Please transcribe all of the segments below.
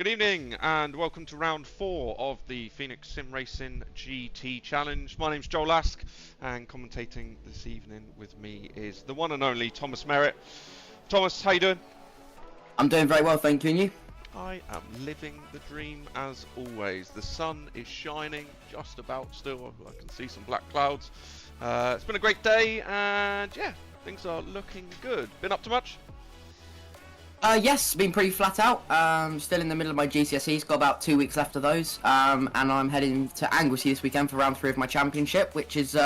Good evening and welcome to round 4 of the Phoenix Sim Racing GT Challenge. My name's Joel Ask and commentating this evening with me is the one and only Thomas Merritt. Thomas, how you doing? I'm doing very well, thank you, and you? I am living the dream as always. The sun is shining just about still. I can see some black clouds. It's been a great day and yeah, things are looking good. Been up to much? Yes, been pretty flat out. Still in the middle of my GCSEs, got about 2 weeks left of those. And I'm heading to Anglesey this weekend for round 3 of my championship, which is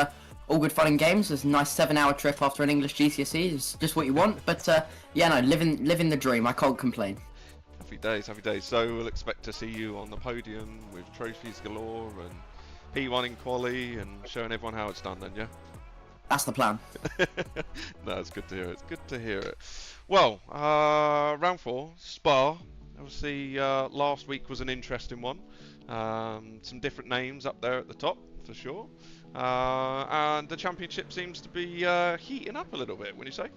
all good fun and games. It's a nice 7-hour trip after an English GCSE. It's just what you want. But yeah, no, living the dream. I can't complain. Happy days, happy days. So we'll expect to see you on the podium with trophies galore and P1 in quali and showing everyone how it's done then, yeah? That's the plan. No, it's good to hear it. It's good to hear it. Well, round 4, Spa. Obviously, last week was an interesting one. Some different names up there at the top, for sure. And the championship seems to be heating up a little bit, wouldn't you say?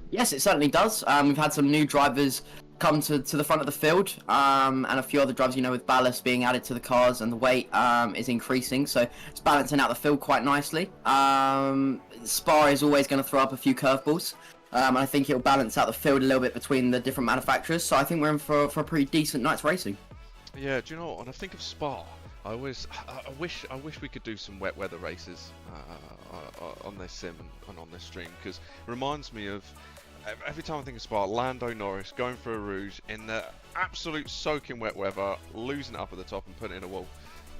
Yes, it certainly does. We've had some new drivers come to the front of the field, and a few other drivers, with ballast being added to the cars and the weight is increasing, so it's balancing out the field quite nicely. Spa is always going to throw up a few curveballs, and I think it'll balance out the field a little bit between the different manufacturers, so I think we're in for a pretty decent night's racing. Yeah, do you know what? When I think of Spa, I wish we could do some wet weather races on this sim and on this stream, because it reminds me of every time I think of Spa, Lando Norris going for a Rouge in the absolute soaking wet weather, losing it up at the top and putting it in a wall.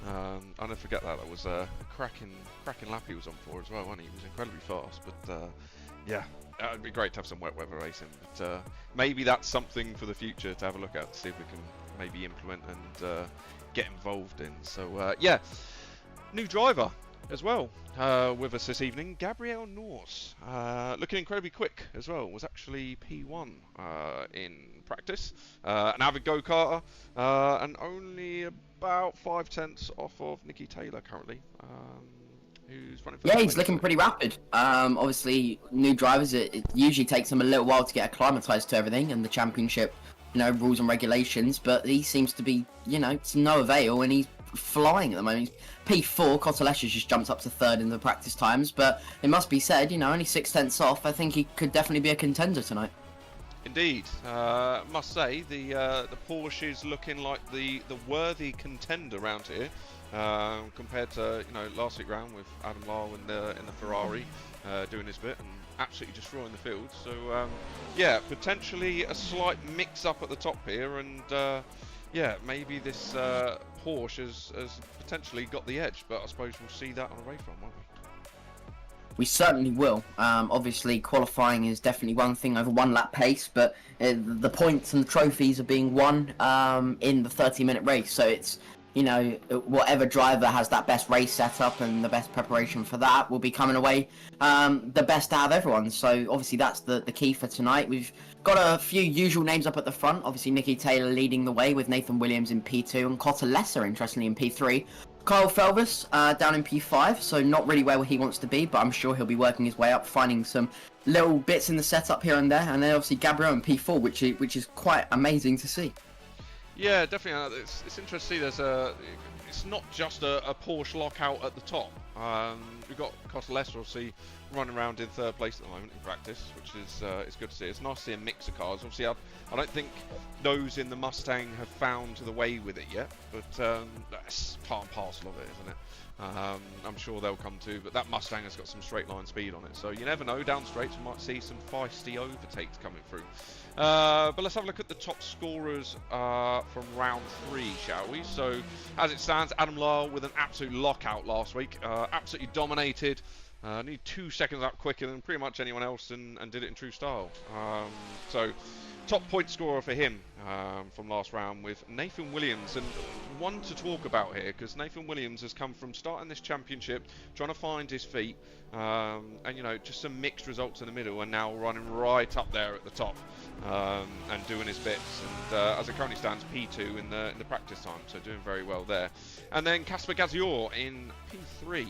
I'll never forget that. That was a cracking lap he was on for as well, wasn't he? He was incredibly fast, but yeah, it would be great to have some wet weather racing. But maybe that's something for the future to have a look at, to see if we can maybe implement and get involved in. So yeah, new driver as well with us this evening, Gabriel Norse, looking incredibly quick as well, was actually P1 in practice, an avid go-karter, and only about 5/10 off of Nicky Taylor currently, who's running for he's looking pretty rapid. Obviously, new drivers, it usually takes them a little while to get acclimatized to everything and the championship, rules and regulations, but he seems to be, to no avail, and he's flying at the moment. P4, Cotalesha just jumped up to 3rd in the practice times, but it must be said, only 6/10 off. I think he could definitely be a contender tonight. Indeed, must say the Porsche is looking like the worthy contender around here, compared to last week round with Adam Lyle in the Ferrari doing his bit and absolutely destroying the field. So yeah, potentially a slight mix up at the top here, and yeah, maybe this Porsche has potentially got the edge, but I suppose we'll see that on a race run, won't we? We certainly will. Obviously, qualifying is definitely one thing over 1 lap pace, but the points and the trophies are being won in the 30-minute race. So it's, whatever driver has that best race setup and the best preparation for that will be coming away the best out of everyone. So obviously that's the key for tonight. We've got a few usual names up at the front. Obviously Nicky Taylor leading the way with Nathan Williams in P2 and Cotalesha, interestingly, in P3. Kyle Felvis down in P5, so not really where he wants to be, but I'm sure he'll be working his way up, finding some little bits in the setup here and there. And then obviously Gabriel in P4, which is quite amazing to see. Yeah, definitely. It's interesting to see. It's not just a Porsche lockout at the top. We've got Cotalesha obviously running around in 3rd place at the moment in practice, which is it's good to see. It's nice to see a mix of cars. Obviously, I don't think those in the Mustang have found the way with it yet, but that's part and parcel of it, isn't it? I'm sure they'll come to, but that Mustang has got some straight line speed on it, so you never know. Down straights we might see some feisty overtakes coming through. But let's have a look at the top scorers from round 3, shall we? So as it stands, Adam Lyle with an absolute lockout last week, absolutely dominated. Need 2 seconds up quicker than pretty much anyone else, and did it in true style. So top point scorer for him from last round with Nathan Williams, and one to talk about here, because Nathan Williams has come from starting this championship trying to find his feet, and just some mixed results in the middle, and now running right up there at the top, and doing his bits, and as it currently stands, P2 in the practice time, so doing very well there. And then Casper Gazior in P3,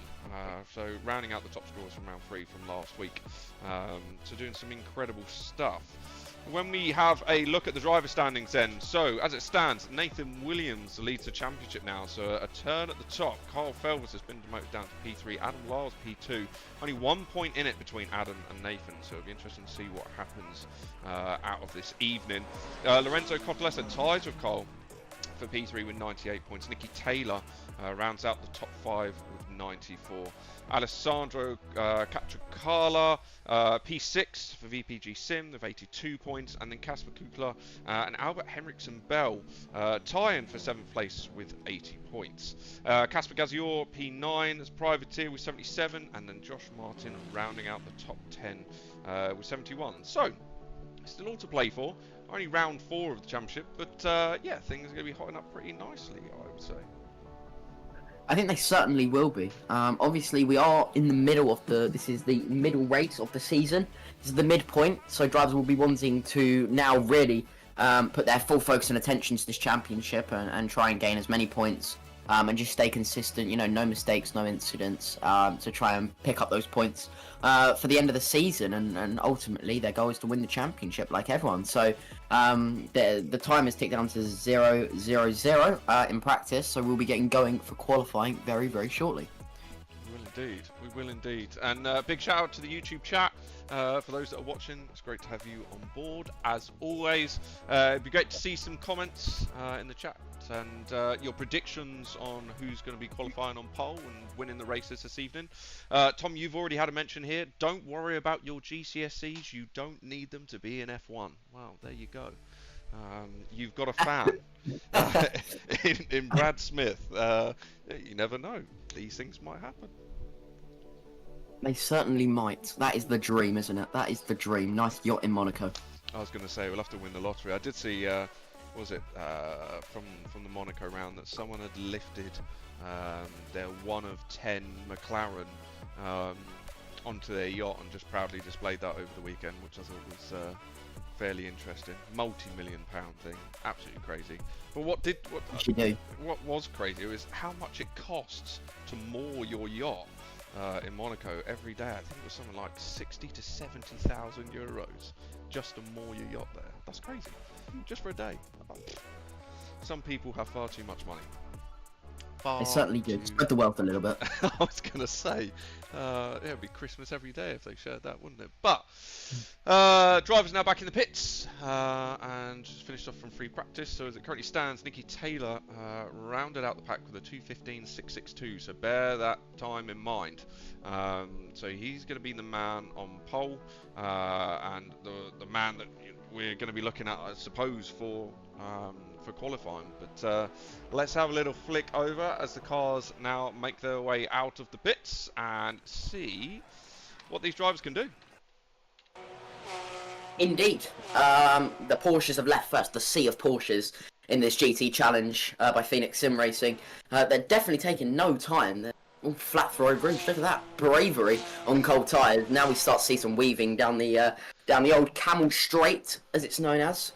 so rounding out the top scorers from round 3 from last week, so doing some incredible stuff. When we have a look at the driver standings then, so as it stands, Nathan Williams leads the championship now, so a turn at the top. Kyle Felvers has been demoted down to P3, Adam Lyles P2. Only 1 point in it between Adam and Nathan, so it'll be interesting to see what happens out of this evening. Lorenzo Contolessa ties with Kyle for P3 with 98 points. Nicky Taylor rounds out the top 5 with 94. Alessandro Catricala, P6 for VPG Sim with 82 points, and then Casper Kukla and Albert Henriksen Bell tying for 7th place with 80 points. Casper Gazior, P9 as privateer with 77, and then Josh Martin rounding out the top 10 with 71. So, still all to play for. Only round 4 of the championship, but yeah, things are going to be hotting up pretty nicely, I would say. I think they certainly will be. Obviously, we are in the middle of this is the middle race of the season. This is the midpoint, so drivers will be wanting to now really put their full focus and attention to this championship and try and gain as many points and just stay consistent, you know, no mistakes, no incidents, to try and pick up those points for the end of the season, and ultimately their goal is to win the championship like everyone. So the time is ticked down to 0-0-0 in practice, so we'll be getting going for qualifying very, very shortly. We will indeed. And big shout out to the YouTube chat. For those that are watching, it's great to have you on board as always. It'd be great to see some comments in the chat and your predictions on who's going to be qualifying on pole and winning the races this evening. Tom, you've already had a mention here. Don't worry about your GCSEs. You don't need them to be in F1. Well, there you go. You've got a fan in Brad Smith. You never know. These things might happen. They certainly might. That is the dream, isn't it? That is the dream. Nice yacht in Monaco. I was going to say we'll have to win the lottery. I did see, was it from the Monaco round that someone had lifted their 1 of 10 McLaren onto their yacht and just proudly displayed that over the weekend, which I thought was fairly interesting. Multi-million-pound thing, absolutely crazy. But what was crazy was how much it costs to moor your yacht in Monaco every day. I think it was something like 60 to 70,000 euros just to moor your yacht there. That's crazy, just for a day. Some people have far too much money. They certainly do. Spread the wealth a little bit. I was going to say, it'd be Christmas every day if they shared that, wouldn't it? But drivers now back in the pits and just finished off from free practice. So as it currently stands, Nicky Taylor rounded out the pack with a 2:15.662. So bear that time in mind. So he's going to be the man on pole and the man that we're going to be looking at, I suppose, for qualifying. But let's have a little flick over as the cars now make their way out of the pits and see what these drivers can do. Indeed. The Porsches have left first, the sea of Porsches in this GT challenge by Phoenix Sim Racing. They're definitely taking no time. They're all flat for Road Rouge. Look at that bravery on cold tyres. Now we start to see some weaving down the old Camel Straight, as it's known as.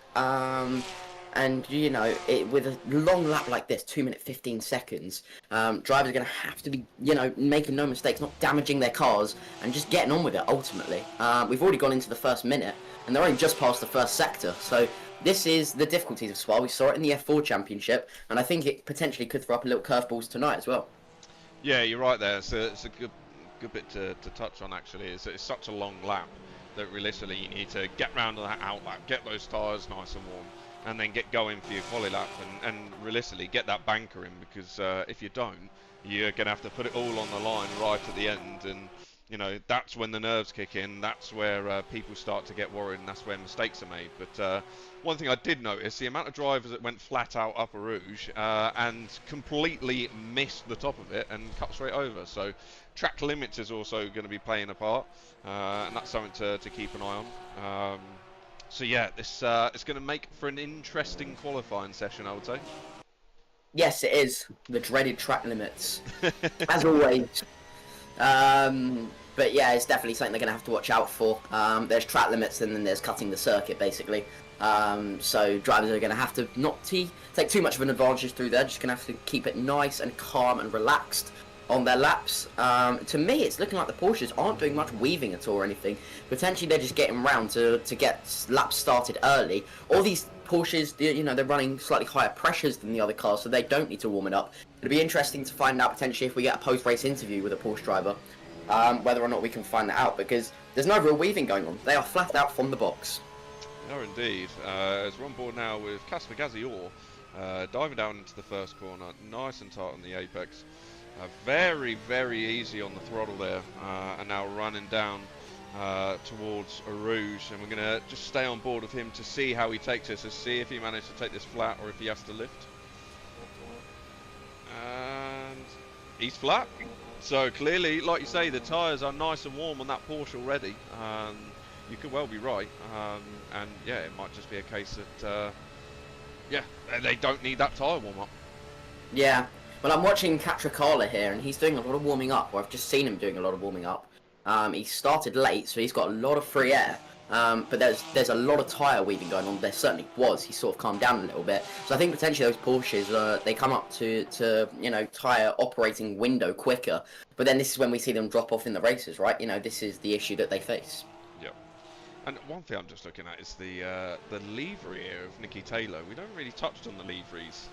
And, you know, with a long lap like this, 2 minutes 15 seconds, drivers are going to have to be, you know, making no mistakes, not damaging their cars, and just getting on with it, ultimately. We've already gone into the first minute, and they're only just past the first sector. So this is the difficulties of Spa. We saw it in the F4 Championship, and I think it potentially could throw up a little curveballs tonight as well. Yeah, you're right there. It's a good bit to touch on, actually. It's such a long lap that realistically you need to get round to that out lap, get those tyres nice and warm, and then get going for your quali lap and realistically get that banker in, because if you don't, you're going to have to put it all on the line right at the end, and you know, that's when the nerves kick in, that's where people start to get worried, and that's where mistakes are made. But one thing I did notice, the amount of drivers that went flat out Upper Rouge and completely missed the top of it and cut straight over. So track limits is also going to be playing a part, and that's something to keep an eye on. So yeah, this it's going to make for an interesting qualifying session, I would say. Yes, it is. The dreaded track limits, as always. But yeah, it's definitely something they're going to have to watch out for. There's track limits, and then there's cutting the circuit, basically. So drivers are going to have to not take too much of an advantage through there. Just going to have to keep it nice and calm and relaxed on their laps. To me, it's looking like the Porsches aren't doing much weaving at all or anything. Potentially, they're just getting round to get laps started early. All these Porsches, you know, they're running slightly higher pressures than the other cars, so they don't need to warm it up. It'll be interesting to find out potentially if we get a post-race interview with a Porsche driver, whether or not we can find that out, because there's no real weaving going on. They are flat out from the box. No, indeed. As we're on board now with Casper Gazior, diving down into the first corner, nice and tight on the apex. Very, very easy on the throttle there, and now running down towards Rouge, and we're going to just stay on board with him to see how he takes this, to see if he managed to take this flat or if he has to lift. And he's flat. So clearly, like you say, the tyres are nice and warm on that Porsche already. You could well be right, and yeah, it might just be a case that yeah, they don't need that tyre warm up. Yeah. Well, I'm watching Catricala here, and he's doing a lot of warming up, or I've just seen him doing a lot of warming up. He started late, so he's got a lot of free air, but there's a lot of tyre weaving going on. There certainly was. He sort of calmed down a little bit. So I think potentially those Porsches, they come up to you know, tyre operating window quicker, but then this is when we see them drop off in the races, right? You know, this is the issue that they face. And one thing I'm just looking at is the livery here of Nicky Taylor. We don't really touch on the liveries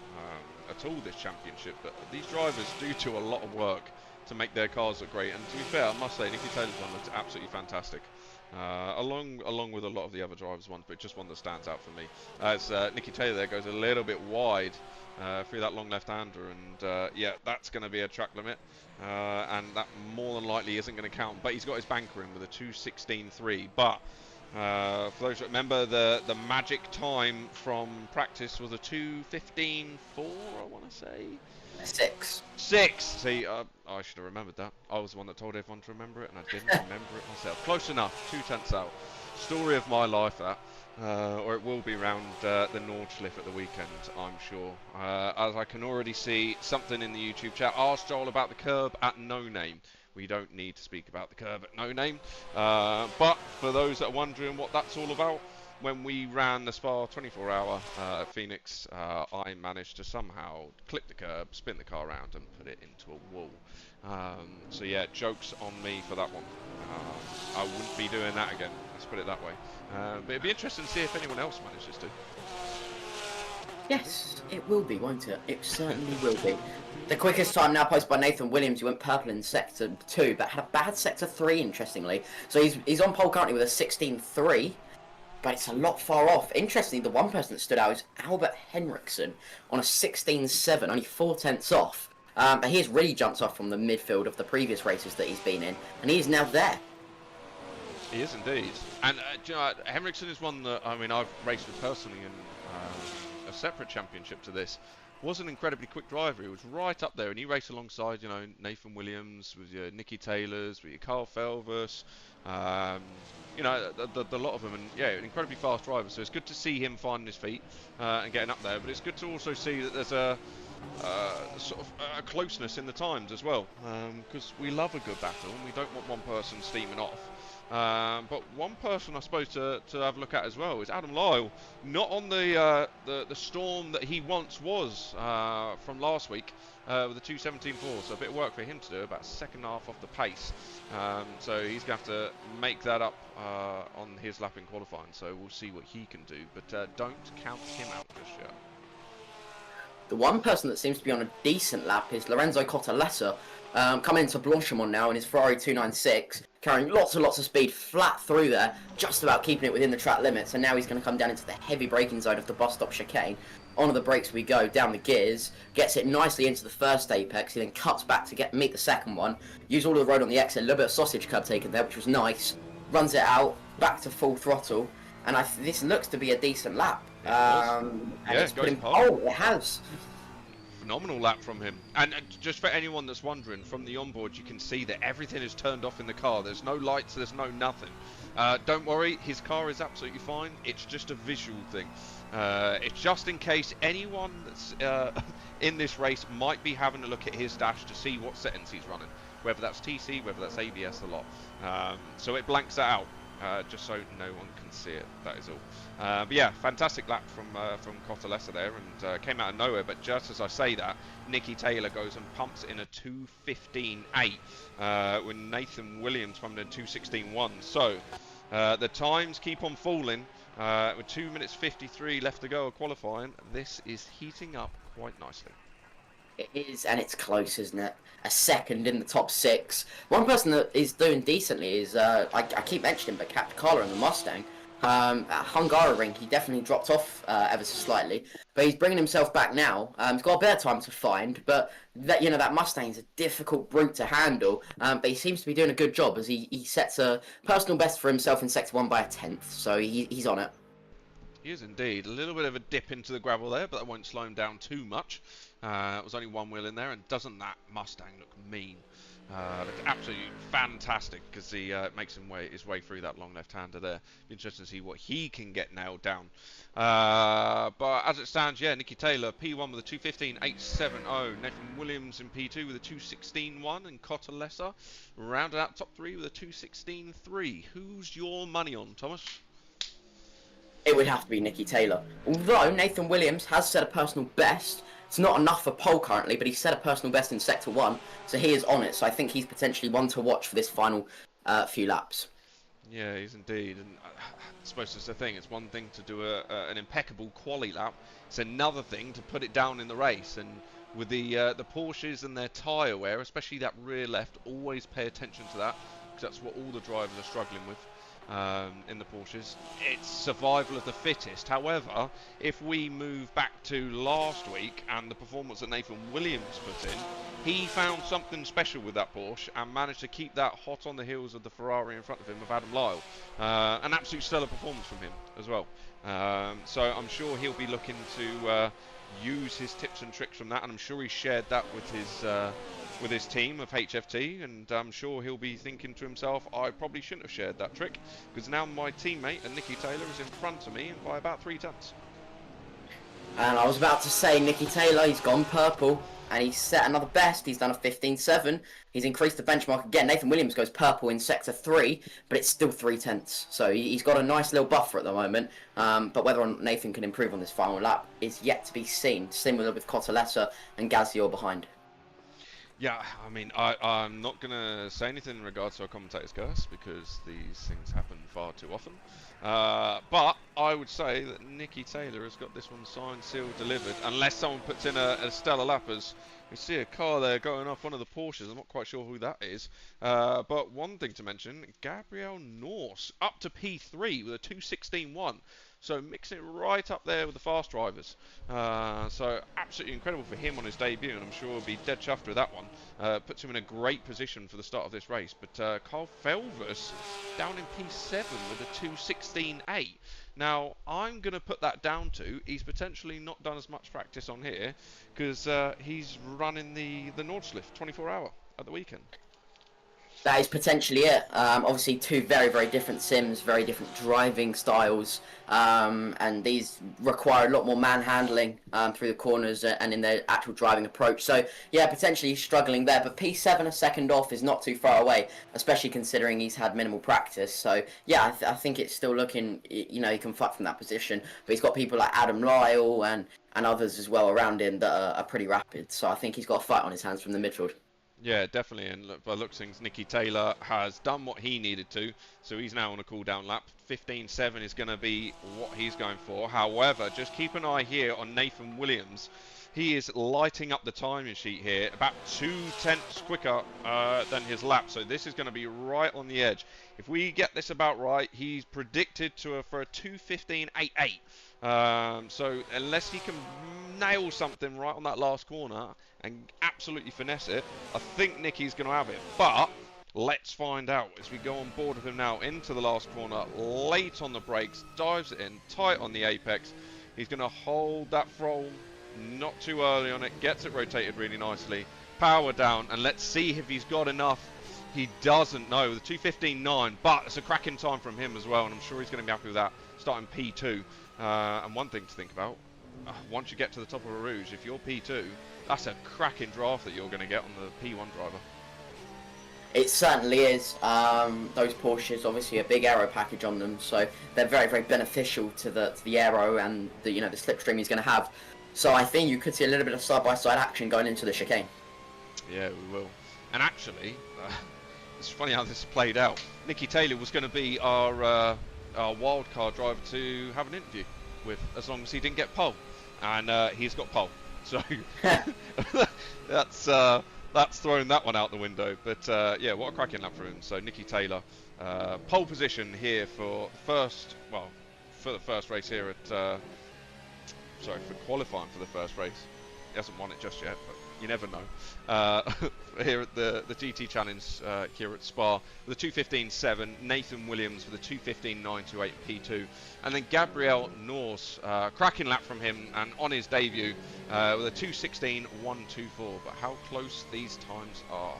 at all this championship, but these drivers do a lot of work to make their cars look great. And to be fair, I must say, Nicky Taylor's one looks absolutely fantastic, along with a lot of the other drivers' ones, but just one that stands out for me. As Nicky Taylor there goes a little bit wide through that long left-hander, and yeah, that's going to be a track limit, and that more than likely isn't going to count. But he's got his banker in with a 2:16.3, but for those that remember, the magic time from practice was a 2:15.4, I want to say. 6. See, I should have remembered that. I was the one that told everyone to remember it, and I didn't remember it myself. Close enough, 2/10 out. Story of my life, that. Or it will be round the Nordschleife at the weekend, I'm sure. As I can already see something in the YouTube chat. Ask Joel about the curb at No Name. We don't need to speak about the curve at No Name, but for those that are wondering what that's all about, when we ran the Spa 24-hour at Phoenix, I managed to somehow clip the curb, spin the car around and put it into a wall. So yeah, jokes on me for that one. I wouldn't be doing that again, let's put it that way. But it'd be interesting to see if anyone else manages to. Yes, it will be, won't it? It certainly will be. The quickest time now posted by Nathan Williams. He went purple in sector 2, but had a bad sector 3, interestingly. So he's on pole currently with a 16.3, but it's a lot far off. Interestingly, the one person that stood out is Albert Henriksen on a 16.7, only 4/10 off. But he has really jumped off from the midfield of the previous races that he's been in, and he is now there. He is indeed. And do you know, Henriksen is one that, I mean, I've raced with personally in a separate championship to this. Was an incredibly quick driver. He was right up there, and he raced alongside, you know, Nathan Williams, with your Nicky Taylors, with your Carl Felvers, you know, the lot of them, and yeah, an incredibly fast driver. So it's good to see him finding his feet and getting up there. But it's good to also see that there's a sort of a closeness in the times as well, because we love a good battle, and we don't want one person steaming off. But one person I suppose to have a look at as well is Adam Lyle, not on the storm that he once was from last week with a 2:17.4, so a bit of work for him to do, about a second half off the pace. So he's going to have to make that up on his lap in qualifying, so we'll see what he can do, but don't count him out just yet. The one person that seems to be on a decent lap is Lorenzo Cottalessa, coming into Blanchimont now in his Ferrari 296, carrying lots and lots of speed flat through there, just about keeping it within the track limits, and now he's going to come down into the heavy braking zone of the bus stop chicane. Onto the brakes we go, down the gears, gets it nicely into the first apex, he then cuts back to meet the second one, use all of the road on the exit, a little bit of sausage curb taken there, which was nice, runs it out, back to full throttle, and this looks to be a decent lap. Yeah, it's put him, oh, it has. Phenomenal lap from him, and just for anyone that's wondering, from the onboard you can see that everything is turned off in the car. There's no lights, there's no nothing. Don't worry, his car is absolutely fine. It's just a visual thing. It's just in case anyone that's in this race might be having a look at his dash to see what settings he's running, whether that's TC, whether that's ABS, a lot. So it blanks that out. just so no one can see it. That is all. But yeah, fantastic lap from Cottalessa there, and came out of nowhere. But just as I say that, Nicky Taylor goes and pumps in a 2:15.8, with Nathan Williams pumping in 2:16.1. So the times keep on falling. With 2 minutes 53 left to go of qualifying, this is heating up quite nicely. It is, and it's close, isn't it? A second in the top 6. One person that is doing decently is, I keep mentioning, but Cap Carla in the Mustang. At Hungaroring, he definitely dropped off ever so slightly, but he's bringing himself back now. He's got a bit of time to find, but that Mustang is a difficult brute to handle. But he seems to be doing a good job as he sets a personal best for himself in Sector 1 by a 10th, so he's on it. He is indeed. A little bit of a dip into the gravel there, but that won't slow him down too much. It was only one wheel in there, and doesn't that Mustang look mean? Looked absolutely fantastic because he makes his way through that long left-hander there. Be interesting to see what he can get nailed down. But as it stands, yeah, Nicky Taylor, P1 with a 2:15.870. Nathan Williams in P2 with a 2:16.1. And Cottalessa rounded out top 3 with a 2:16.3. Who's your money on, Thomas? It would have to be Nicky Taylor. Although Nathan Williams has set a personal best. It's not enough for pole currently, but he's set a personal best in Sector 1, so he is on it. So I think he's potentially one to watch for this final few laps. Yeah, he's indeed. And I suppose it's the thing. It's one thing to do an impeccable quali lap. It's another thing to put it down in the race. And with the Porsches and their tyre wear, especially that rear left, always pay attention to that, because that's what all the drivers are struggling with. In the Porsches, it's survival of the fittest. However, if we move back to last week and the performance that Nathan Williams put in, he found something special with that Porsche and managed to keep that hot on the heels of the Ferrari in front of him of Adam Lyle. An absolute stellar performance from him as well. So I'm sure he'll be looking to use his tips and tricks from that, and I'm sure he shared that with his team of HFT, and I'm sure he'll be thinking to himself, I probably shouldn't have shared that trick, because now my teammate, Nicky Taylor, is in front of me by about 3 tenths. And I was about to say, Nicky Taylor, he's gone purple, and he's set another best. He's done a 15.7. He's increased the benchmark again. Nathan Williams goes purple in Sector 3, but it's still 3 tenths. So he's got a nice little buffer at the moment. But whether or not Nathan can improve on this final lap is yet to be seen. Similar with Cottalessa and Gazior behind. Yeah, I mean, I'm not going to say anything in regards to a commentator's curse, because these things happen far too often. But I would say that Nicky Taylor has got this one signed, sealed, delivered, unless someone puts in a stellar lap. As we see a car there going off one of the Porsches. I'm not quite sure who that is. But one thing to mention, Gabriel Norse up to P3 with a 2:16.1. So mixing it right up there with the fast drivers. So absolutely incredible for him on his debut, and I'm sure he'll be dead chuffed with that one. Puts him in a great position for the start of this race. But Carl Felvers down in P7 with a 2:16.8. Now, I'm going to put that down to he's potentially not done as much practice on here, because he's running the Nordschleife 24-hour at the weekend. That is potentially it. Obviously, 2 very, very different sims, very different driving styles, and these require a lot more manhandling through the corners and in their actual driving approach. So, yeah, potentially he's struggling there, but P7 a second off is not too far away, especially considering he's had minimal practice. So, yeah, I think it's still looking, he can fight from that position, but he's got people like Adam Lyle and others as well around him that are pretty rapid. So I think he's got a fight on his hands from the midfield. Yeah, definitely, and look, by looks of things, Nicky Taylor has done what he needed to, so he's now on a cool-down lap. 15.7 is going to be what he's going for. However, just keep an eye here on Nathan Williams. He is lighting up the timing sheet here, about 2 tenths quicker than his lap, so this is going to be right on the edge. If we get this about right, he's predicted for a 2:15.88. So unless he can nail something right on that last corner and absolutely finesse it, I think Nicky's going to have it. But let's find out as we go on board with him now into the last corner, late on the brakes, dives it in, tight on the apex. He's going to hold that throttle, not too early on it, gets it rotated really nicely, power down, and let's see if he's got enough. He doesn't know, the 2:15.9, but it's a cracking time from him as well, and I'm sure he's going to be happy with that, starting P2. And one thing to think about, once you get to the top of a Rouge, if you're P2, that's a cracking draft that you're going to get on the P1 driver. It certainly is. Those Porsches obviously a big aero package on them, so they're very, very beneficial to the aero and the the slipstream he's going to have. So I think you could see a little bit of side-by-side action going into the chicane. Yeah, we will. And actually, it's funny how this played out. Nicky Taylor was going to be our wildcard driver to have an interview with, as long as he didn't get pole, and he's got pole. So that's thrown that one out the window. But yeah, what a cracking lap for him. So Nicky Taylor, pole position here for the first race here at for qualifying for the first race. He hasn't won it just yet, but you never know. Here at the GT Challenge here at Spa, with the 2:15.7, Nathan Williams with the 2:15.928 P2, and then Gabriel Norse, cracking lap from him, and on his debut with a 2:16.124. But how close these times are.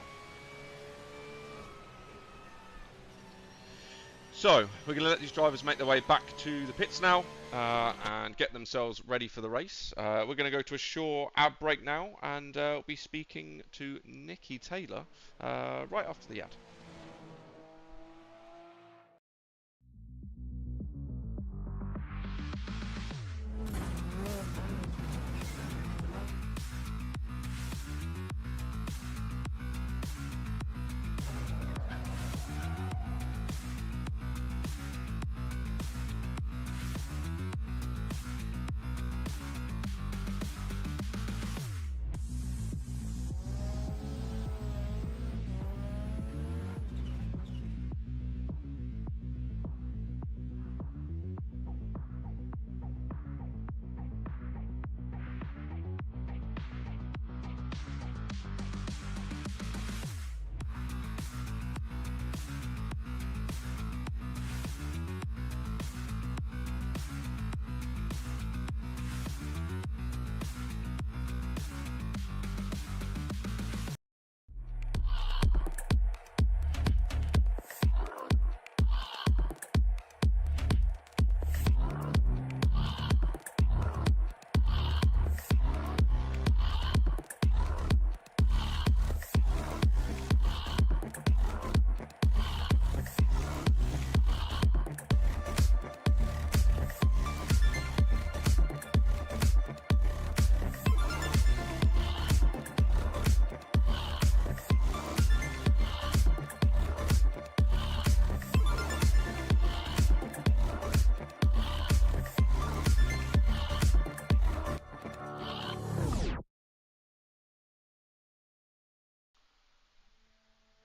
So we're going to let these drivers make their way back to the pits now and get themselves ready for the race. We're going to go to a short ad break now, and we'll be speaking to Nicky Taylor right after the ad.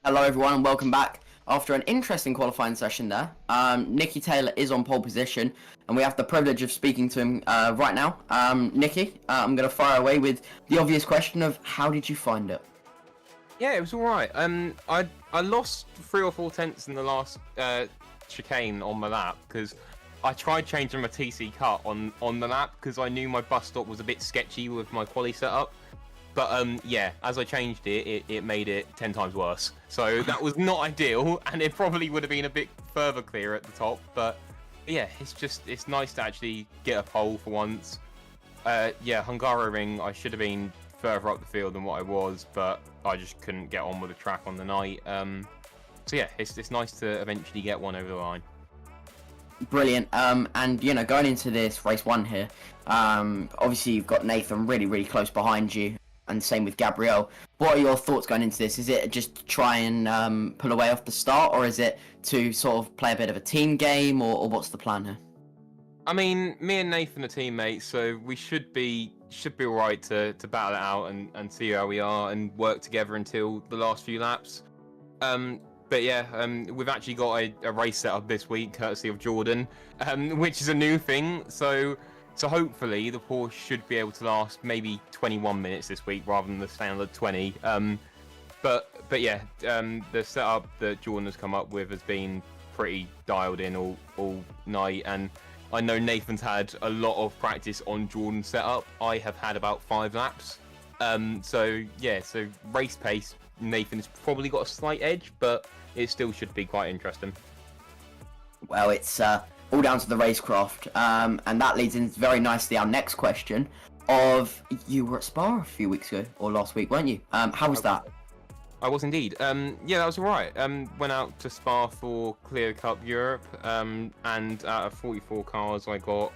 Hello everyone and welcome back. After an interesting qualifying session there, Nicky Taylor is on pole position and we have the privilege of speaking to him right now. Nicky, I'm going to fire away with the obvious question of how did you find it? Yeah, it was alright. I lost 3 or 4 tenths in the last chicane on my lap because I tried changing my TC cut on the lap because I knew my bus stop was a bit sketchy with my quali setup. But yeah, as I changed it, it made it 10 times worse. So that was not ideal, and it probably would have been a bit further clear at the top. But yeah, it's nice to actually get a pole for once. Yeah, Hungaroring, I should have been further up the field than what I was, but I just couldn't get on with the track on the night. So yeah, it's nice to eventually get one over the line. Brilliant. And you know, going into this race 1 here, obviously you've got Nathan really close behind you. And same with Gabrielle. What are your thoughts going into this? Is it just to try and pull away off the start, or is it to sort of play a bit of a team game, or what's the plan here? I mean, me and Nathan are teammates, so we should be all right to battle it out and see how we are and work together until the last few laps. But yeah, we've actually got a race set up this week, courtesy of Jordan, which is a new thing. So hopefully the Porsche should be able to last maybe 21 minutes this week rather than the standard 20. But yeah, the setup that Jordan has come up with has been pretty dialed in all night, and I know Nathan's had a lot of practice on Jordan's setup. I have had about 5 laps. So yeah, so race pace, Nathan's probably got a slight edge, but it still should be quite interesting. Well, it's all down to the racecraft, and that leads in very nicely our next question of, you were at Spa a few weeks ago, or last week, weren't you? How was that? I was indeed. Yeah, that was alright. Went out to Spa for Clear Cup Europe, and out of 44 cars, I got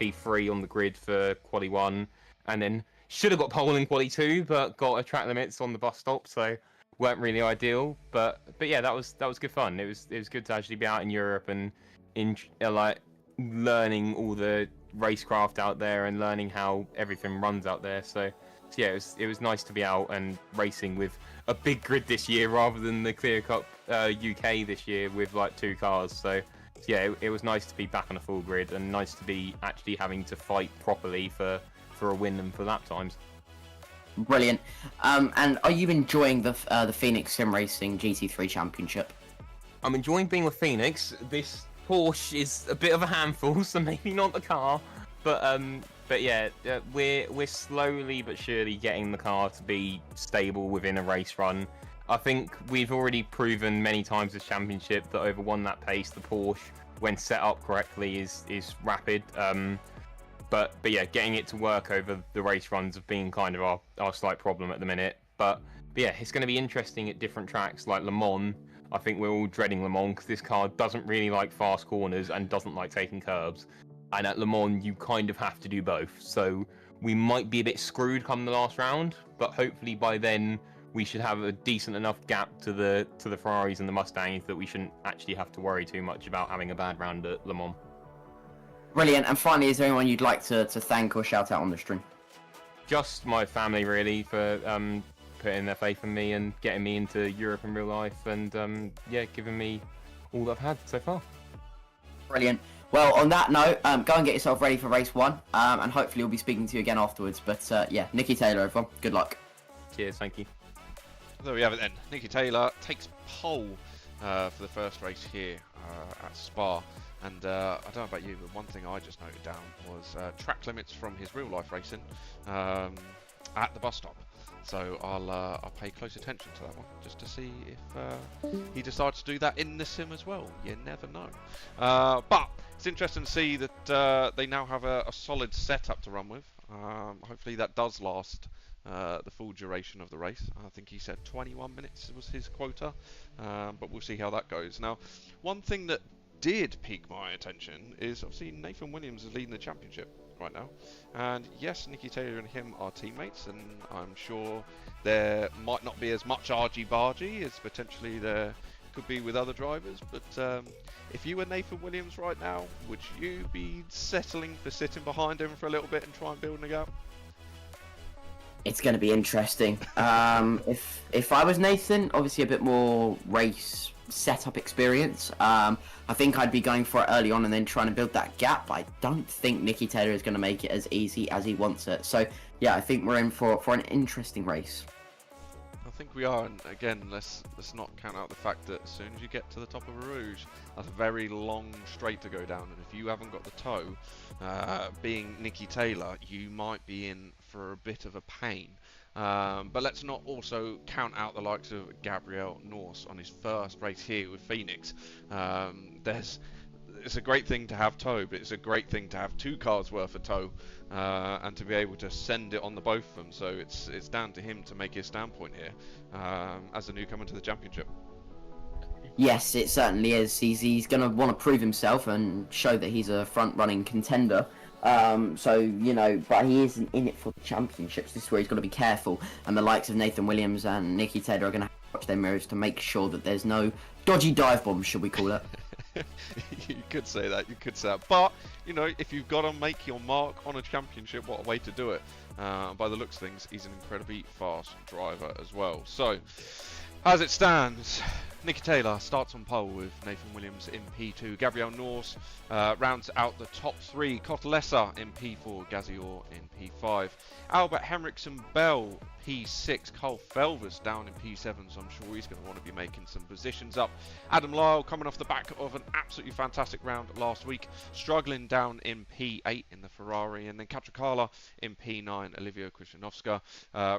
P3 on the grid for Quali 1, and then should have got pole in Quali 2, but got a track limits on the bus stop, so weren't really ideal. But yeah, that was good fun. It was good to actually be out in Europe and like learning all the racecraft out there and learning how everything runs out there. So yeah, it was nice to be out and racing with a big grid this year rather than the Clear Cup UK this year with like 2 cars. So yeah, it was nice to be back on a full grid and nice to be actually having to fight properly for a win and for lap times. Brilliant. And are you enjoying the Phoenix Sim Racing GT3 Championship? I'm enjoying being with Phoenix. This Porsche is a bit of a handful, so maybe not the car, but yeah, we're slowly but surely getting the car to be stable within a race run. I think we've already proven many times this championship that over 1 lap pace, the Porsche, when set up correctly, is rapid. But yeah, getting it to work over the race runs have been kind of our slight problem at the minute. But yeah, it's going to be interesting at different tracks like Le Mans. I think we're all dreading Le Mans because this car doesn't really like fast corners and doesn't like taking curbs. And at Le Mans, you kind of have to do both. So we might be a bit screwed come the last round, but hopefully by then we should have a decent enough gap to the Ferraris and the Mustangs that we shouldn't actually have to worry too much about having a bad round at Le Mans. Brilliant. And finally, is there anyone you'd like to thank or shout out on the stream? Just my family, really, for putting their faith in me and getting me into Europe in real life, and yeah, giving me all that I've had so far. Brilliant. Well, on that note, go and get yourself ready for race 1, and hopefully we'll be speaking to you again afterwards. But yeah, Nicky Taylor, everyone, good luck. Cheers, thank you. There we have it then. Nicky Taylor takes pole for the first race here at Spa. And I don't know about you, but one thing I just noted down was track limits from his real life racing at the bus stop. So I'll pay close attention to that one just to see if he decides to do that in the sim as well. You never know. But it's interesting to see that they now have a solid setup to run with. Hopefully that does last the full duration of the race. I think he said 21 minutes was his quota, but we'll see how that goes. Now, one thing that did pique my attention is obviously Nathan Williams is leading the championship right now, and yes, Nicky Taylor and him are teammates, and I'm sure there might not be as much argy-bargy as potentially there could be with other drivers, but if you were Nathan Williams right now, would you be settling for sitting behind him for a little bit and try and build a gap? It's going to be interesting. If I was Nathan, obviously a bit more race setup experience. I think I'd be going for it early on and then trying to build that gap. I don't think Nicky Taylor is going to make it as easy as he wants it. So yeah, I think we're in for an interesting race. I think we are, and again, let's not count out the fact that as soon as you get to the top of a Rouge, that's a very long straight to go down, and if you haven't got the toe, being Nicky Taylor, you might be in for a bit of a pain. But let's not also count out the likes of Gabriel Norse on his first race here with Phoenix. It's a great thing to have tow, but it's a great thing to have 2 cars worth of tow, and to be able to send it on the both of them. So it's down to him to make his standpoint here as a newcomer to the championship. Yes, it certainly is. He's going to want to prove himself and show that he's a front-running contender. So, you know, but he isn't in it for the championships. This is where he's got to be careful. And the likes of Nathan Williams and Nicky Taylor are going to watch their mirrors to make sure that there's no dodgy dive bombs, should we call it. You could say that, But, you know, if you've got to make your mark on a championship, what a way to do it. By the looks of things, he's an incredibly fast driver as well. So, as it stands, Nicky Taylor starts on pole with Nathan Williams in P2. Gabriel Norse rounds out the top 3. Cotlessa in P4. Gazior in P5. Albert Henriksen-Bell P6. Cole Felvers down in P7, so I'm sure he's going to want to be making some positions up. Adam Lyle coming off the back of an absolutely fantastic round last week, struggling down in P8 in the Ferrari, and then Catricala in P9. Olivia Krzyżanowska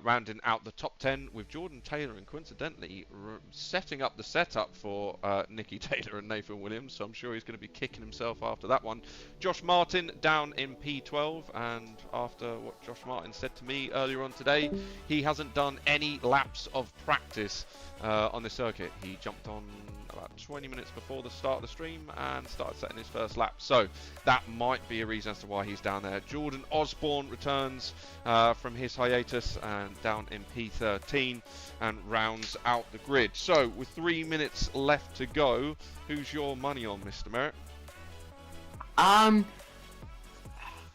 rounding out the top 10 with Jordan Taylor, and coincidentally setting up the setup for Nicky Taylor and Nathan Williams, so I'm sure he's going to be kicking himself after that one. Josh Martin down in P12, and after what Josh Martin said to me earlier on today, he hasn't done any laps of practice on this circuit. He jumped on about 20 minutes before the start of the stream and started setting his first lap. So that might be a reason as to why he's down there. Jordan Osborne returns from his hiatus and down in P13 and rounds out the grid. So with 3 minutes left to go, who's your money on, Mr. Merritt?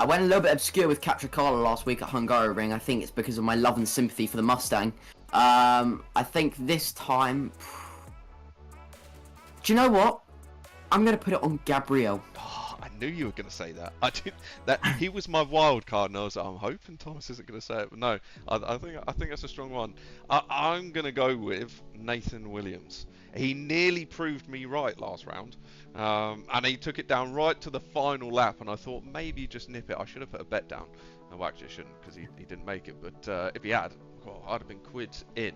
I went a little bit obscure with Catricala last week at Hungaroring. I think it's because of my love and sympathy for the Mustang. I think this time... Do you know what? I'm going to put it on Gabriel. Oh, I knew you were going to say that. I did that. He was my wild card, and I was like, I'm hoping Thomas isn't going to say it. But no, I think that's a strong one. I'm going to go with Nathan Williams. He nearly proved me right last round, and he took it down right to the final lap. And I thought maybe just nip it. I should have put a bet down. No, actually, I shouldn't because he didn't make it. But if he had, well, I'd have been quids in.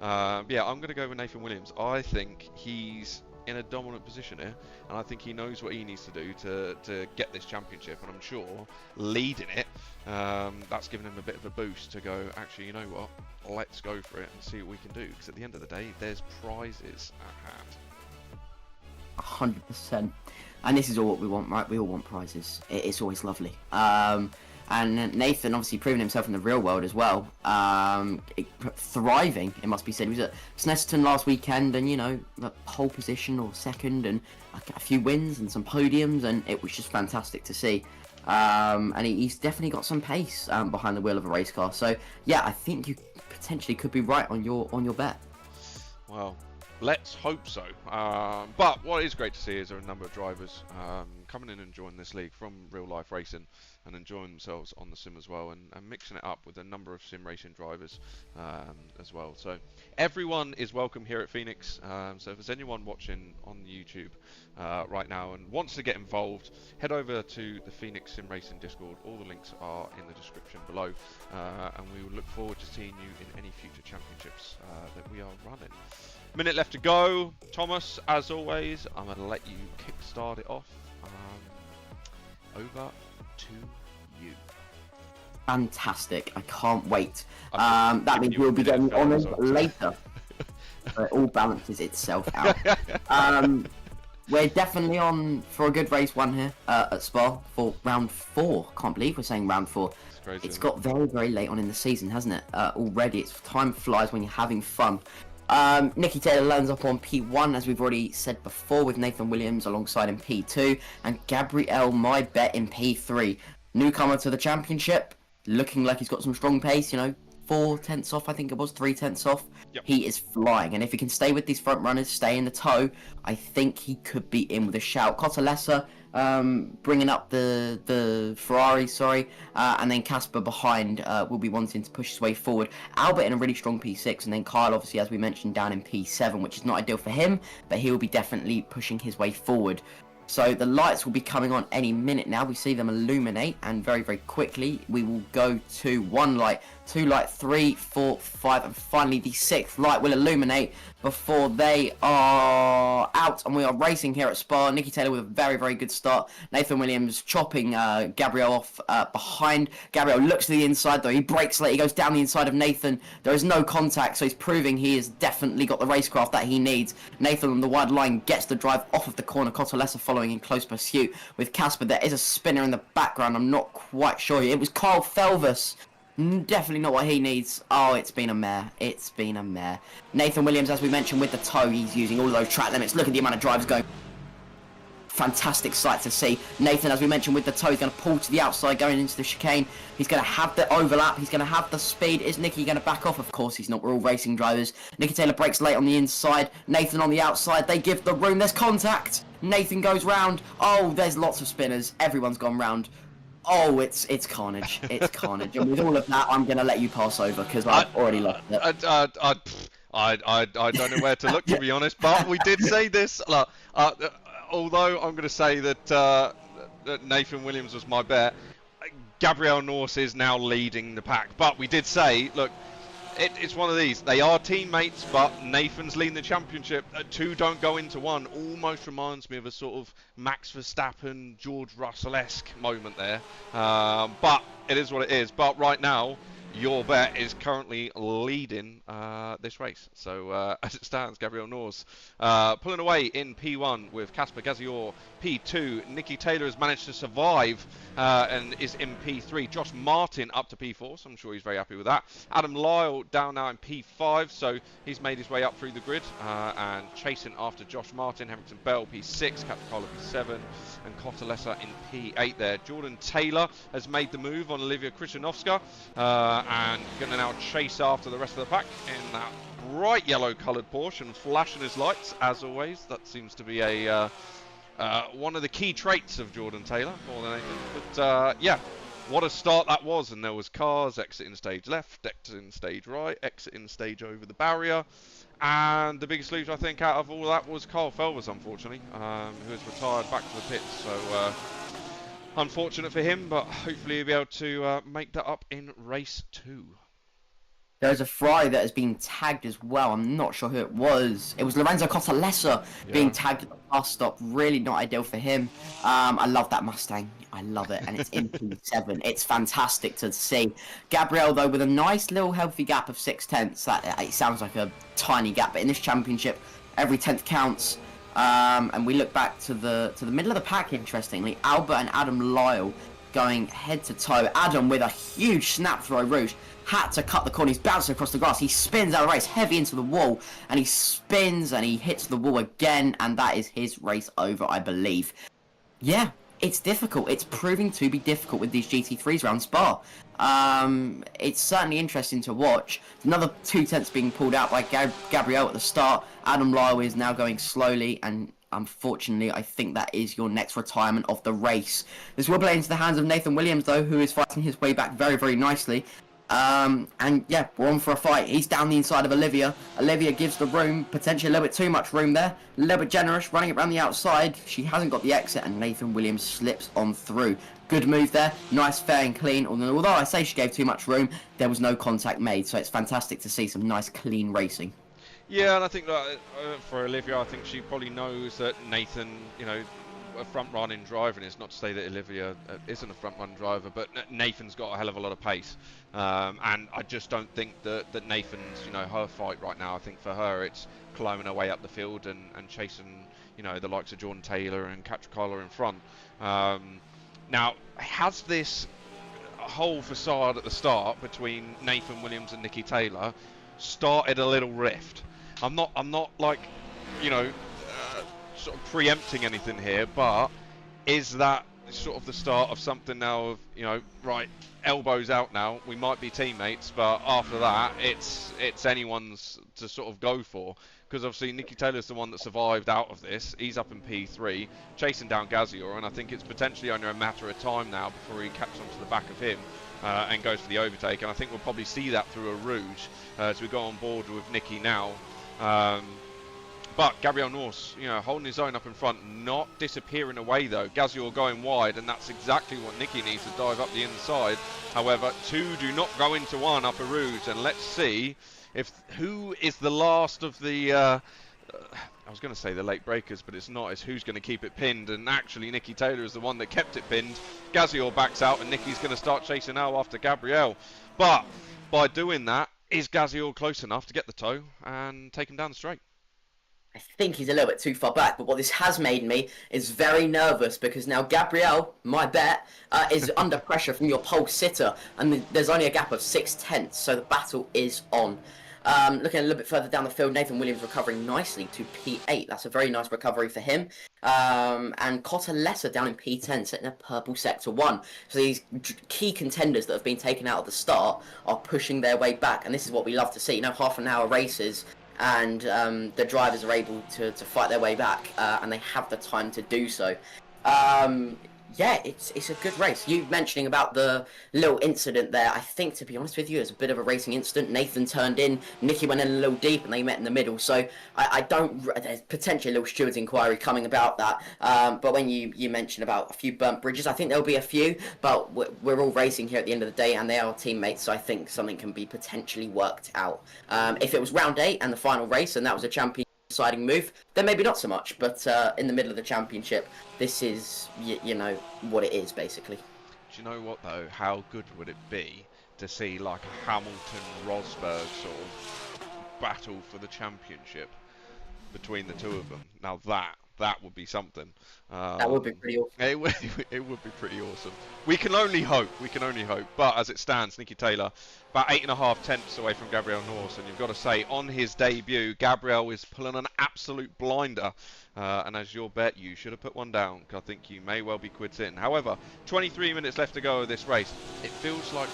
Yeah, I'm going to go with Nathan Williams. I think he's in a dominant position here, and I think he knows what he needs to do to get this championship, and I'm sure leading it, that's given him a bit of a boost to go, actually, you know what, let's go for it and see what we can do, because at the end of the day, there's prizes at hand. 100%. And this is all what we want, right? We all want prizes. It's always lovely. And Nathan obviously proving himself in the real world as well. Thriving, it must be said. He was at Snetterton last weekend, and you know, the pole position or second, and a few wins and some podiums, and it was just fantastic to see. And he's definitely got some pace behind the wheel of a race car. So yeah, I think you potentially could be right on your bet. Well, let's hope so. But what is great to see is there are a number of drivers coming in and joining this league from real life racing and enjoying themselves on the sim as well, and mixing it up with a number of sim racing drivers as well. So everyone is welcome here at Phoenix. So if there's anyone watching on YouTube right now and wants to get involved, head over to the Phoenix Sim Racing Discord. All the links are in the description below, and we will look forward to seeing you in any future championships that we are running. Minute left to go. Thomas, as always, I'm going to let you kickstart it off. Over to you. Fantastic. I can't wait. That means we'll be getting honours later. It all balances itself out. We're definitely on for a good race one here at Spa for round 4. Can't believe we're saying round 4. Crazy, it's got very, very late on in the season, hasn't it? Already. Time flies when you're having fun. Nicky Taylor lands up on P1, as we've already said before, with Nathan Williams alongside in P2, and Gabriel, my bet, in P3. Newcomer to the championship, looking like he's got some strong pace, you know, 4 tenths off, I think it was, 3 tenths off. Yep. He is flying, and if he can stay with these front runners, stay in the tow, I think he could be in with a shout. Cottalessa bringing up the Ferrari, and then Casper behind will be wanting to push his way forward. Albert in a really strong P6, and then Kyle, obviously, as we mentioned, down in P7, which is not ideal for him, but he will be definitely pushing his way forward. So the lights will be coming on any minute now. We see them illuminate, and very, very quickly we will go to 1 light, 2 light, 3, 4, 5, and finally the 6th light will illuminate before they are out, and we are racing here at Spa. Nicky Taylor with a very, very good start. Nathan Williams chopping Gabriel off behind. Gabriel looks to the inside, though. He brakes late. He goes down the inside of Nathan. There is no contact, so he's proving he has definitely got the racecraft that he needs. Nathan on the wide line gets the drive off of the corner. Cottalessa following in close pursuit with Casper. There is a spinner in the background. I'm not quite sure. It was Carl Felvis. Definitely not what he needs. Oh, it's been a mare. It's been a mare. Nathan Williams, as we mentioned, with the tow, he's using all of those track limits. Look at the amount of drivers going. Fantastic sight to see. Nathan, as we mentioned, with the tow, he's going to pull to the outside going into the chicane. He's going to have the overlap. He's going to have the speed. Is Nicky going to back off? Of course he's not. We're all racing drivers. Nicky Taylor breaks late on the inside. Nathan on the outside. They give the room. There's contact. Nathan goes round. Oh, there's lots of spinners. Everyone's gone round. Oh, it's carnage. It's carnage. And with all of that, I'm going to let you pass over because I've already lost it. I don't know where to look, to be honest, but we did say this. Although I'm going to say that Nathan Williams was my bet, Gabriel Norse is now leading the pack. But we did say, look, it's one of these. They are teammates, but Nathan's leading the championship. 2 don't go into 1. Almost reminds me of a sort of Max Verstappen, George Russell-esque moment there. But it is what it is. But right now, Your Bet is currently leading this race. So as it stands, Gabriel Norse pulling away in P1 with Casper Gazior P2. Nikki Taylor has managed to survive and is in P3. Josh Martin up to P4, so I'm sure he's very happy with that. Adam Lyle down now in P5, so he's made his way up through the grid and chasing after Josh Martin. Hamilton Bell P6, Capricola P7 and Cotalessa in P8 there. Jordan Taylor has made the move on Olivia Krzyżanowska and going to now chase after the rest of the pack in that bright yellow coloured Porsche and flashing his lights as always. That seems to be a one of the key traits of Jordan Taylor more than anything. But yeah, what a start that was. And there was cars exiting stage left, exiting stage right, exiting stage over the barrier. And the biggest loser, I think, out of all that was Kyle Felvers, unfortunately, who has retired back to the pits. So unfortunate for him, but hopefully he'll be able to make that up in race 2. There's a fry that has been tagged as well. I'm not sure who it was. It was Lorenzo Cotalessa being tagged at the bus stop. Really not ideal for him. I love that Mustang. I love it. And it's in P7. It's fantastic to see. Gabriel, though, with a nice little healthy gap of 0.6. It sounds like a tiny gap, but in this championship, every 10th counts. And we look back to the middle of the pack, interestingly. Albert and Adam Lyle going head to toe. Adam with a huge snap throw rouge. Had to cut the corner. He's bouncing across the grass. He spins out of race, heavy into the wall, and he spins and he hits the wall again, and that is his race over, I believe. Yeah, it's difficult. It's proving to be difficult with these GT3s around Spa. It's certainly interesting to watch. Another 2/10 being pulled out by Gabriel at the start. Adam Lyle is now going slowly, and unfortunately, I think that is your next retirement of the race. This will play into the hands of Nathan Williams, though, who is fighting his way back very, very nicely. And yeah, we're on for a fight. He's down the inside of Olivia. Olivia gives the room, potentially a little bit too much room there. A little bit generous, running it around the outside. She hasn't got the exit, and Nathan Williams slips on through. Good move there. Nice, fair and clean. Although I say she gave too much room, there was no contact made. So it's fantastic to see some nice, clean racing. Yeah, and I think that for Olivia, I think she probably knows that Nathan, you know, a front-running driver, and it's not to say that Olivia isn't a front-run driver, but Nathan's got a hell of a lot of pace, and I just don't think that Nathan's, you know, her fight right now. I think for her it's climbing her way up the field and chasing, you know, the likes of Jordan Taylor and Capricola in front. Now, has this whole facade at the start between Nathan Williams and Nikki Taylor started a little rift? I'm not like, you know, sort of preempting anything here, but is that sort of the start of something now of, you know, right, elbows out now, we might be teammates, but after that it's anyone's to sort of go for? Because obviously Nikki Taylor's the one that survived out of this. He's up in P3 chasing down Gazior, and I think it's potentially only a matter of time now before he catches onto the back of him and goes for the overtake, and I think we'll probably see that through a rouge as we go on board with Nikki now. But Gabriel Norse, you know, holding his own up in front, not disappearing away though. Gazior going wide, and that's exactly what Nikki needs to dive up the inside. However, two do not go into one up a rouge, and let's see if who is the last of the. I was going to say the late breakers, but it's not. It's who's going to keep it pinned, and actually Nikki Taylor is the one that kept it pinned. Gazior backs out, and Nikki's going to start chasing now after Gabriel. But by doing that, is Gazior close enough to get the toe and take him down the straight? I think he's a little bit too far back, but what this has made me is very nervous, because now Gabriel, my bet, is under pressure from your pole sitter, and there's only a gap of 0.6, so the battle is on. Looking a little bit further down the field, Nathan Williams recovering nicely to P8. That's a very nice recovery for him. And Cotalessa down in P10, setting a purple sector 1. So these key contenders that have been taken out at the start are pushing their way back, and this is what we love to see. You know, half an hour races, and the drivers are able to fight their way back, and they have the time to do so. Yeah, it's a good race. You mentioning about the little incident there, I think, to be honest with you, it was a bit of a racing incident. Nathan turned in, Nikki went in a little deep, and they met in the middle. So I don't, there's potentially a little steward's inquiry coming about that. But when you mentioned about a few burnt bridges, I think there'll be a few, but we're all racing here at the end of the day, and they are teammates, so I think something can be potentially worked out. If it was round 8 and the final race, and that was a champion deciding move, then maybe not so much, but in the middle of the championship, this is you know what it is basically. Do you know what though, how good would it be to see like a Hamilton-Rosberg sort of battle for the championship between the two of them. Now that would be something. That would be pretty awesome. It would be pretty awesome. We can only hope. We can only hope. But as it stands, Nicky Taylor about 8.5 tenths away from Gabriel Norris, and you've got to say, on his debut, Gabriel is pulling an absolute blinder. And as your bet, you should have put one down, because I think you may well be quids in. However, 23 minutes left to go of this race. It feels like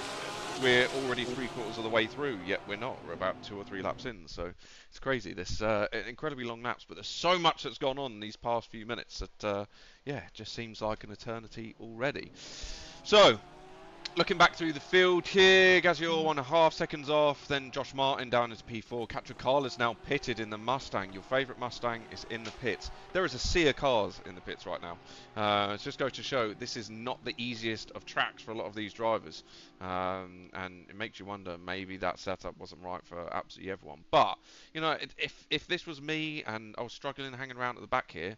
we're already 3/4 of the way through, yet we're not. We're about 2 or 3 laps in, so it's crazy. This incredibly long laps, but there's so much that's gone on in these past few minutes that, yeah, it just seems like an eternity already. So, looking back through the field here, Gazior 1.5 seconds off, then Josh Martin down as P4. Catricala is now pitted in the Mustang. Your favourite Mustang is in the pits. There is a sea of cars in the pits right now. It's just goes to show this is not the easiest of tracks for a lot of these drivers. And it makes you wonder, maybe that setup wasn't right for absolutely everyone. But, you know, if this was me and I was struggling hanging around at the back here,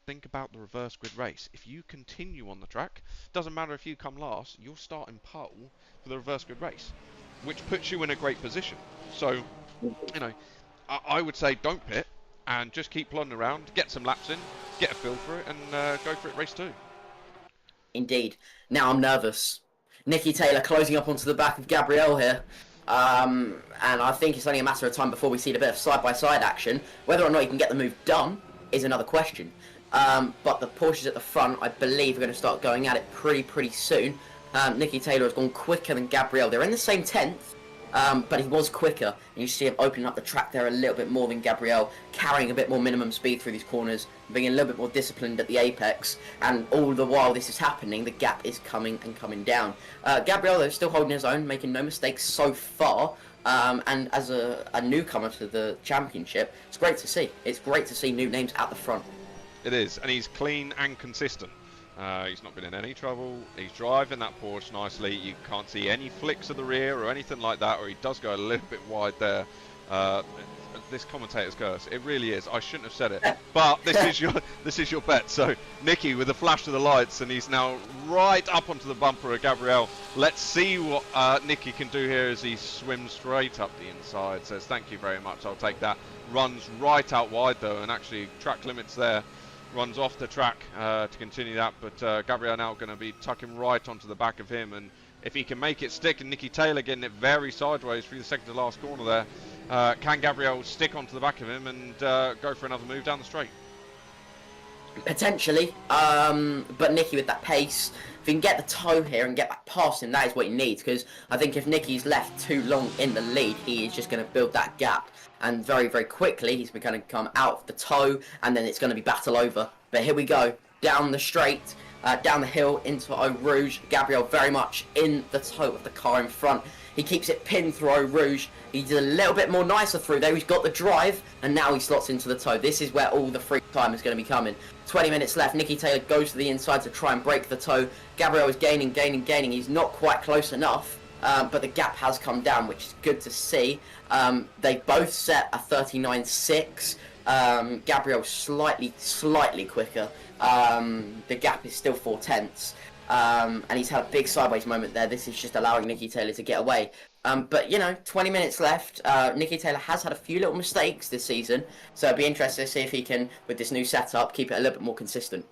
think about the reverse grid race. If you continue on the track, doesn't matter if you come last, you'll start in pole for the reverse grid race, which puts you in a great position. So, you know, I would say don't pit and just keep plodding around, get some laps in, get a feel for it, and go for it race 2. Indeed. Now I'm nervous. Nicky Taylor closing up onto the back of Gabriel here. And I think it's only a matter of time before we see a bit of side-by-side action. Whether or not he can get the move done is another question. But the Porsches at the front, I believe, are going to start going at it pretty soon. Nicky Taylor has gone quicker than Gabriel. They're in the same 10th, but he was quicker. And you see him opening up the track there a little bit more than Gabriel, carrying a bit more minimum speed through these corners, being a little bit more disciplined at the apex. And all the while this is happening, the gap is coming down. Gabriel, though, is still holding his own, making no mistakes so far. And as a newcomer to the championship, it's great to see. It's great to see new names at the front. It is, and he's clean and consistent. He's not been in any trouble. He's driving that Porsche nicely. You can't see any flicks of the rear or anything like that, or he does go a little bit wide there. This commentator's curse, it really is. I shouldn't have said it, but this is your bet. So Nicky with a flash of the lights, and he's now right up onto the bumper of Gabriel. Let's see what Nicky can do here as he swims straight up the inside. Says thank you very much, I'll take that. Runs right out wide though, and actually track limits there. Runs off the track to continue that, but Gabriel now going to be tucking right onto the back of him, and if he can make it stick, and Nicky Taylor getting it very sideways through the second to last corner there, can Gabriel stick onto the back of him and go for another move down the straight? Potentially, but Nicky with that pace, if he can get the toe here and get back past him, that is what he needs, because I think if Nicky's left too long in the lead, he is just going to build that gap. And very quickly, he's going to come out of the toe, and then it's going to be battle over. But here we go, down the straight, down the hill into Eau Rouge. Gabriel very much in the toe of the car in front. He keeps it pinned through Eau Rouge. He's a little bit more nicer through there. He's got the drive, and now he slots into the toe. This is where all the free time is going to be coming. 20 minutes left. Nicky Taylor goes to the inside to try and break the toe. Gabriel is gaining. He's not quite close enough. But the gap has come down, which is good to see. They both set a 39.6. Gabriel slightly quicker. The gap is still 4 tenths. And he's had a big sideways moment there. This is just allowing Nicky Taylor to get away. But, you know, 20 minutes left. Nicky Taylor has had a few little mistakes this season. So it'd be interesting to see if he can, with this new setup, keep it a little bit more consistent.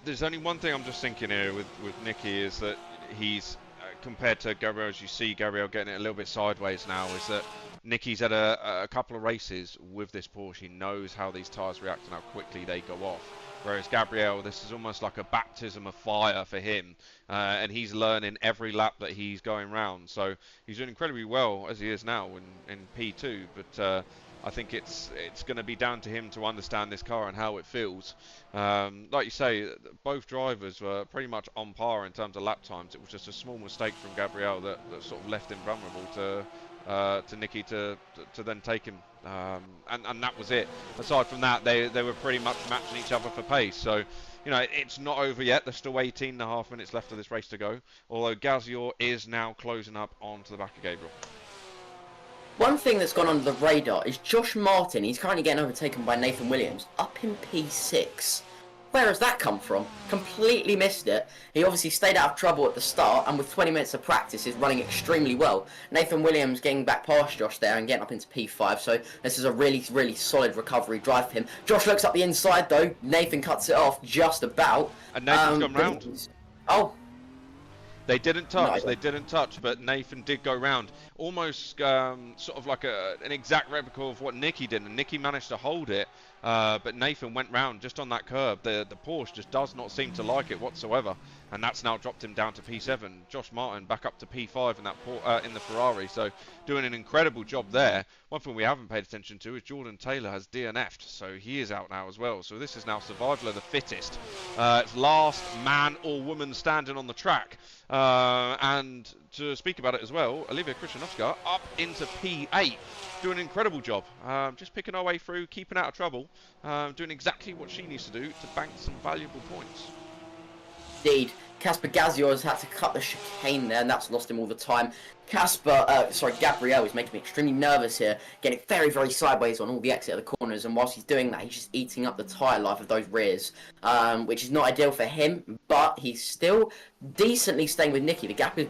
There's only one thing I'm just thinking here with Nicky is that he's... compared to Gabriel, as you see Gabriel getting it a little bit sideways now, is that Nicky's had a couple of races with this Porsche. He knows how these tyres react and how quickly they go off. Whereas Gabriel, this is almost like a baptism of fire for him, and he's learning every lap that he's going round. So he's doing incredibly well as he is now in P2, but I think it's going to be down to him to understand this car and how it feels. Like you say, both drivers were pretty much on par in terms of lap times. It was just a small mistake from Gabriel that sort of left him vulnerable to Nicky to then take him. And that was it. Aside from that, they were pretty much matching each other for pace. So, you know, it's not over yet. There's still 18.5 minutes left of this race to go. Although Gazior is now closing up onto the back of Gabriel. One thing that's gone under the radar is Josh Martin. He's currently getting overtaken by Nathan Williams, up in P6. where has that come from? Completely missed it. He obviously stayed out of trouble at the start, and with 20 minutes of practice is running extremely well. Nathan Williams getting back past Josh there and getting up into P5, so this is a really, really solid recovery drive for him. Josh looks up the inside though, Nathan cuts it off just about. And Nathan's gone round. Oh. They didn't touch, No. But Nathan did go round. Almost sort of like an exact replica of what Nicky did, and Nicky managed to hold it, but Nathan went round just on that curb. The Porsche just does not seem to like it whatsoever, and that's now dropped him down to P7. Josh Martin back up to P5 in that in the Ferrari, so doing an incredible job there. One thing we haven't paid attention to is Jordan Taylor has DNF'd, so he is out now as well. So this is now survival of the fittest. It's last man or woman standing on the track. And to speak about it as well, Olivia Krzyżanowska up into P8, doing an incredible job. Just picking our way through, keeping out of trouble, doing exactly what she needs to do to bank some valuable points. Indeed. Casper Gazio has had to cut the chicane there, and that's lost him all the time. Gabriel is making me extremely nervous here, getting very, very sideways on all the exit of the corners, and whilst he's doing that, he's just eating up the tyre life of those rears, which is not ideal for him, but he's still decently staying with Nicky. The gap is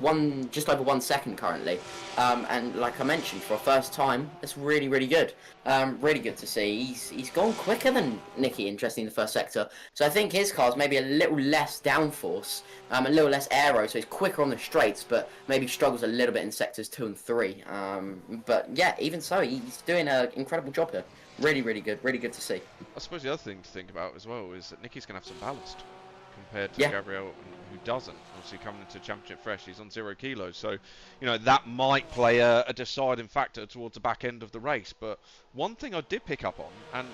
just over 1 second currently, and like I mentioned, for a first time, it's really, really good. Really good to see. He's gone quicker than Nicky, interesting, in the first sector, so I think his car's maybe a little less downforce, a little less aero, so he's quicker on the straights, but maybe struggles a little bit in sectors 2 and 3. But yeah, even so, he's doing an incredible job here. Really, really good to see. I suppose the other thing to think about as well is that Nicky's going to have some ballast compared to Yeah. Gabriel, who doesn't. Obviously coming into championship fresh, he's on 0 kilos, so you know that might play a deciding factor towards the back end of the race. But one thing I did pick up on, and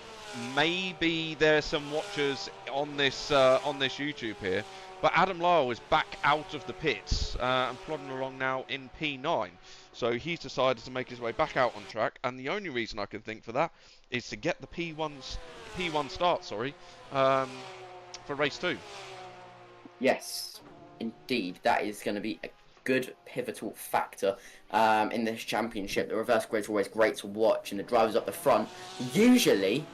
maybe there's some watchers on this YouTube here, but Adam Lyle is back out of the pits and plodding along now in P9. So he's decided to make his way back out on track, and the only reason I can think for that is to get the P1 start, for race 2. Yes, indeed, that is going to be a good pivotal factor in this championship. The reverse grids are always great to watch, and the drivers up the front usually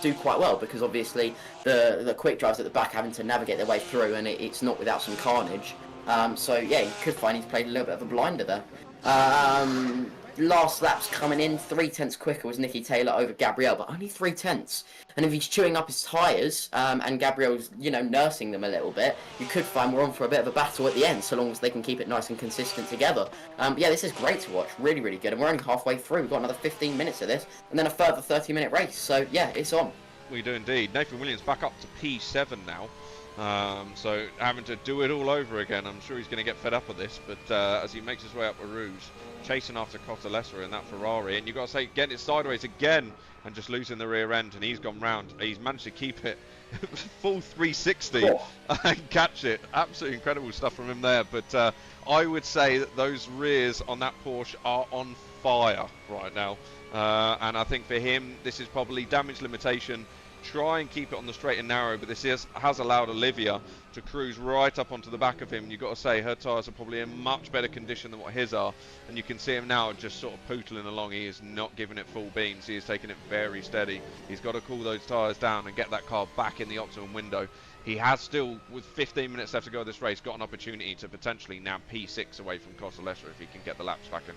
do quite well, because obviously the quick drivers at the back having to navigate their way through, and it's not without some carnage. So yeah, you could find he's played a little bit of a blinder there. Last lap's coming in, 3/10 quicker was Nicky Taylor over Gabriel, but only 3/10. And if he's chewing up his tyres, and Gabriel's, nursing them a little bit, you could find we're on for a bit of a battle at the end, so long as they can keep it nice and consistent together. But yeah, this is great to watch, really, really good. And we're only halfway through, we've got another 15 minutes of this, and then a further 30-minute race. So yeah, it's on. We do indeed. Nathan Williams back up to P7 now. So having to do it all over again. I'm sure he's going to get fed up with this, but as he makes his way up the Rouge, chasing after Cottalessa in that Ferrari, and you've got to say, getting it sideways again and just losing the rear end, and he's gone round. He's managed to keep it full 360 and catch it. Absolutely incredible stuff from him there, but I would say that those rears on that Porsche are on fire right now, and I think for him this is probably damage limitation. Try and keep it on the straight and narrow, but this has allowed Olivia to cruise right up onto the back of him. You've got to say her tyres are probably in much better condition than what his are, and you can see him now just sort of pootling along. He is not giving it full beans. He is taking it very steady. He's got to cool those tyres down and get that car back in the optimum window. He has still, with 15 minutes left to go of this race, got an opportunity to potentially now P6 away from Cottalessa if he can get the laps back in.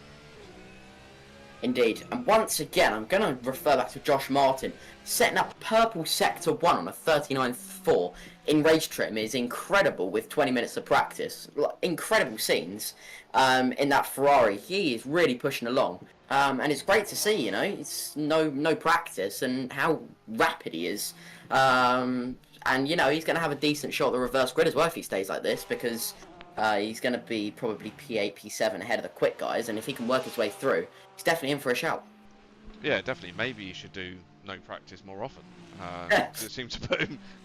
Indeed, and once again, I'm going to refer back to Josh Martin. Setting up purple sector 1 on a 39.4 in race trim is incredible with 20 minutes of practice. Incredible scenes in that Ferrari. He is really pushing along, and it's great to see, it's no practice and how rapid he is. And, he's going to have a decent shot at the reverse grid as well if he stays like this, because he's going to be probably P8, P7 ahead of the quick guys, and if he can work his way through, he's definitely in for a shout. Yeah, definitely. Maybe you should do no practice more often. Yeah. It seems to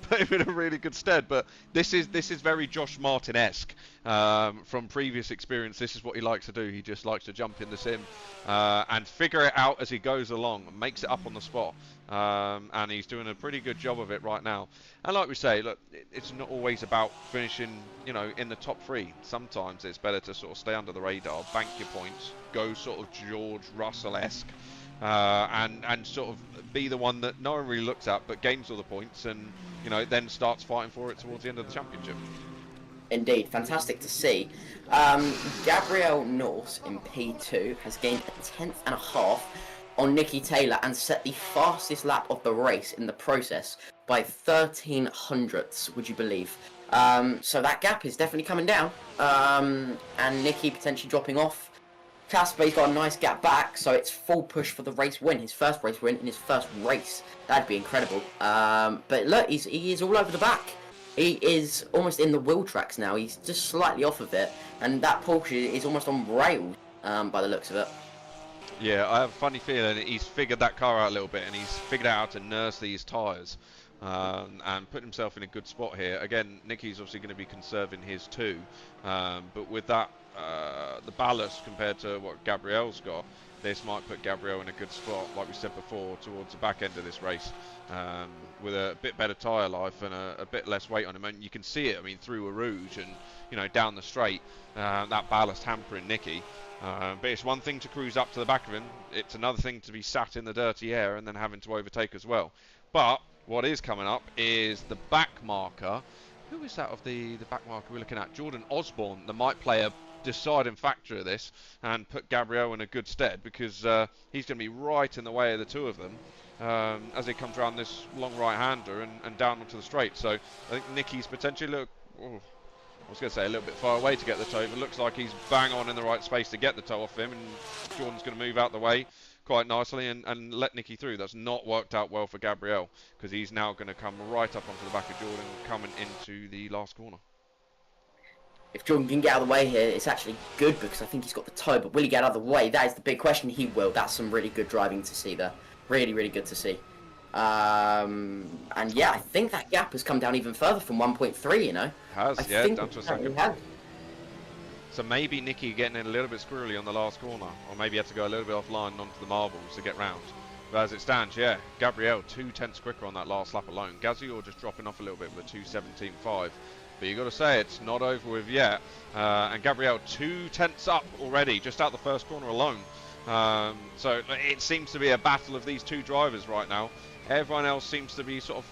put him in a really good stead. But this is very Josh Martin-esque from previous experience. This is what he likes to do. He just likes to jump in the sim and figure it out as he goes along, and makes it up on the spot. And he's doing a pretty good job of it right now. And like we say, look, it's not always about finishing, in the top 3. Sometimes it's better to sort of stay under the radar, bank your points, go sort of George Russell-esque. and sort of be the one that no one really looks at, but gains all the points, and then starts fighting for it towards the end of the championship. Indeed, fantastic to see. Gabrielle Norse in P2 has gained a 10th and a half on Nikki Taylor and set the fastest lap of the race in the process by 13 hundredths, would you believe? So that gap is definitely coming down, and Nikki potentially dropping off. Casper's got a nice gap back, so it's full push for the race win, his first race win in his first race. That'd be incredible. But look, he is all over the back. He is almost in the wheel tracks now. He's just slightly off of it, and that Porsche is almost on rails by the looks of it. Yeah, I have a funny feeling that he's figured that car out a little bit, and he's figured out how to nurse these tyres and put himself in a good spot here. Again, Nicky's obviously going to be conserving his too, but with that, the ballast compared to what Gabrielle's got, this might put Gabrielle in a good spot, like we said before, towards the back end of this race, with a bit better tyre life and a bit less weight on him. And you can see it, I mean, through a Rouge and down the straight, that ballast hampering Nicky. But it's one thing to cruise up to the back of him, it's another thing to be sat in the dirty air and then having to overtake as well. But what is coming up is the back marker. Who is that of the back marker we're looking at? Jordan Osborne, that might play a deciding factor of this and put Gabrielle in a good stead, because he's going to be right in the way of the two of them as he comes around this long right-hander and down onto the straight. So I think Nicky's potentially I was going to say a little bit far away to get the toe, but looks like he's bang on in the right space to get the toe off him, and Jordan's going to move out the way quite nicely and let Nicky through. That's not worked out well for Gabrielle, because he's now going to come right up onto the back of Jordan coming into the last corner. If Jordan can get out of the way here, it's actually good, because I think he's got the toe, but will he get out of the way? That is the big question. He will. That's some really good driving to see there. Really, really good to see. And yeah, I think that gap has come down even further from 1.3, Yeah, down to a second. So maybe Nicky getting in a little bit squirrely on the last corner, or maybe had to go a little bit offline onto the marbles to get round. But as it stands, yeah, Gabrielle 2/10 quicker on that last lap alone. Gazior just dropping off a little bit with a 2:17.5. But you got to say it's not over with yet. And Gabrielle 2/10 up already, just out the first corner alone. So it seems to be a battle of these two drivers right now. Everyone else seems to be sort of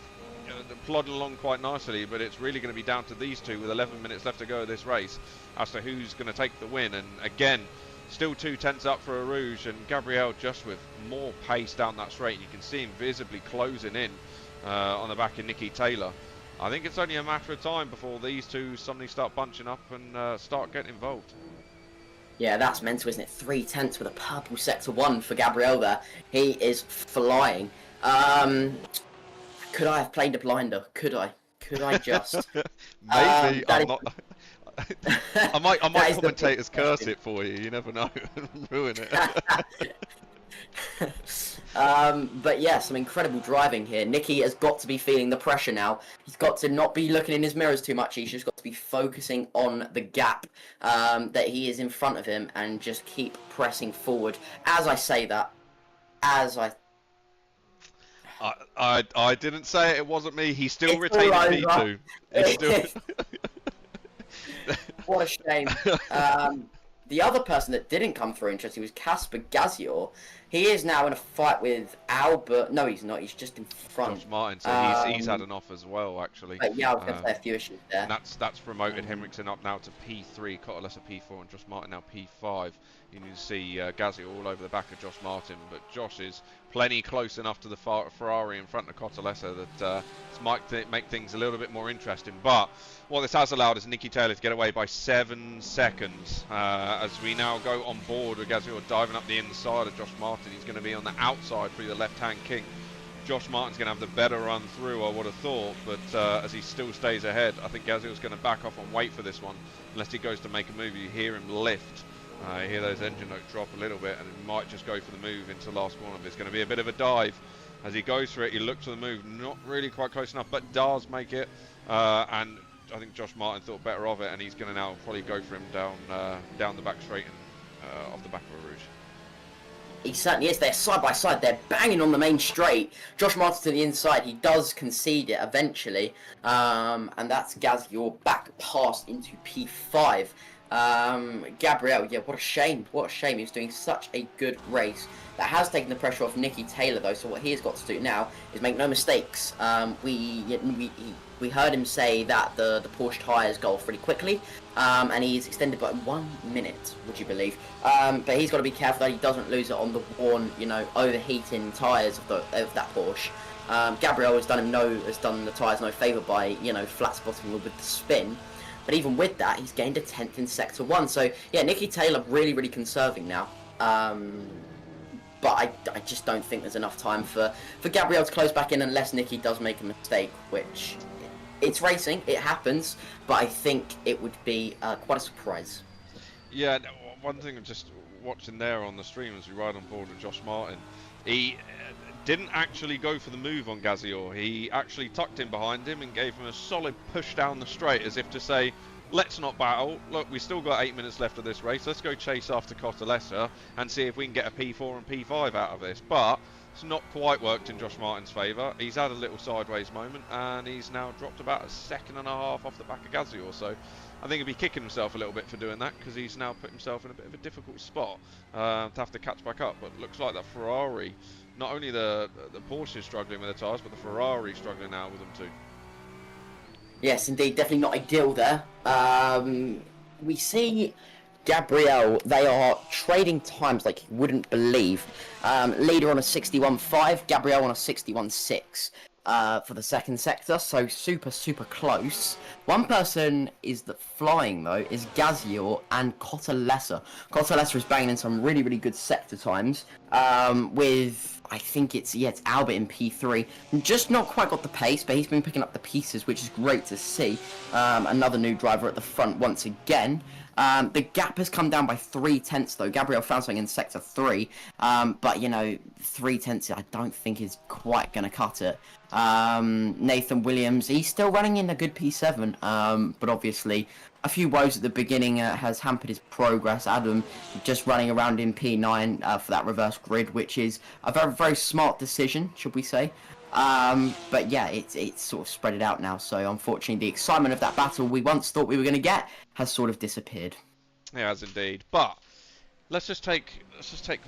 plodding along quite nicely, but it's really going to be down to these two with 11 minutes left to go of this race as to who's going to take the win. And again, still 2/10 up for a Rouge, and Gabrielle just with more pace down that straight. You can see him visibly closing in on the back of Nicky Taylor. I think it's only a matter of time before these two suddenly start bunching up and start getting involved. Yeah, that's mental, isn't it? 3/10 with a purple sector 1 for Gabrielle there. He is flying. Could I have played a blinder? Could I just? Maybe. I'm not. I might commentator's curse it for you. You never know. Ruin it. But yeah, some incredible driving here. Nicky has got to be feeling the pressure now. He's got to not be looking in his mirrors too much. He's just got to be focusing on the gap that he is in front of him and just keep pressing forward. As I say that, I didn't say it wasn't me. He's still retaining P2. Still... What a shame. The other person that didn't come through, interesting, was Casper Gazior. He is now in a fight with Albert. No, he's not. He's just in front. Josh Martin. So he's had an off as well, actually. But yeah, I was going to say a few issues there. That's promoted Henriksen up now to P3, Cotterless P4, and Josh Martin now P5. You can see Gazior all over the back of Josh Martin, but Josh is plenty close enough to the Ferrari in front of Cotterlessa that this might make things a little bit more interesting. But what this has allowed is Nicky Taylor to get away by 7 seconds as we now go on board with Gazior diving up the inside of Josh Martin. He's going to be on the outside through the left-hand king. Josh Martin's going to have the better run through, I would have thought, but as he still stays ahead, I think Gazior's going to back off and wait for this one. Unless he goes to make a move, you hear him lift. You hear those engine notes drop a little bit, and he might just go for the move into the last corner. But it's going to be a bit of a dive. As he goes for it, you look to the move, not really quite close enough, but does make it. And I think Josh Martin thought better of it, and he's going to now probably go for him down the back straight and off the back of a Rouge. He certainly is. They're side by side. They're banging on the main straight. Josh Martin to the inside. He does concede it eventually. And that's Gazior back past into P5. Gabriel, yeah, what a shame. What a shame. He was doing such a good race. That has taken the pressure off Nicky Taylor, though, so what he has got to do now is make no mistakes. We heard him say that the Porsche tyres go off really quickly, and he's extended by 1 minute, would you believe? But he's got to be careful that he doesn't lose it on the worn, overheating tyres of that Porsche. Gabriel has done the tyres no favour by, flat spotting with the spin. But even with that, he's gained a 10th in Sector 1. So, yeah, Nicky Taylor really, really conserving now. But I just don't think there's enough time for Gabriel to close back in unless Nicky does make a mistake, which it's racing, it happens, but I think it would be quite a surprise. Yeah, one thing I'm just watching there on the stream as we ride on board with Josh Martin, he didn't actually go for the move on Gazior. He actually tucked in behind him and gave him a solid push down the straight as if to say, let's not battle. Look, we still got 8 minutes left of this race. Let's go chase after Cotalessa and see if we can get a P4 and P5 out of this. But it's not quite worked in Josh Martin's favour. He's had a little sideways moment and he's now dropped about a second and a half off the back of Gazior. So I think he'll be kicking himself a little bit for doing that because he's now put himself in a bit of a difficult spot to have to catch back up. But it looks like that Ferrari, not only the Porsche is struggling with the tyres, but the Ferrari struggling now with them too. Yes, indeed, definitely not ideal there. We see Gabriel, they are trading times like you wouldn't believe. Leader on a 61.5, Gabriel on a 61.6 for the second sector, so super, super close. One person is flying, though, is Gazior and Cotalessa. Cotalessa is banging in some really, really good sector times with... I think it's Albert in P3. Just not quite got the pace, but he's been picking up the pieces, which is great to see. Another new driver at the front once again. The gap has come down by 3/10 though. Gabriel found something in Sector 3, but 3/10 I don't think is quite going to cut it. Nathan Williams, he's still running in a good P7, but obviously a few woes at the beginning has hampered his progress. Adam just running around in P9 for that reverse grid, which is a very, very smart decision, should we say. But yeah, it's sort of spread it out now, so unfortunately the excitement of that battle we once thought we were going to get has sort of disappeared. It has indeed, but let's just take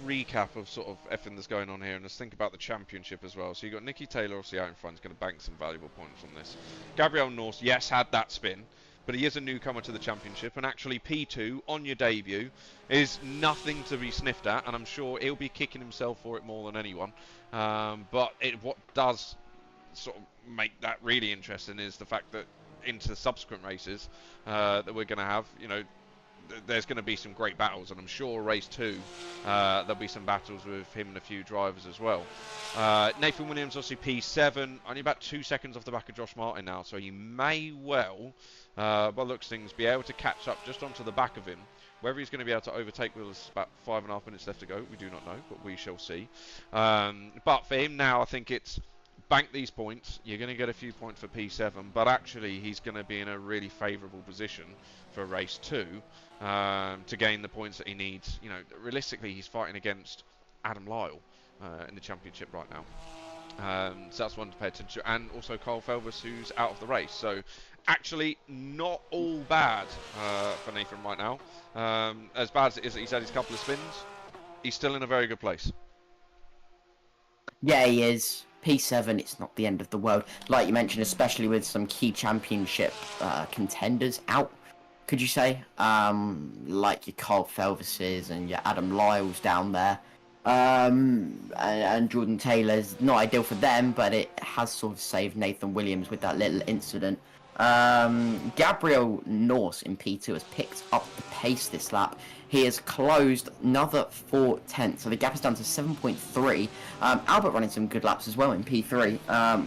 recap of sort of everything that's going on here, and let's think about the championship as well. So you got Nicky Taylor obviously out in front, going to bank some valuable points from this. Gabriel Norse, yes, had that spin, but he is a newcomer to the championship, and actually P2 on your debut is nothing to be sniffed at, and I'm sure he'll be kicking himself for it more than anyone. But what does sort of make that really interesting is the fact that into the subsequent races that we're going to have, there's going to be some great battles, and I'm sure race 2 there'll be some battles with him and a few drivers as well. Nathan Williams obviously P7, only about 2 seconds off the back of Josh Martin now, so he may well, by looks things, be able to catch up just onto the back of him. Whether he's going to be able to overtake with us about 5.5 minutes left to go, we do not know, but we shall see. But for him now, I think it's bank these points. You're going to get a few points for P7, but actually he's going to be in a really favourable position for race 2 to gain the points that he needs. Realistically, he's fighting against Adam Lyle in the championship right now. So that's one to pay attention to. And also Carl Felvis, who's out of the race. So actually not all bad for Nathan right now. As bad as it is that he's had his couple of spins, he's still in a very good place. Yeah, he is. P7, it's not the end of the world. Like you mentioned, especially with some key championship contenders out, could you say? Like your Carl Felvises and your Adam Lyles down there. And Jordan Taylor's not ideal for them, but it has sort of saved Nathan Williams with that little incident. Gabriel Norse in P2 has picked up the pace this lap. He has closed another 4/10, so the gap is down to 7.3. Albert running some good laps as well in P3,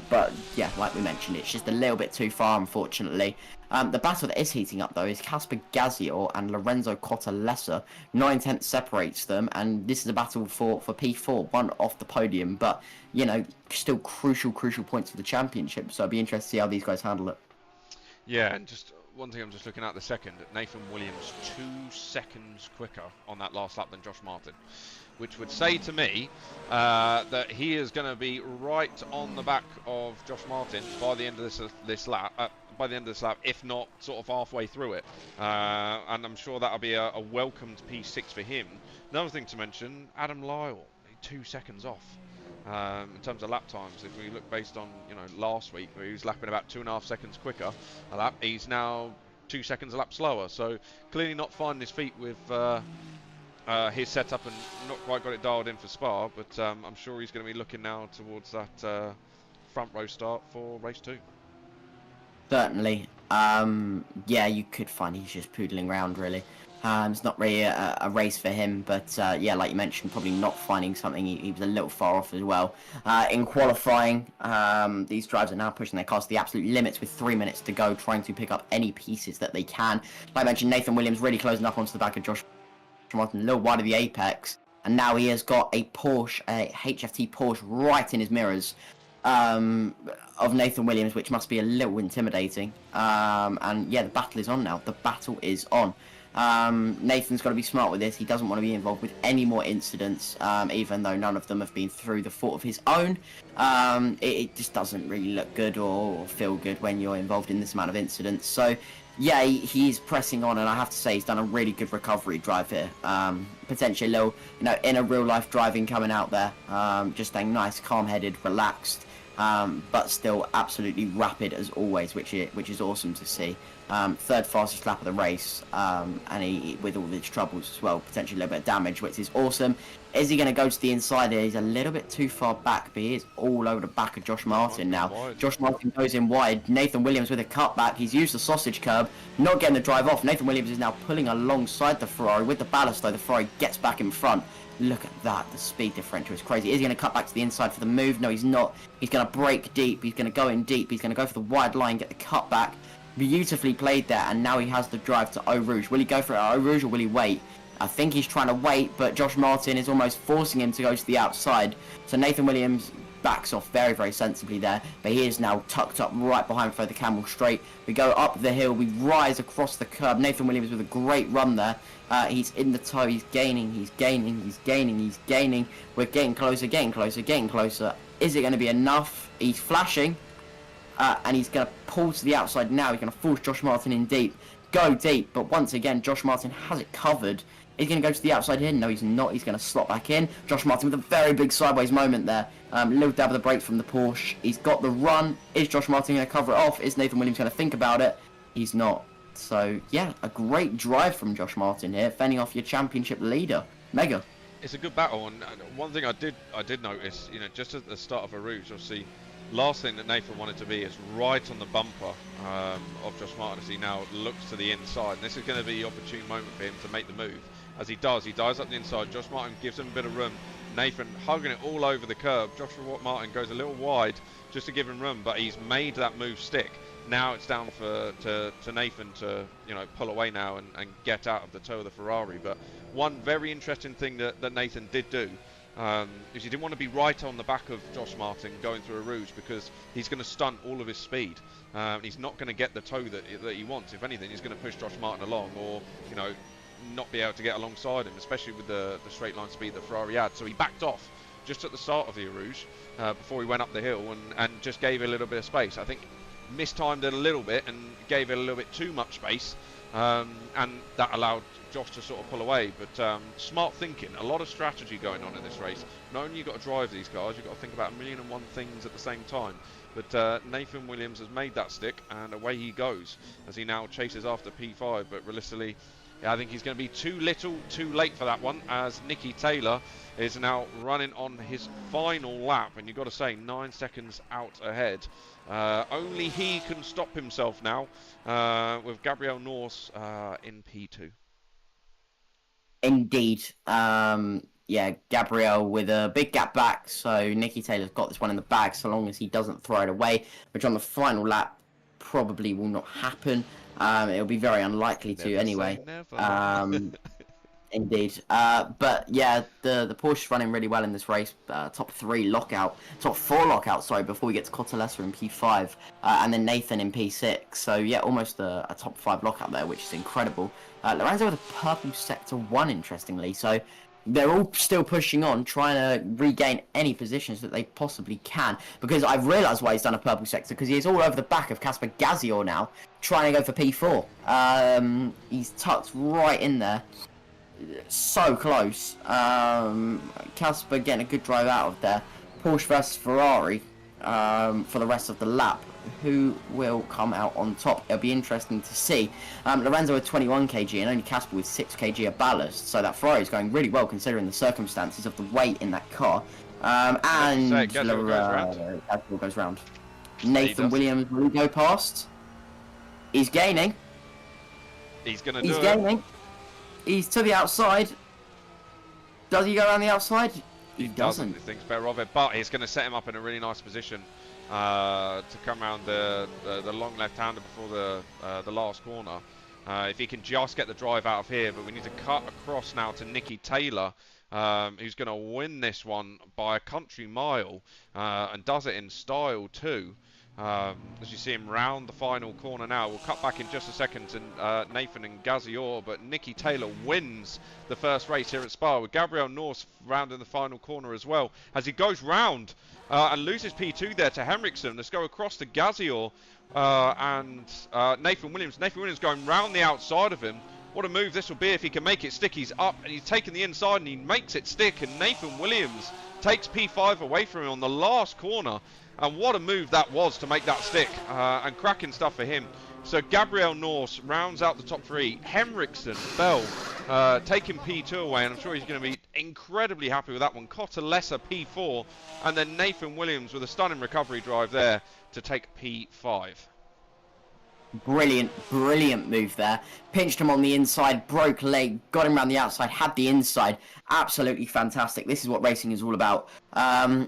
but yeah, like we mentioned, it's just a little bit too far, unfortunately. The battle that is heating up, though, is Casper Gazior and Lorenzo Cotalessa. 9/10 separates them, and this is a battle for P4, one off the podium, but, still crucial points for the championship, so I'd be interested to see how these guys handle it. Yeah, and just one thing I'm just looking at the second, Nathan Williams 2 seconds quicker on that last lap than Josh Martin, which would say to me that he is going to be right on the back of Josh Martin by the end of this lap. If not sort of halfway through it, and I'm sure that'll be a welcomed P6 for him. Another thing to mention, Adam Lyle, 2 seconds off. In terms of lap times, if we look based on last week, where he was lapping about 2.5 seconds quicker a lap, he's now 2 seconds a lap slower. So clearly not finding his feet with his setup and not quite got it dialed in for Spa. But I'm sure he's going to be looking now towards that front row start for race 2. Certainly. Yeah, you could find he's just poodling around really. It's not really a race for him, but yeah, like you mentioned, probably not finding something. He was a little far off as well. In qualifying, these drivers are now pushing their cars to the absolute limits with 3 minutes to go, trying to pick up any pieces that they can. Like I mentioned, Nathan Williams really closing up onto the back of Josh Martin, a little wide of the apex, and now he has got a Porsche, a HFT Porsche right in his mirrors. Of Nathan Williams, which must be a little intimidating. And yeah, the battle is on now. The battle is on. Nathan's got to be smart with this. He doesn't want to be involved with any more incidents, even though none of them have been through the fault of his own. It just doesn't really look good or feel good when you're involved in this amount of incidents. So yeah, he's pressing on, and I have to say he's done a really good recovery drive here. Potentially a little, inner real life driving coming out there. Just staying nice, calm-headed, relaxed. But still absolutely rapid as always, which is awesome to see. Third fastest lap of the race, and he, with all of his troubles as well, potentially a little bit of damage, which is awesome. Is he going to go to the inside here? He's a little bit too far back, but he is all over the back of Josh Martin now. Josh Martin goes in wide. Nathan Williams with a cutback. He's used the sausage curb, not getting the drive off. Nathan Williams is now pulling alongside the Ferrari. With the ballast though, the Ferrari gets back in front. Look at that, the speed differential is crazy. Is he going to cut back to the inside for the move? No, he's not. He's going to break deep. He's going to go in deep. He's going to go for the wide line, get the cut back. Beautifully played there, and now he has the drive to Eau Rouge. Will he go for it at Eau Rouge or will he wait? I think he's trying to wait, but Josh Martin is almost forcing him to go to the outside. So Nathan Williams backs off very, very sensibly there, but he is now tucked up right behind for the Camel Straight. We go up the hill, we rise across the curb. Nathan Williams with a great run there. He's in the toe, he's gaining, he's gaining, he's gaining, he's gaining. We're getting closer, getting closer, getting closer. Is it going to be enough? He's flashing, and he's going to pull to the outside now. He's going to force Josh Martin in deep. Go deep, but once again, Josh Martin has it covered. He's going to go to the outside here. No, he's not. He's going to slot back in. Josh Martin with a very big sideways moment there. Little dab of the brakes from the Porsche. He's got the run. Is Josh Martin going to cover it off? Is Nathan Williams going to think about it? He's not. So, yeah, a great drive from Josh Martin here, fending off your championship leader. Mega. It's a good battle, and one thing I did notice, just at the start of a Rouge, obviously, last thing that Nathan wanted to be is right on the bumper of Josh Martin as he now looks to the inside. And this is going to be the opportune moment for him to make the move. As he dives up the inside. Josh Martin gives him a bit of room. Nathan hugging it all over the curb. Josh Martin goes a little wide just to give him room, but he's made that move stick. Now it's down to Nathan to pull away now and get out of the toe of the Ferrari. But one very interesting thing that Nathan did do is he didn't want to be right on the back of Josh Martin going through a Rouge, because he's going to stunt all of his speed. He's not going to get the toe that he wants. If anything, he's going to push Josh Martin along, or not be able to get alongside him, especially with the straight line speed that Ferrari had. So he backed off just at the start of the Rouge before he went up the hill and just gave it a little bit of space. I think mistimed it a little bit and gave it a little bit too much space, and that allowed Josh to sort of pull away. But smart thinking, a lot of strategy going on in this race. Not only you've got to drive these cars, you've got to think about 1,000,001 things at the same time. But Nathan Williams has made that stick, and away he goes as he now chases after P5. But realistically, I think he's going to be too little, too late for that one, as Nicky Taylor is now running on his final lap, and you've got to say 9 seconds out ahead. Only he can stop himself now, with Gabriel Norse in P2. Indeed. Yeah, Gabriel with a big gap back, so Nicky Taylor's got this one in the bag so long as he doesn't throw it away, which on the final lap probably will not happen. It'll be very unlikely to anyway. Indeed. But yeah, the Porsche running really well in this race. Top 4 lockout, sorry, before we get to Cotalesa in P5, and then Nathan in P6. So yeah, almost a top 5 lockout there, which is incredible. Lorenzo with a purple sector 1, interestingly. So they're all still pushing on, trying to regain any positions that they possibly can. Because I've realised why he's done a purple sector, because he's all over the back of Casper Gazior now, trying to go for P4. He's tucked right in there. So close. Casper getting a good drive out of there. Porsche versus Ferrari for the rest of the lap. Who will come out on top? It'll be interesting to see. Lorenzo with 21 kg and only Casper with 6 kg of ballast. So that Ferrari is going really well considering the circumstances of the weight in that car. And Gazior goes round. Nathan Williams will go past. He's gaining. He's going to do it. He's gaining. He's to the outside. Does he go around the outside? He doesn't. He thinks better of it, but he's going to set him up in a really nice position to come around the long left-hander before the last corner. If he can just get the drive out of here, but we need to cut across now to Nicky Taylor, who's going to win this one by a country mile, and does it in style too. As you see him round the final corner now. We'll cut back in just a second to Nathan and Gazior, but Nicky Taylor wins the first race here at Spa, with Gabriel Norse round in the final corner as well, as he goes round and loses P2 there to Henriksen. Let's go across to Gazior and Nathan Williams. Nathan Williams going round the outside of him. What a move this will be if he can make it stick. He's up and he's taken the inside and he makes it stick, and Nathan Williams takes P5 away from him on the last corner. And what a move that was to make that stick, and cracking stuff for him. So Gabriel Norse rounds out the top 3. Henriksen, Bell, taking P2 away, and I'm sure he's going to be incredibly happy with that one. Cotalesa P4, and then Nathan Williams with a stunning recovery drive there to take P5. Brilliant move there. Pinched him on the inside, broke leg, got him around the outside, had the inside. Absolutely fantastic. This is what racing is all about.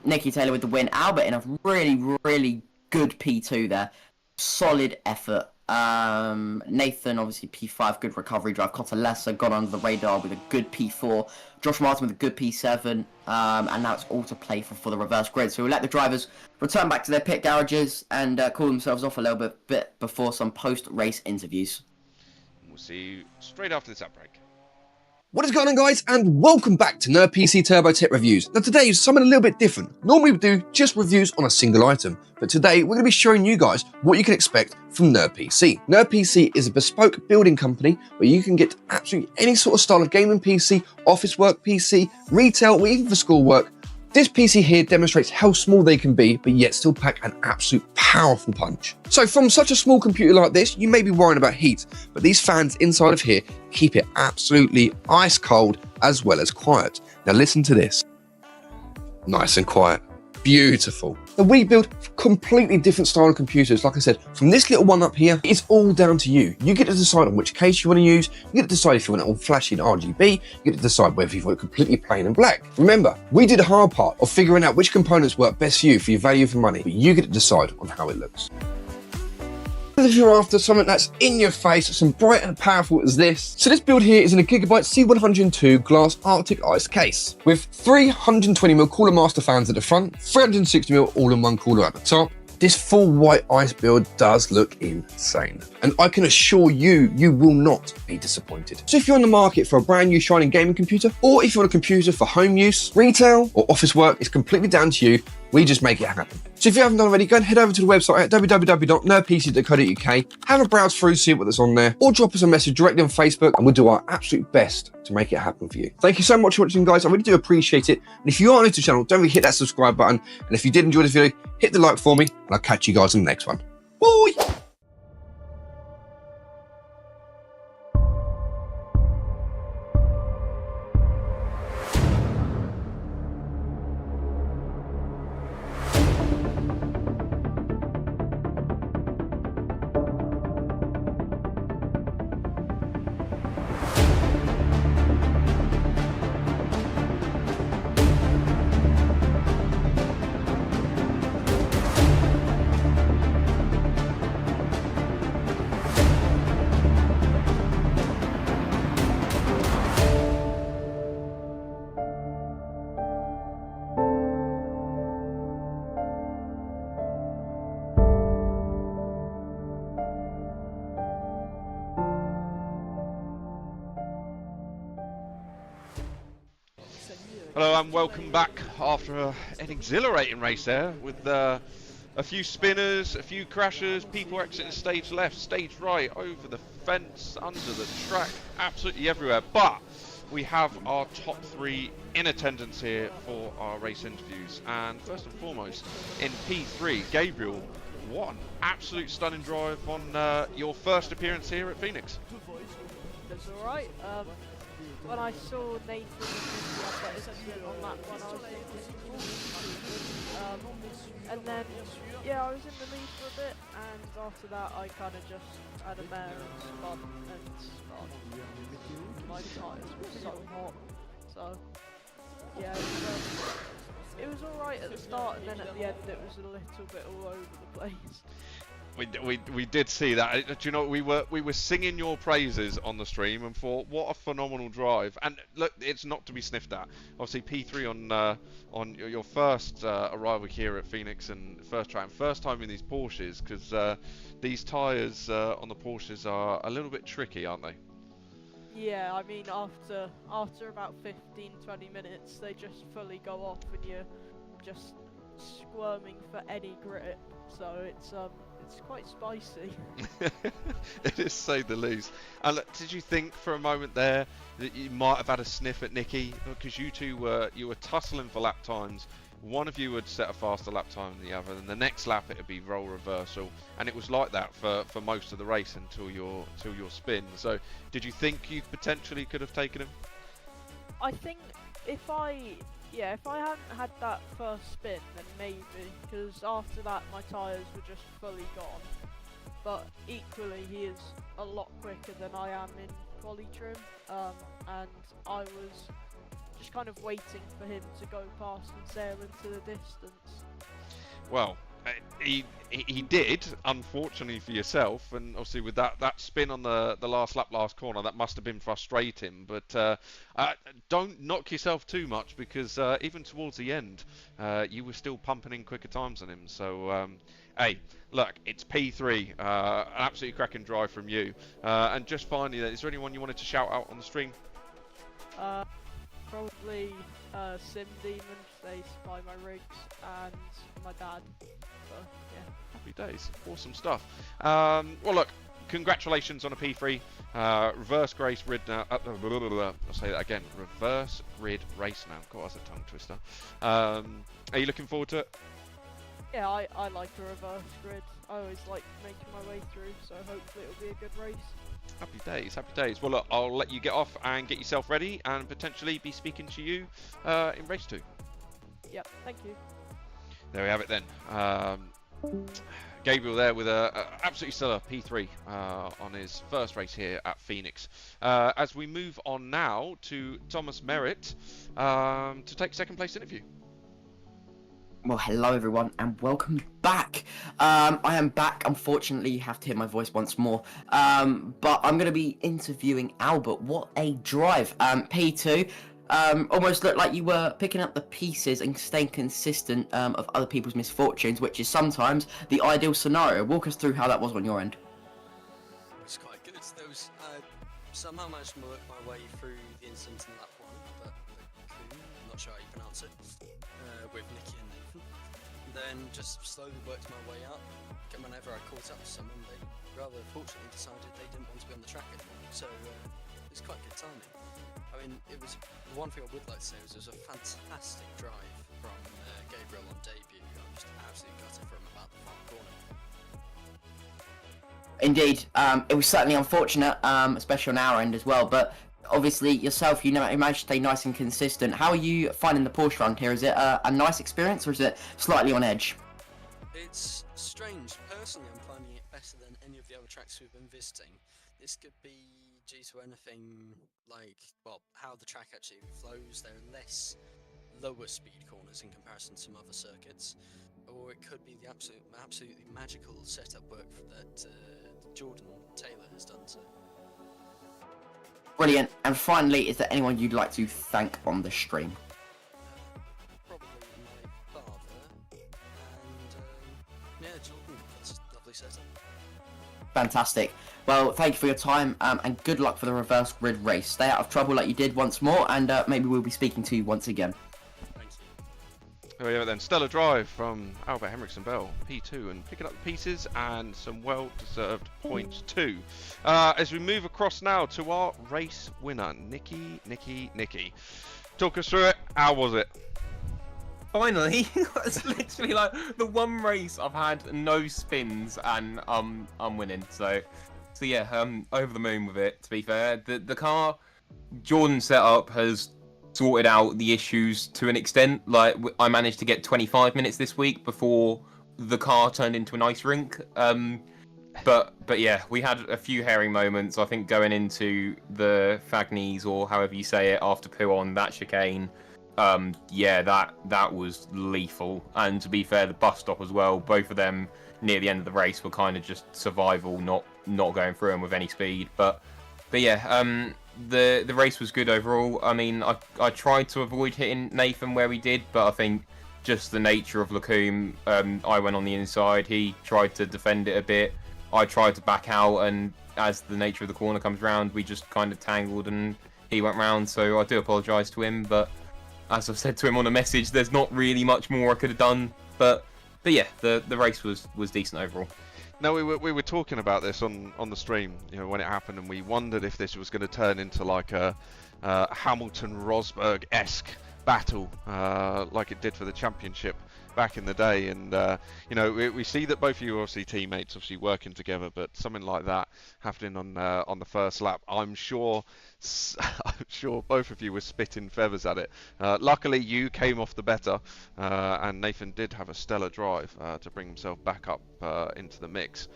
Nicky Taylor with the win. Albert in a really good P2 there. Solid effort. Nathan, obviously P5, good recovery drive. Cotalesa got under the radar with a good P4. Josh Martin with a good P7. And now it's all to play for the reverse grid. So we'll let the drivers return back to their pit garages and cool themselves off a little bit before some post-race interviews. We'll see you straight after this outbreak. What is going on, guys, and welcome back to Nerd PC Turbo Tech Reviews. Now today is something a little bit different. Normally we do just reviews on a single item, but today we're going to be showing you guys what you can expect from Nerd PC. Nerd PC is a bespoke building company where you can get absolutely any sort of style of gaming PC, office work PC, retail, or even for school work. This PC here demonstrates how small they can be, but yet still pack an absolute powerful punch. So from such a small computer like this, you may be worrying about heat, but these fans inside of here keep it absolutely ice cold as well as quiet. Now listen to this. Nice and quiet. Beautiful. Now we build completely different style of computers. Like I said, from this little one up here, it's all down to you. You get to decide on which case you want to use. You get to decide if you want it all flashy and RGB. You get to decide whether you want it completely plain and black. Remember, we did the hard part of figuring out which components work best for you for your value for money, but you get to decide on how it looks. If you're after something that's in your face, some bright and powerful as this. So this build here is in a Gigabyte C102 glass Arctic Ice case with 320mm Cooler Master fans at the front, 360mm all-in-one cooler at the top. This full white ice build does look insane, and I can assure you, you will not be disappointed. So if you're on the market for a brand new shining gaming computer, or if you want a computer for home use, retail, or office work, it's completely down to you. We just make it happen. So if you haven't done already, go and head over to the website at www.nerdpc.co.uk, have a browse through, see what's on there, or drop us a message directly on Facebook, and we'll do our absolute best to make it happen for you. Thank you so much for watching, guys. I really do appreciate it. And if you are new to the channel, don't forget to hit that subscribe button. And if you did enjoy this video, hit the like for me, and I'll catch you guys in the next one. Bye! Hello and welcome back after an exhilarating race there with a few spinners, a few crashes, people exiting stage left, stage right, over the fence, under the track, absolutely everywhere. But we have our top 3 in attendance here for our race interviews. And first and foremost, in P3, Gabriel, what an absolute stunning drive on your first appearance here at Phoenix. That's alright. When I saw Nathan on that one, I was thinking, and then, yeah, I was in the lead for a bit, and after that I kind of just had a mare and spun. My tyres were so hot, so, yeah, it was alright at the start, and then at the end it was a little bit all over the place. We did see that. Do you know, we were singing your praises on the stream and thought, what a phenomenal drive. And look, it's not to be sniffed at. Obviously P3 on your first arrival here at Phoenix and first time in these Porsches, because these tyres on the Porsches are a little bit tricky, aren't they? Yeah, I mean after about 15-20 minutes they just fully go off and you're just squirming for any grip. So it's quite spicy. It is, say the least. And look, did you think for a moment there that you might have had a sniff at Nicky, because you two were tussling for lap times? One of you would set a faster lap time than the other, and the next lap it would be role reversal, and it was like that for most of the race until your spin. So did you think you potentially could have taken him? I think if I hadn't had that first spin, then maybe, because after that my tyres were just fully gone. But equally, he is a lot quicker than I am in quali trim, and I was just kind of waiting for him to go past and sail into the distance. Well, he did, unfortunately for yourself, and obviously with that spin on the last lap, last corner, that must have been frustrating. But don't knock yourself too much, because even towards the end, you were still pumping in quicker times than him. So hey, look, it's P3, an absolutely cracking drive from you. And just finally, is there anyone you wanted to shout out on the stream? Probably Sim Demon, they spy my rigs, and my dad. So, yeah. Happy days. Awesome stuff. Well, look, congratulations on a P3. Reverse grid now. I'll say that again. Reverse grid race now. God, that's a tongue twister. Are you looking forward to it? Yeah, I like a reverse grid. I always like making my way through, so hopefully it'll be a good race. Happy days, happy days. Well, look, I'll let you get off and get yourself ready, and potentially be speaking to you in race 2. Yep, thank you. There we have it then. Gabriel there with a absolutely stellar P3 on his first race here at Phoenix. As we move on now to Thomas Merritt to take second place interview. Well, hello everyone, and welcome back. I am back. Unfortunately, you have to hear my voice once more. But I'm going to be interviewing Albert. What a drive. P2. Almost looked like you were picking up the pieces and staying consistent of other people's misfortunes, which is sometimes the ideal scenario. Walk us through how that was on your end. It's quite good. There was somehow managed to work my way through the incident in lap 1, but I'm not sure how you pronounce it, with Nicky and Nathan. Then just slowly worked my way up. And whenever I caught up to someone, they rather fortunately decided they didn't want to be on the track anymore. So it was quite good timing. I mean, it was one thing I would like to say was it was a fantastic drive from Gabriel on debut. I'm just absolutely gutted for him about the far corner. Indeed, it was certainly unfortunate, especially on our end as well. But obviously, yourself, you managed to stay nice and consistent. How are you finding the Porsche round here? Is it a nice experience, or is it slightly on edge? It's strange. Personally, I'm finding it better than any of the other tracks we've been visiting. This could be due to anything like, well, how the track actually flows. There are less lower speed corners in comparison to some other circuits, or it could be the absolutely magical setup work that Jordan Taylor has done. So. Brilliant. And finally, is there anyone you'd like to thank on the stream? Probably my father, and yeah, Jordan. That's a lovely setup. Fantastic. Well, thank you for your time, and good luck for the reverse grid race. Stay out of trouble like you did once more, and maybe we'll be speaking to you once again. There we go then. Stellar drive from Albert Henriksen Bell, P2, and picking up the pieces and some well-deserved points too. As we move across now to our race winner, Nikki. Talk us through it. How was it? Finally, it's literally like the one race I've had no spins and I'm winning. So yeah, over the moon with it. To be fair, the car Jordan setup has sorted out the issues to an extent. Like I managed to get 25 minutes this week before the car turned into an ice rink. But yeah, we had a few hairy moments. I think going into the Fagneys, or however you say it, after Pouon, that chicane. Yeah, that was lethal. And to be fair, the bus stop as well. Both of them near the end of the race were kind of just survival, not going through them with any speed. But yeah, the race was good overall. I mean, I tried to avoid hitting Nathan where we did, but I think just the nature of Lacombe, I went on the inside. He tried to defend it a bit. I tried to back out, and as the nature of the corner comes round, we just kind of tangled and he went round. So I do apologise to him, but as I've said to him on a message, there's not really much more I could have done. But yeah, the race was decent overall. No, we were talking about this on the stream, you know, when it happened, and we wondered if this was going to turn into like a Hamilton-Rosberg-esque battle, like it did for the championship back in the day. And you know, we see that both of you are obviously teammates, obviously working together, but something like that happening on the first lap, I'm sure both of you were spitting feathers at it. Luckily you came off the better, and Nathan did have a stellar drive to bring himself back up into the mix,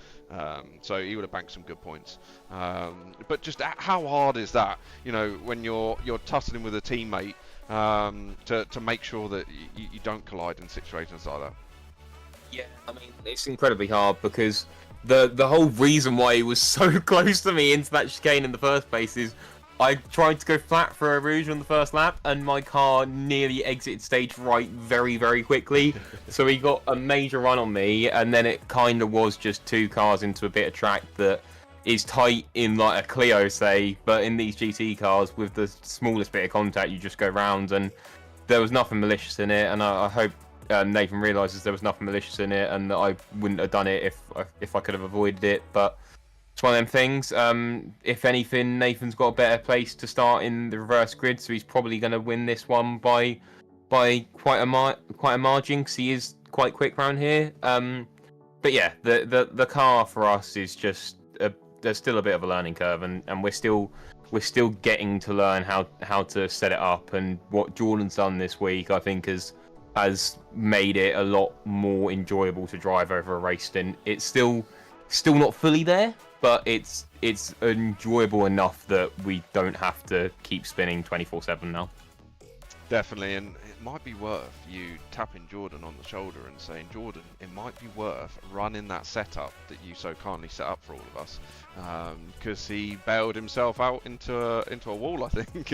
so he would have banked some good points. But just how hard is that, you know, when you're tussling with a teammate, to make sure that you don't collide in situations like that? Yeah, I mean, it's incredibly hard because the whole reason why he was so close to me into that chicane in the first place is I tried to go flat for a Rouge on the first lap, and my car nearly exited stage right very, very quickly. So he got a major run on me, and then it kind of was just two cars into a bit of track that is tight in like a Clio, say, but in these GT cars, with the smallest bit of contact, you just go round, and there was nothing malicious in it. And I hope Nathan realises there was nothing malicious in it, and that I wouldn't have done it if I could have avoided it. But it's one of them things. If anything, Nathan's got a better place to start in the reverse grid, so he's probably going to win this one by quite a margin, because he is quite quick round here. But yeah, the car for us is just there's still a bit of a learning curve, and we're still getting to learn how to set it up. And what Jordan's done this week, I think, has made it a lot more enjoyable to drive over a race stint. It's still not fully there, but it's enjoyable enough that we don't have to keep spinning 24/7 now. Definitely, and it might be worth you tapping Jordan on the shoulder and saying, Jordan, it might be worth running that setup that you so kindly set up for all of us, because he bailed himself out into a wall, I think,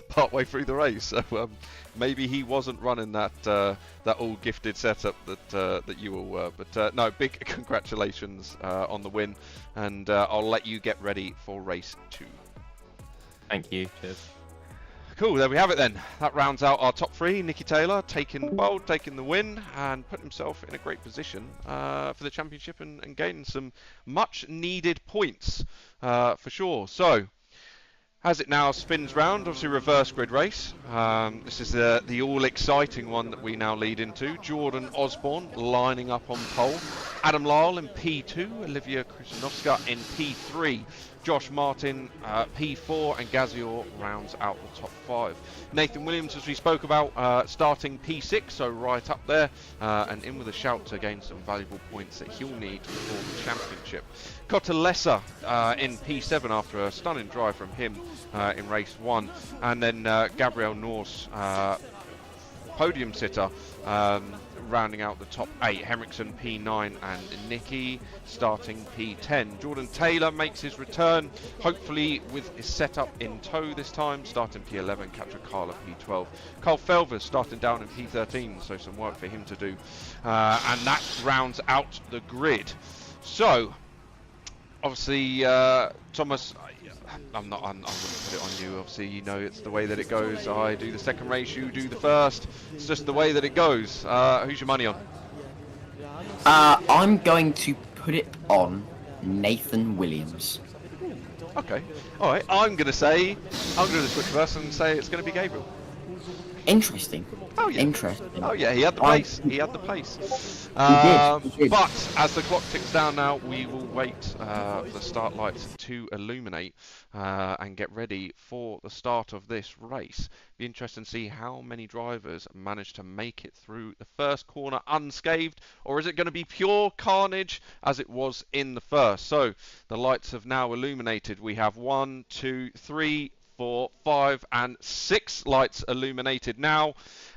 partway through the race. So maybe he wasn't running that all gifted setup that you all were. But no, big congratulations on the win, and I'll let you get ready for race 2. Thank you. Cheers. Cool, there we have it then. That rounds out our top 3. Nicky Taylor taking the win and putting himself in a great position for the championship and gaining some much needed points for sure. So, as it now spins round, obviously reverse grid race. This is the all exciting one that we now lead into. Jordan Osborne lining up on pole. Adam Lyle in P2, Olivia Krzyzewska in P3. Josh Martin, P4, and Gazior rounds out the top 5. Nathan Williams, as we spoke about, starting P6, so right up there, and in with a shout to gain some valuable points that he'll need for the championship. Cotalesa in P7 after a stunning drive from him in race 1, and then Gabriel Norse, podium sitter, rounding out the top 8. Henriksen P9 and Nicky starting P10. Jordan Taylor makes his return, hopefully with his setup in tow this time, starting P11. Katrikala P12. Carl Felvers starting down in P13, so some work for him to do. And that rounds out the grid. So, obviously, Thomas, I wouldn't put it on you. Obviously, you know it's the way that it goes. I do the second race, you do the first. It's just the way that it goes. Who's your money on? I'm going to put it on Nathan Williams. Okay. All right. I'm going to do the switch first and say it's going to be Gabriel. Interesting. Oh yeah. Interesting. Oh yeah, he had the pace. He had the pace. He did. But as the clock ticks down now, we will wait for the start lights to illuminate and get ready for the start of this race. Be interesting to see how many drivers manage to make it through the first corner unscathed, or is it going to be pure carnage as it was in the first? So the lights have now illuminated. We have 1, 2, 3, 4, 5 and 6 lights illuminated now,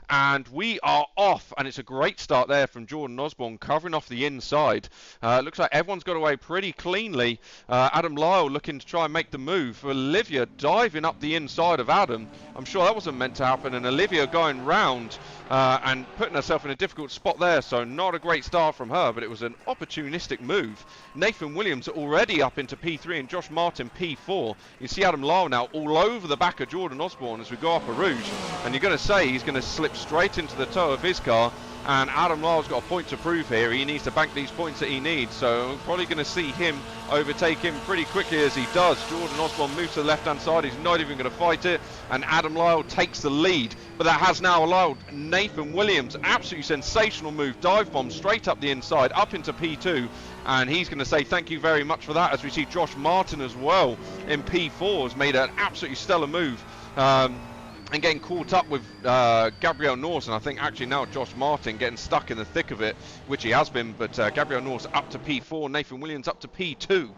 and we are off, and it's a great start there from Jordan Osborne covering off the inside. Looks like everyone's got away pretty cleanly. Adam Lyle looking to try and make the move. Olivia diving up the inside of Adam. I'm sure that wasn't meant to happen, and Olivia going round and putting herself in a difficult spot there, so not a great start from her, but it was an opportunistic move. Nathan Williams already up into P3 and Josh Martin P4. You see Adam Lyle now all over the back of Jordan Osborne as we go up a Rouge, and you're going to say he's going to slip straight into the toe of his car, and Adam Lyle's got a point to prove here. He needs to bank these points that he needs, so we're probably going to see him overtake him pretty quickly as he does. Jordan Osborne moves to the left hand side, he's not even going to fight it, and Adam Lyle takes the lead, but that has now allowed Nathan Williams, absolutely sensational move, dive bomb straight up the inside, up into P2, and he's going to say thank you very much for that, as we see Josh Martin as well in P4 has made an absolutely stellar move. And getting caught up with Gabriel Norse, and I think actually now Josh Martin getting stuck in the thick of it, which he has been, but Gabriel Norse up to P4, Nathan Williams up to P2.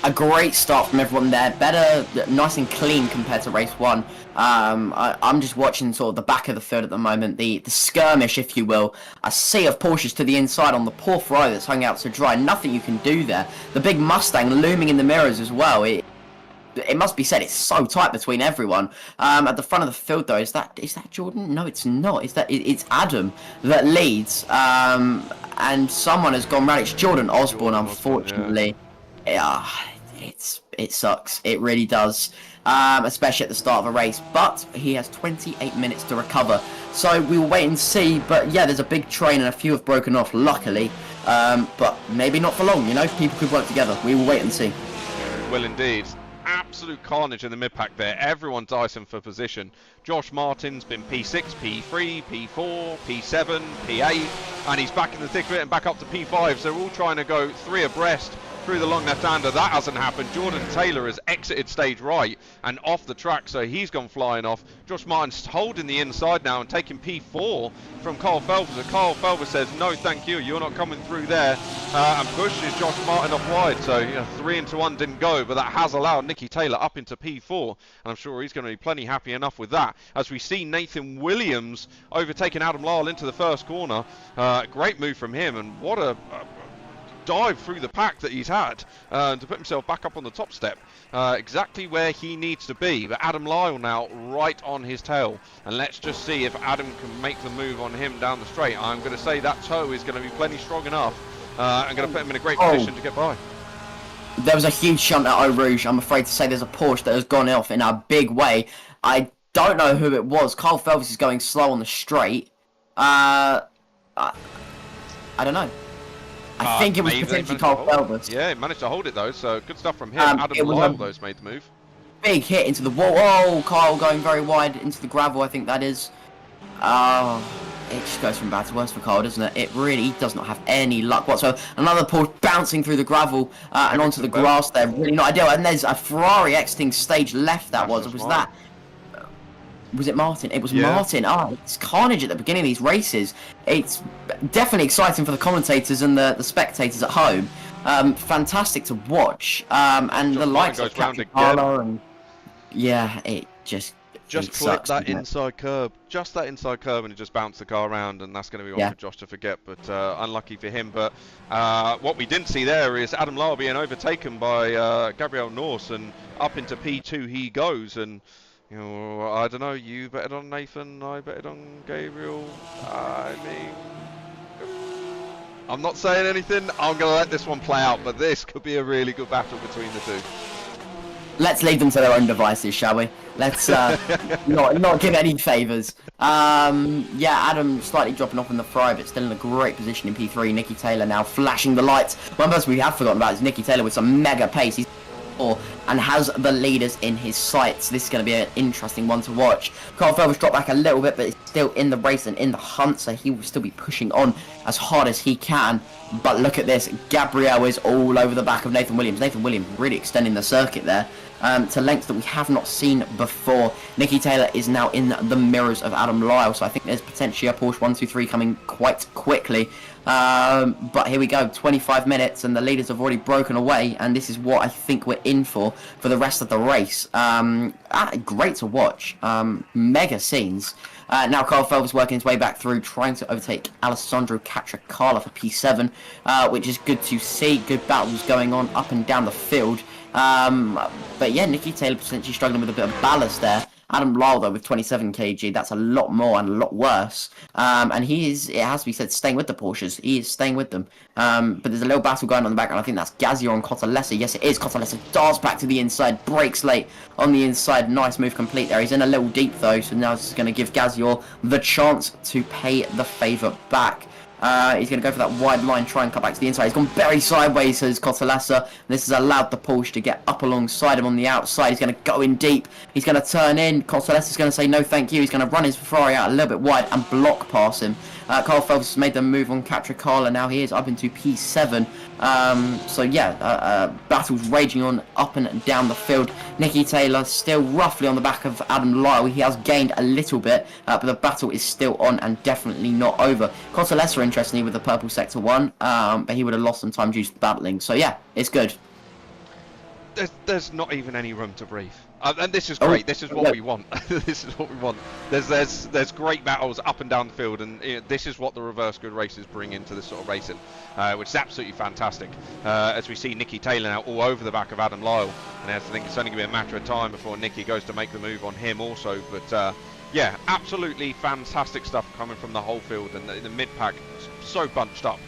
A great start from everyone there, better, nice and clean compared to race 1. I'm just watching sort of the back of the field at the moment, the skirmish, if you will. A sea of Porsches to the inside on the poor Ferrari that's hung out to dry, nothing you can do there. The big Mustang looming in the mirrors as well. It must be said, it's so tight between everyone. At the front of the field, though, is that Jordan? No, it's not. It's Adam that leads, and someone has gone round. It's Jordan Osborne, unfortunately. Yeah, it sucks. It really does, especially at the start of a race. But he has 28 minutes to recover, so we will wait and see. But yeah, there's a big train, and a few have broken off, luckily. But maybe not for long. You know, people could work together. We will wait and see. Well, indeed. Absolute carnage in the mid-pack there. Everyone dicing for position. Josh Martin's been P6, P3, P4, P7, P8, and he's back in the thick of it and back up to P5. So they're all trying to go 3 abreast through the long left-hander. That hasn't happened. Jordan Taylor has exited stage right and off the track, so he's gone flying off. Josh Martin's holding the inside now and taking P4 from Carl Felber. So Carl Felber says, no, thank you, you're not coming through there, and pushes Josh Martin off wide. So 3 into 1 didn't go, but that has allowed Nicky Taylor up into P4, and I'm sure he's going to be plenty happy enough with that. As we see Nathan Williams overtaking Adam Lyle into the first corner. Great move from him, and what a dive through the pack that he's had to put himself back up on the top step, exactly where he needs to be. But Adam Lyle now right on his tail, and let's just see if Adam can make the move on him down the straight. I'm going to say that toe is going to be plenty strong enough. I'm going to put him in a great position to get by. There was a huge shunt at Eau Rouge. I'm afraid to say there's a Porsche that has gone off in a big way. I don't know who it was. Carl Felvis is going slow on the straight. I don't know. I think it was potentially Carl Felvis. Yeah, he managed to hold it though, so good stuff from him. Adam Lyle, though, made the move. Big hit into the wall. Oh, Carl going very wide into the gravel, I think that is. It just goes from bad to worse for Carl, doesn't it? It really does not have any luck whatsoever. Another Porsche bouncing through the gravel and onto the grass there. Really not ideal. And there's a Ferrari exiting stage left that was. Was that... Was it Martin? It was Martin. Oh, it's carnage at the beginning of these races. It's definitely exciting for the commentators and the spectators at home. Fantastic to watch. And the likes of Captain Carlo and... Yeah, it just clip that inside curb. Just that inside curb, and it just bounced the car around, and that's going to be one for Josh to forget, but unlucky for him. But what we didn't see there is Adam Lyle being overtaken by Gabriel Norse, and up into P2 he goes, and you know, I don't know, you betted on Nathan, I betted on Gabriel. I mean, I'm not saying anything. I'm going to let this one play out, but this could be a really good battle between the two. Let's leave them to their own devices, shall we? Let's not give any favours. Yeah, Adam slightly dropping off in the fry, but still in a great position in P3. Nicky Taylor now flashing the lights. One person we have forgotten about is Nicky Taylor with some mega pace. He's and has the leaders in his sights. This is going to be an interesting one to watch. Carl Felvis dropped back a little bit, but is still in the race and in the hunt, so he will still be pushing on as hard as he can. But look at this, Gabriel is all over the back of Nathan Williams. Nathan Williams really extending the circuit there to lengths that we have not seen before. Nicky Taylor is now in the mirrors of Adam Lyle, so I think there's potentially a Porsche 123 coming quite quickly. But here we go, 25 minutes and the leaders have already broken away, and this is what I think we're in for the rest of the race. Great to watch, mega scenes. Now Carl Felvis working his way back through, trying to overtake Alessandro Catracala for P7, which is good to see. Good battles going on up and down the field. But yeah, Nicky Taylor potentially struggling with a bit of ballast there. Adam Lyle, though, with 27 kg, that's a lot more and a lot worse. And he is, it has to be said, staying with the Porsches. He is staying with them. But there's a little battle going on in the background. I think that's Gazior and Cottalessa. Yes, it is. Cottalessa darts back to the inside, breaks late on the inside. Nice move complete there. He's in a little deep, though, so now this is going to give Gazior the chance to pay the favour back. He's going to go for that wide line, try and cut back to the inside. He's gone very sideways, says Cottalessa. This has allowed the Porsche to get up alongside him on the outside. He's going to go in deep. He's going to turn in. Cottalessa's going to say no thank you. He's going to run his Ferrari out a little bit wide and block past him. Carl Felvis has made the move on Catracala. Now he is up into P7. So yeah, battles raging on up and down the field. Nicky Taylor still roughly on the back of Adam Lyle. He has gained a little bit, but the battle is still on and definitely not over. Cottalessa, interestingly, with the purple sector 1, but he would have lost some time due to battling. So yeah, it's good. There's not even any room to breathe. And this is great. This is what we want. This is what we want. There's great battles up and down the field, and this is what the reverse grid races bring into this sort of racing, which is absolutely fantastic. As we see Nicky Taylor now all over the back of Adam Lyle, and I think it's only going to be a matter of time before Nicky goes to make the move on him also. But yeah, absolutely fantastic stuff coming from the whole field, and the mid pack so bunched up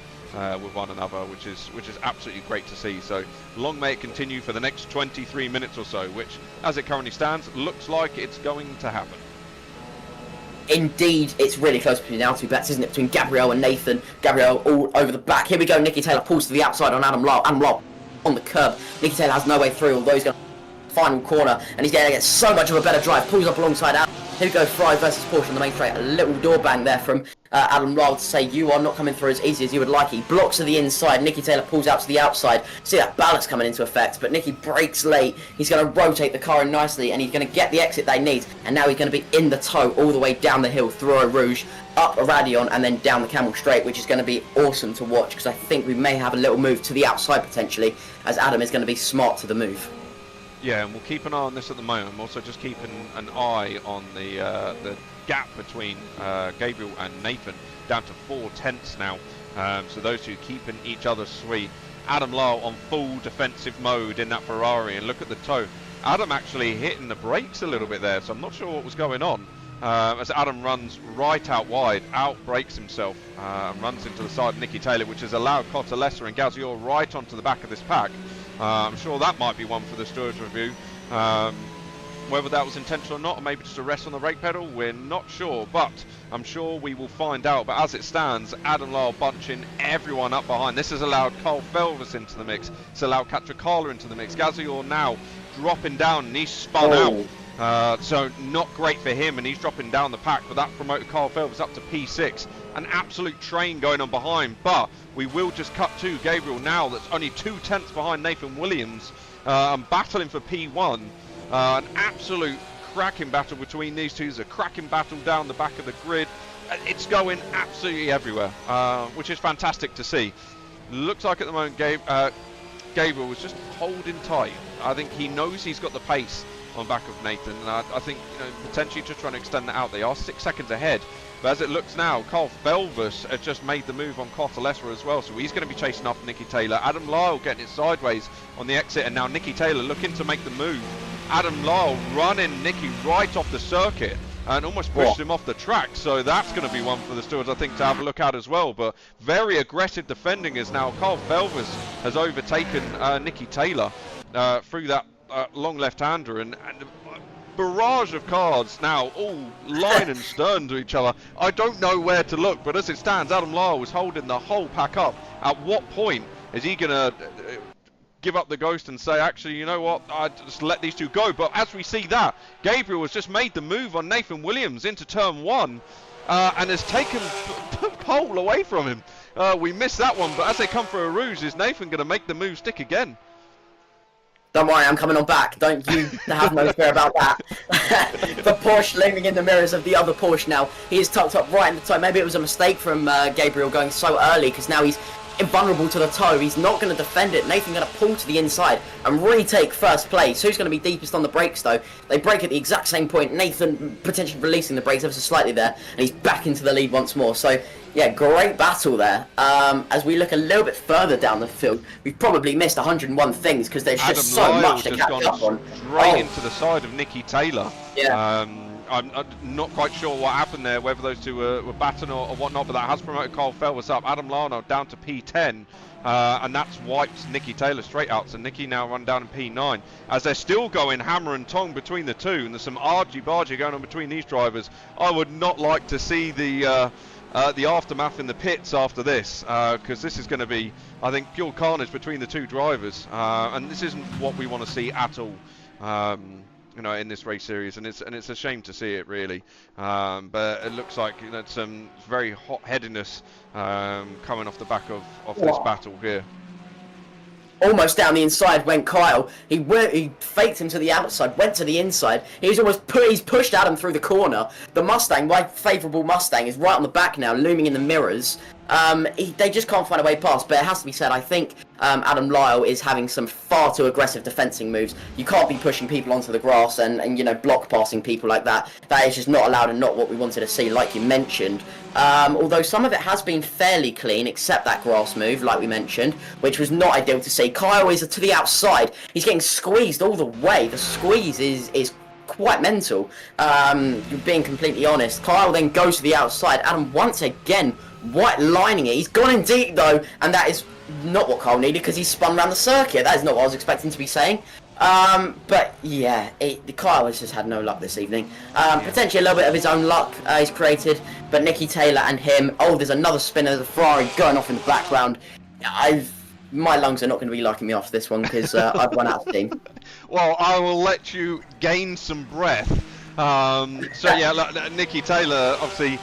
with one another, which is absolutely great to see. So long may it continue for the next 23 minutes or so, which as it currently stands looks like it's going to happen. Indeed, it's really close between our two bets, isn't it? Between Gabriel and Nathan. Gabriel all over the back. Here we go. Nicky Taylor pulls to the outside on Adam Lyle. Adam Lyle on the curb. Nicky Taylor has no way through, although he's going to final corner, and he's going to get so much of a better drive. Pulls up alongside Adam. Here we go, Fry versus Porsche on the main straight. A little door bang there from Adam Lyle to say you are not coming through as easy as you would like. He blocks to the inside. Nicky Taylor pulls out to the outside. See that balance coming into effect, but Nicky breaks late. He's going to rotate the car in nicely, and he's going to get the exit they need. And now he's going to be in the toe all the way down the hill through a Rouge, up a Radion, and then down the Camel Straight, which is going to be awesome to watch, because I think we may have a little move to the outside potentially, as Adam is going to be smart to the move. Yeah, and we'll keep an eye on this at the moment. I'm also just keeping an eye on the gap between Gabriel and Nathan, down to 4 tenths now. So those two keeping each other sweet. Adam Lyle on full defensive mode in that Ferrari, and look at the toe. Adam actually hitting the brakes a little bit there, so I'm not sure what was going on. As Adam runs right out wide, out brakes himself, and runs into the side of Nicky Taylor, which has allowed Cottalessa and Gazior right onto the back of this pack. I'm sure that might be one for the storage review. Whether that was intentional or not, or maybe just a rest on the brake pedal, we're not sure, but I'm sure we will find out. But as it stands, Adam Lyle bunching everyone up behind. This has allowed Carl Felvis into the mix. It's allowed Catracala into the mix. Gazior now dropping down, and he's spun out. So not great for him, and he's dropping down the pack, but that promoted Carl Felvis up to P6. An absolute train going on behind, but we will just cut to Gabriel now, that's only 2 tenths behind Nathan Williams, and battling for P1. An absolute cracking battle between these two. There's a cracking battle down the back of the grid. It's going absolutely everywhere, which is fantastic to see. Looks like at the moment Gabriel was just holding tight. I think he knows he's got the pace on back of Nathan, and I think, you know, potentially just trying to extend that out. They are 6 seconds ahead, but as it looks now, Carl Felvis has just made the move on Cottalessa as well, so he's going to be chasing after Nicky Taylor. Adam Lyle getting it sideways on the exit, and now Nicky Taylor looking to make the move. Adam Lyle running Nicky right off the circuit, and almost pushed him off the track. So that's going to be one for the stewards, I think, to have a look at as well. But very aggressive defending is now Carl Felvers has overtaken Nicky Taylor through that long left-hander, and barrage of cars now all line and stern to each other. I don't know where to look, but as it stands, Adam Lyle was holding the whole pack up. At what point is he going to give up the ghost and say, actually, you know what, I just let these two go? But as we see that, Gabriel has just made the move on Nathan Williams into turn 1 and has taken pole away from him. We missed that one, but as they come for a rouge, is Nathan going to make the move stick again? Don't worry, I'm coming on back. Don't you have no fear about that. For Porsche looming in the mirrors of the other Porsche now. He is tucked up right in the toe. Maybe it was a mistake from Gabriel going so early, because now he's invulnerable to the toe. He's not going to defend it. Nathan going to pull to the inside and retake first place. Who's going to be deepest on the brakes, though? They brake at the exact same point. Nathan potentially releasing the brakes ever so slightly there, and he's back into the lead once more. So, yeah, great battle there. As we look a little bit further down the field, we've probably missed 101 things because there's just so much to catch up on. Straight into the side of Nicky Taylor. Yeah. I'm not quite sure what happened there, whether those two were battling or whatnot, but that has promoted Carl Felvers up. Adam Lano down to P10, and that's wiped Nicky Taylor straight out. So Nicky now run down in P9. As they're still going hammer and tong between the two, and there's some argy-bargy going on between these drivers. I would not like to see the aftermath in the pits after this, because this is going to be, I think, pure carnage between the two drivers, and this isn't what we want to see at all. You know, in this race series, and it's a shame to see it, really. But it looks like, you know, some very hot-headedness coming off the back of this battle here. Almost down the inside went Kyle. He faked him to the outside, went to the inside. He's pushed Adam through the corner. The Mustang, my favourable Mustang, is right on the back now, looming in the mirrors. They just can't find a way past, but it has to be said, I think Adam Lyle is having some far too aggressive defensing moves. You can't be pushing people onto the grass and you know, block passing people like that. That is just not allowed and not what we wanted to see, like you mentioned. Although some of it has been fairly clean, except that grass move, like we mentioned, which was not ideal to see. Kyle is to the outside. He's getting squeezed all the way. The squeeze is quite mental, being completely honest. Kyle then goes to the outside. Adam once again white lining it. He's gone in deep though, and that is not what Kyle needed because he spun around the circuit. That is not what I was expecting to be saying. But yeah, Kyle has just had no luck this evening. Potentially a little bit of his own luck he's created, but Nicky Taylor and him, there's another spinner, the Ferrari going off in the background. My lungs are not going to be liking me off this one because I've run out of steam. Well, I will let you gain some breath. So yeah, look, Nicky Taylor obviously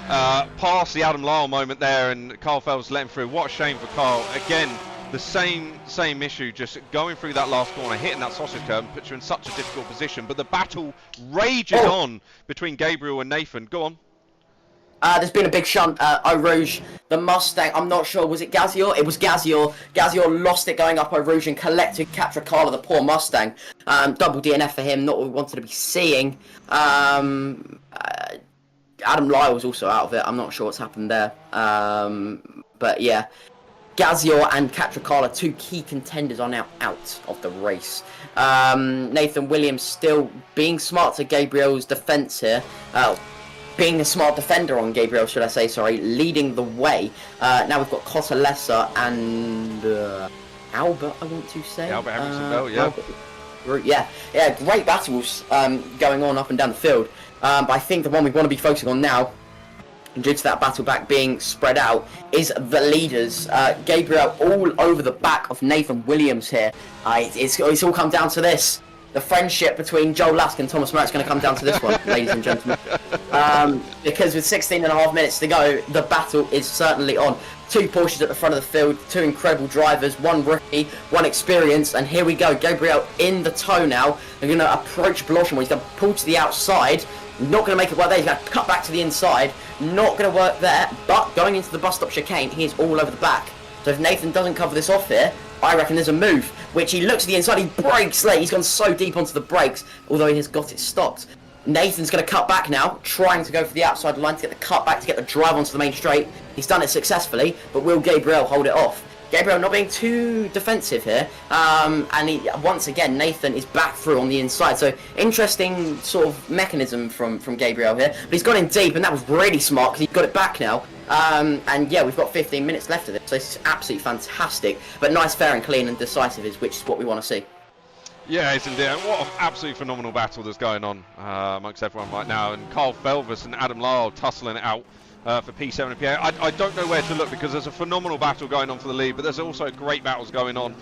past the Adam Lyle moment there, and Carl Felvers let him through. What a shame for Carl. Again, the same issue, just going through that last corner, hitting that sausage curb, puts you in such a difficult position. But the battle rages on between Gabriel and Nathan. Go on. There's been a big shunt. Eau Rouge, the Mustang, I'm not sure, was it Gazior? It was Gazior. Gazior lost it going up Eau Rouge and collected Catricala, the poor Mustang. Double DNF for him, not what we wanted to be seeing. Adam Lyle was also out of it. I'm not sure what's happened there. But yeah, Gazior and Catricala, two key contenders, are now out of the race. Nathan Williams still being smart to Gabriel's defence here. Being a smart defender on Gabriel, should I say, sorry, leading the way. Now we've got Cotalessa and Albert, I want to say. Albert Henriksen, yeah. Albert, yeah, great battles going on up and down the field. But I think the one we want to be focusing on now, due to that battle back being spread out, is the leaders. Gabriel all over the back of Nathan Williams here. It's all come down to this. The friendship between Joel Lask and Thomas Merritt's going to come down to this one, ladies and gentlemen. Because with 16.5 minutes to go, the battle is certainly on. Two Porsches at the front of the field, two incredible drivers, one rookie, one experienced, and here we go. Gabriel in the tow now. They're going to approach Blossom. He's going to pull to the outside. Not going to make it work there. He's going to cut back to the inside. Not going to work there, but going into the bus stop chicane, he is all over the back. So if Nathan doesn't cover this off here, I reckon there's a move, which he looks to the inside, he brakes late, he's gone so deep onto the brakes, although he has got it stopped. Nathan's going to cut back now, trying to go for the outside line to get the cut back, to get the drive onto the main straight. He's done it successfully, but will Gabriel hold it off? Gabriel not being too defensive here, and once again Nathan is back through on the inside. So interesting sort of mechanism from Gabriel here, but he's gone in deep, and that was really smart because he's got it back now. And yeah, we've got 15 minutes left of it, so this is absolutely fantastic. But nice, fair, and clean, and decisive which is what we want to see. Yeah, it's indeed. What an absolutely phenomenal battle that's going on amongst everyone right now, and Carl Felvis and Adam Lyle tussling it out. For P7 and PA. I don't know where to look because there's a phenomenal battle going on for the lead, but there's also great battles going on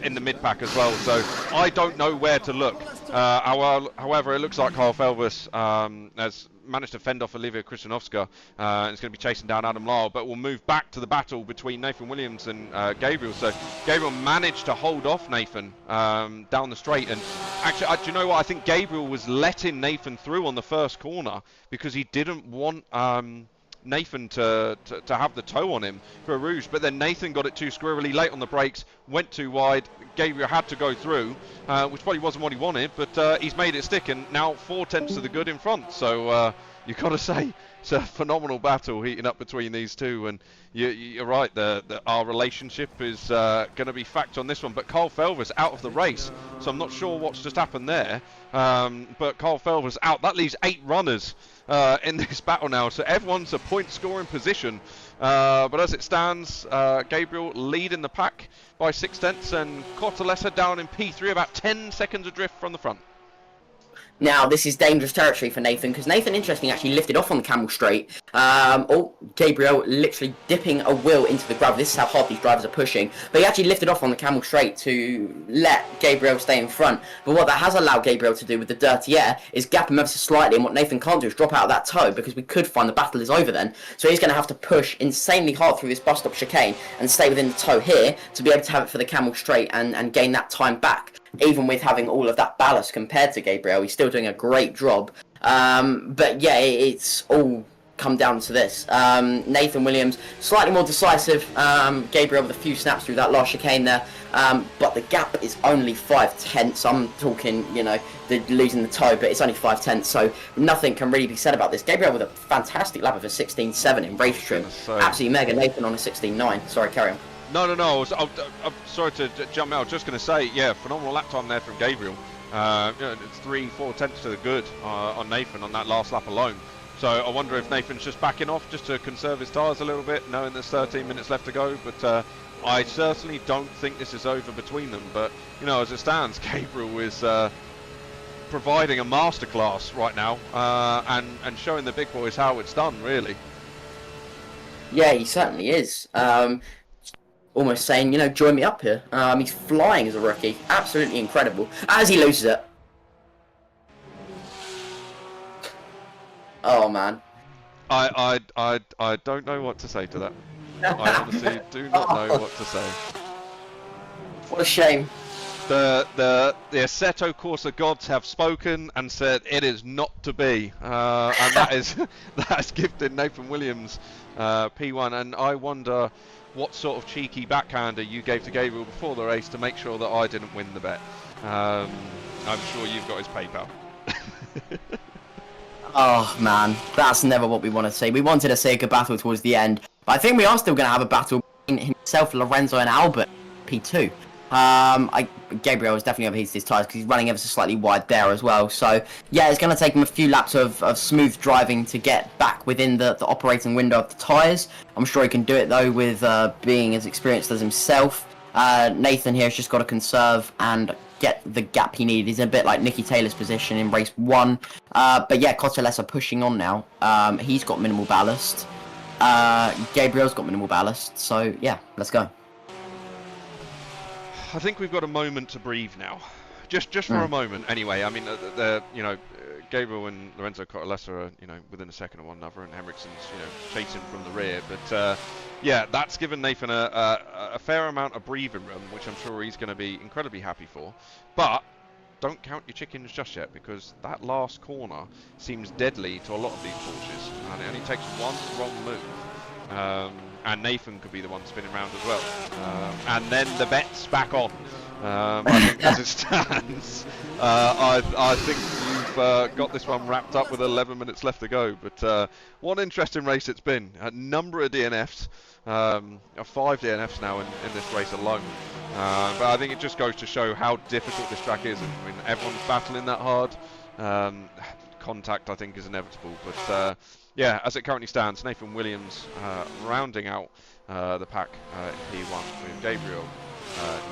in the mid-pack as well, so I don't know where to look. However, it looks like Carl Felvis has managed to fend off Olivia Kristianovska and is going to be chasing down Adam Lyle, but we'll move back to the battle between Nathan Williams and Gabriel. So Gabriel managed to hold off Nathan down the straight, and actually, do you know what? I think Gabriel was letting Nathan through on the first corner because he didn't want Nathan to have the toe on him for a rouge, but then Nathan got it too squirrely late on the brakes, went too wide. Gabriel had to go through, which probably wasn't what he wanted, but he's made it stick, and now 4 tenths to the good in front. So you've got to say it's a phenomenal battle heating up between these two, and you're right, our relationship is going to be fact on this one. But Carl Felvis out of the race, so I'm not sure what's just happened there, but Carl Felvis out. That leaves 8 runners in this battle now, so everyone's a point scoring position, but as it stands, Gabriel leading the pack by 6 tenths, and Cortolessa down in P3, about 10 seconds adrift from the front. Now, this is dangerous territory for Nathan, because Nathan, interestingly, actually lifted off on the camel straight. Gabriel literally dipping a wheel into the gravel. This is how hard these drivers are pushing. But he actually lifted off on the camel straight to let Gabriel stay in front. But what that has allowed Gabriel to do with the dirty air is gap him ever so slightly, and what Nathan can't do is drop out of that toe, because we could find the battle is over then. So he's going to have to push insanely hard through this bus stop chicane and stay within the toe here to be able to have it for the camel straight and gain that time back. Even with having all of that ballast compared to Gabriel, he's still doing a great job. But yeah, it's all come down to this. Nathan Williams, slightly more decisive. Gabriel with a few snaps through that last chicane there. But the gap is only 5 tenths. I'm talking, losing the toe, but it's only 5 tenths. So nothing can really be said about this. Gabriel with a fantastic lap of a 16.7 in race trim. Absolutely mega. Nathan on a 16.9. Sorry, carry on. No. I'm sorry to jump out. I was just going to say, yeah, phenomenal lap time there from Gabriel. It's 3-4 tenths to the good on Nathan on that last lap alone. So I wonder if Nathan's just backing off just to conserve his tyres a little bit, knowing there's 13 minutes left to go. But I certainly don't think this is over between them. But, as it stands, Gabriel is providing a masterclass right now and showing the big boys how it's done, really. Yeah, he certainly is. Almost saying, join me up here. He's flying as a rookie. Absolutely incredible. As he loses it. Oh, man. I don't know what to say to that. I honestly do not know what to say. What a shame. The Assetto Corsa gods have spoken and said it is not to be. And that's gifted Nathan Williams P1. And I wonder what sort of cheeky backhander you gave to Gabriel before the race to make sure that I didn't win the bet. I'm sure you've got his PayPal. Oh man, that's never what we want to see. We wanted to see a good battle towards the end, but I think we are still going to have a battle between himself, Lorenzo, and Albert P2. Gabriel is definitely overheated his tyres because he's running ever so slightly wide there as well. So yeah, it's going to take him a few laps of smooth driving to get back within the operating window of the tyres. I'm sure he can do it though with being as experienced as himself. Nathan here has just got to conserve and get the gap he needed. He's a bit like Nicky Taylor's position in race 1. But yeah, Cortolessa pushing on now. He's got minimal ballast. Gabriel's got minimal ballast. So yeah, let's go. I think we've got a moment to breathe now, just for a moment. Anyway, I mean, Gabriel and Lorenzo Cortolessa are within a second of one another, and Henriksen's chasing from the rear. But yeah, that's given Nathan a fair amount of breathing room, which I'm sure he's going to be incredibly happy for. But don't count your chickens just yet, because that last corner seems deadly to a lot of these Porsches, and it only takes one wrong move. And Nathan could be the one spinning around as well. And then the bet's back on. I think as it stands, I think got this one wrapped up with 11 minutes left to go. But one interesting race it's been. A number of DNFs, 5 DNFs now in this race alone. But I think it just goes to show how difficult this track is. I mean, everyone's battling that hard. Contact, I think, is inevitable. But yeah, as it currently stands, Nathan Williams rounding out the pack in P1 with Gabriel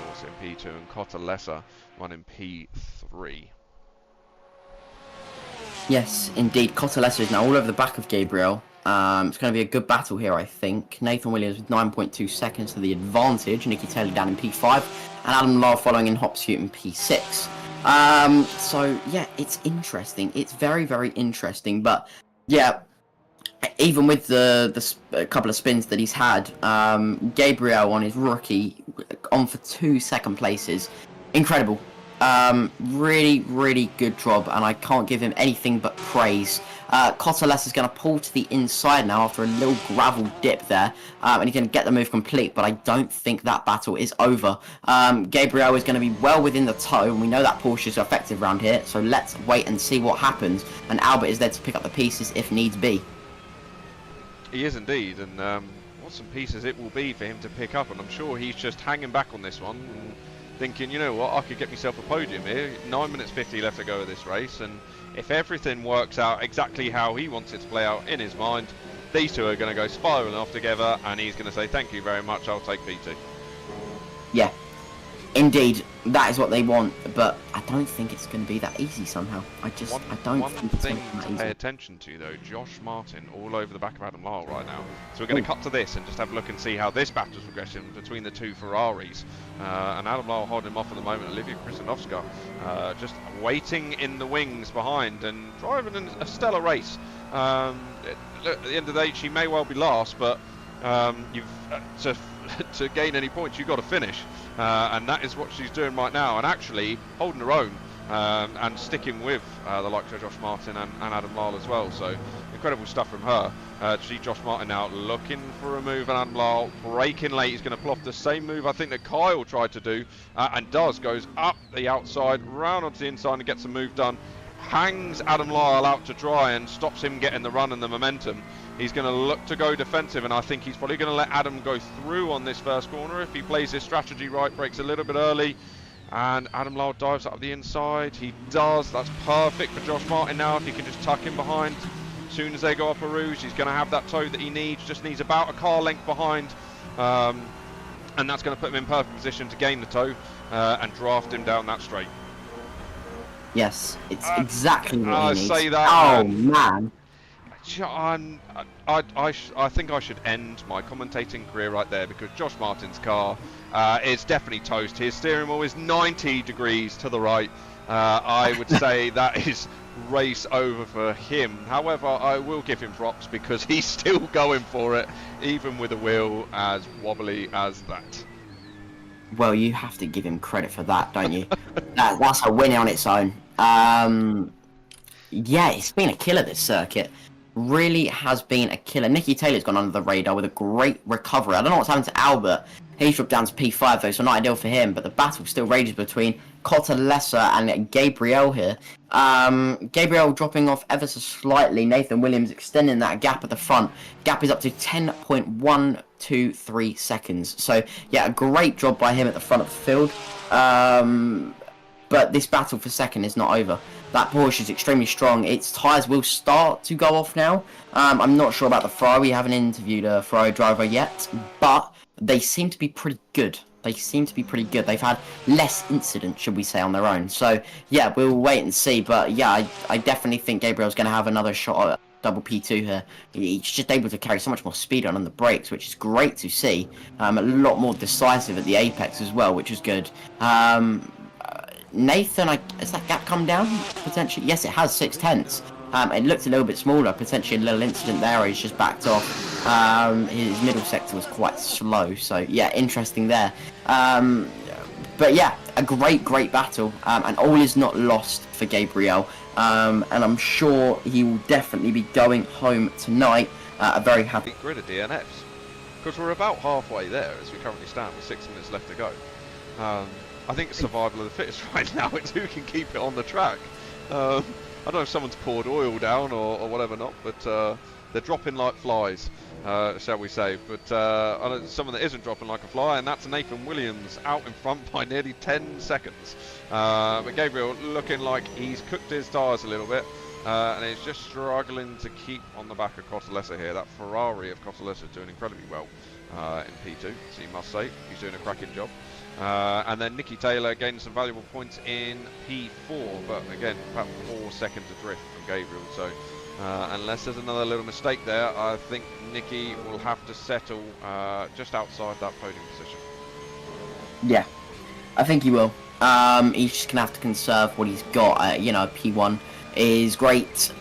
Norse in P2 and Cotalessa one in P3. Yes, indeed. Cotalessa is now all over the back of Gabriel. It's going to be a good battle here, I think. Nathan Williams with 9.2 seconds to the advantage. Nicky Taylor down in P5. And Adam Lara following in Hopsute in P6. So, yeah, it's interesting. It's very, very interesting. But, yeah, even with the couple of spins that he's had, Gabriel on his rookie on for 2 second places. Incredible. Really, really good job, and I can't give him anything but praise. Cotalessa is going to pull to the inside now after a little gravel dip there, and he's going to get the move complete, but I don't think that battle is over. Gabriel is going to be well within the toe, and we know that Porsche is effective around here, so let's wait and see what happens, and Albert is there to pick up the pieces if needs be. He is indeed, and what some pieces it will be for him to pick up, and I'm sure he's just hanging back on this one, and thinking, you know what, I could get myself a podium here. 9 minutes 50 left to go of this race, and if everything works out exactly how he wants it to play out in his mind, these two are going to go spiraling off together, and he's going to say, thank you very much, I'll take P2. Yeah, indeed, that is what they want, but I don't think it's going to be that easy somehow. I don't think it's going to be that thing to easy. pay attention to, though, Josh Martin all over the back of Adam Lyle right now. So we're going to cut to this and just have a look and see how this battle's progressing between the two Ferraris. And Adam Lyle holding him off at the moment. Olivia Krzyzanowska just waiting in the wings behind and driving a stellar race. At the end of the day, she may well be last, but to gain any points, you've got to finish. And that is what she's doing right now, and actually holding her own and sticking with the likes of Josh Martin and Adam Lyle as well. So incredible stuff from her. See Josh Martin now looking for a move, and Adam Lyle braking late. He's going to pull off the same move I think that Kyle tried to do, and goes up the outside, round onto the inside and gets a move done. Hangs Adam Lyle out to dry and stops him getting the run and the momentum. He's going to look to go defensive, and I think he's probably going to let Adam go through on this first corner if he plays his strategy right, breaks a little bit early, and Adam Lyle dives up the inside. He does. That's perfect for Josh Martin now if he can just tuck him behind. As soon as they go up a rouge, he's going to have that toe that he needs, just needs about a car length behind, and that's going to put him in perfect position to gain the toe and draft him down that straight. Yes, it's exactly what he needs. Say that, oh, man. I think I should end my commentating career right there, because Josh Martin's car is definitely toast. His steering wheel is 90 degrees to the right. I would say that is race over for him. However, I will give him props because he's still going for it, even with a wheel as wobbly as that. Well, you have to give him credit for that, don't you? That's a win on its own. Yeah, it's been a killer, this circuit. Really has been a killer. Nicky Taylor's gone under the radar with a great recovery. I don't know what's happened to Albert. He's dropped down to P5 though, so not ideal for him, but the battle still rages between Cotalessa and Gabriel here. Gabriel dropping off ever so slightly. Nathan Williams extending that gap at the front. Gap is up to 10.123 seconds. So yeah, a great job by him at the front of the field. But this battle for second is not over. That Porsche is extremely strong. Its tyres will start to go off now. I'm not sure about the Ferrari. We haven't interviewed a Ferrari driver yet, but they seem to be pretty good. They've had less incidents, should we say, on their own. So, yeah, we'll wait and see. But, yeah, I definitely think Gabriel's going to have another shot at double P2 here. He's just able to carry so much more speed on the brakes, which is great to see. A lot more decisive at the apex as well, which is good. Nathan, has that gap come down potentially? Yes, it has, 0.6. It looked a little bit smaller, potentially a little incident there. He's just backed off. His middle sector was quite slow, so yeah, interesting there. But yeah, a great battle, and all is not lost for Gabriel. And I'm sure he will definitely be going home tonight. A very happy grid of DNFs, because we're about halfway there as we currently stand with 6 minutes left to go. I think it's survival of the fittest right now. It's who can keep it on the track. I don't know if someone's poured oil down or whatever not, but they're dropping like flies, shall we say. But I know someone that isn't dropping like a fly, and that's Nathan Williams, out in front by nearly 10 seconds. But Gabriel looking like he's cooked his tyres a little bit, and he's just struggling to keep on the back of Cottalessa here. That Ferrari of Cottalessa doing incredibly well in P2, so you must say. He's doing a cracking job. And then Nicky Taylor gaining some valuable points in P4, but again, about 4 seconds adrift from Gabriel. So unless there's another little mistake there, I think Nicky will have to settle just outside that podium position. Yeah, I think he will. He's just gonna have to conserve what he's got. You know, P1 is great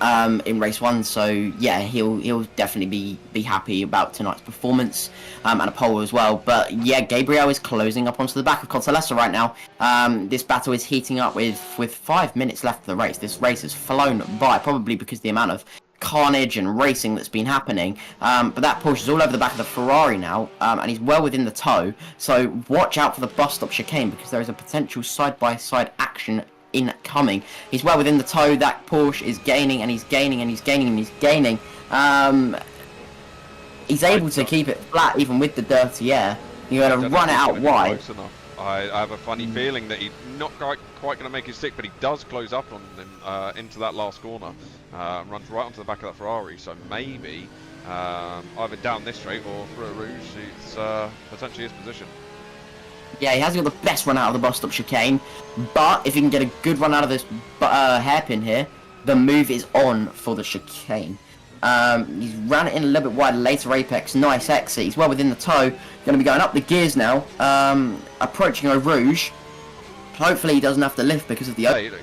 in race 1, so yeah, he'll definitely be happy about tonight's performance and a pole as well. But yeah, Gabriel is closing up onto the back of Cottalessa right now. This battle is heating up with 5 minutes left of the race. This race has flown by, probably because of the amount of carnage and racing that's been happening, but that Porsche is all over the back of the Ferrari now, and he's well within the toe, so watch out for the bus stop chicane, because there is a potential side-by-side action incoming. He's well within the toe. That Porsche is gaining, and he's gaining, and he's gaining, and he's gaining. He's able to keep it flat even with the dirty air. You're going to run it out wide. I have a funny feeling that he's not quite going to make his stick, but he does close up on them into that last corner. Runs right onto the back of that Ferrari, so maybe either down this straight or through a Rouge, it's potentially his position. Yeah, he hasn't got the best run out of the bus stop chicane, but if he can get a good run out of this hairpin here, the move is on for the chicane. He's ran it in a little bit wide, later apex, nice exit. He's well within the toe, going to be going up the gears now, approaching a Rouge. Hopefully he doesn't have to lift because of the... Yeah, you've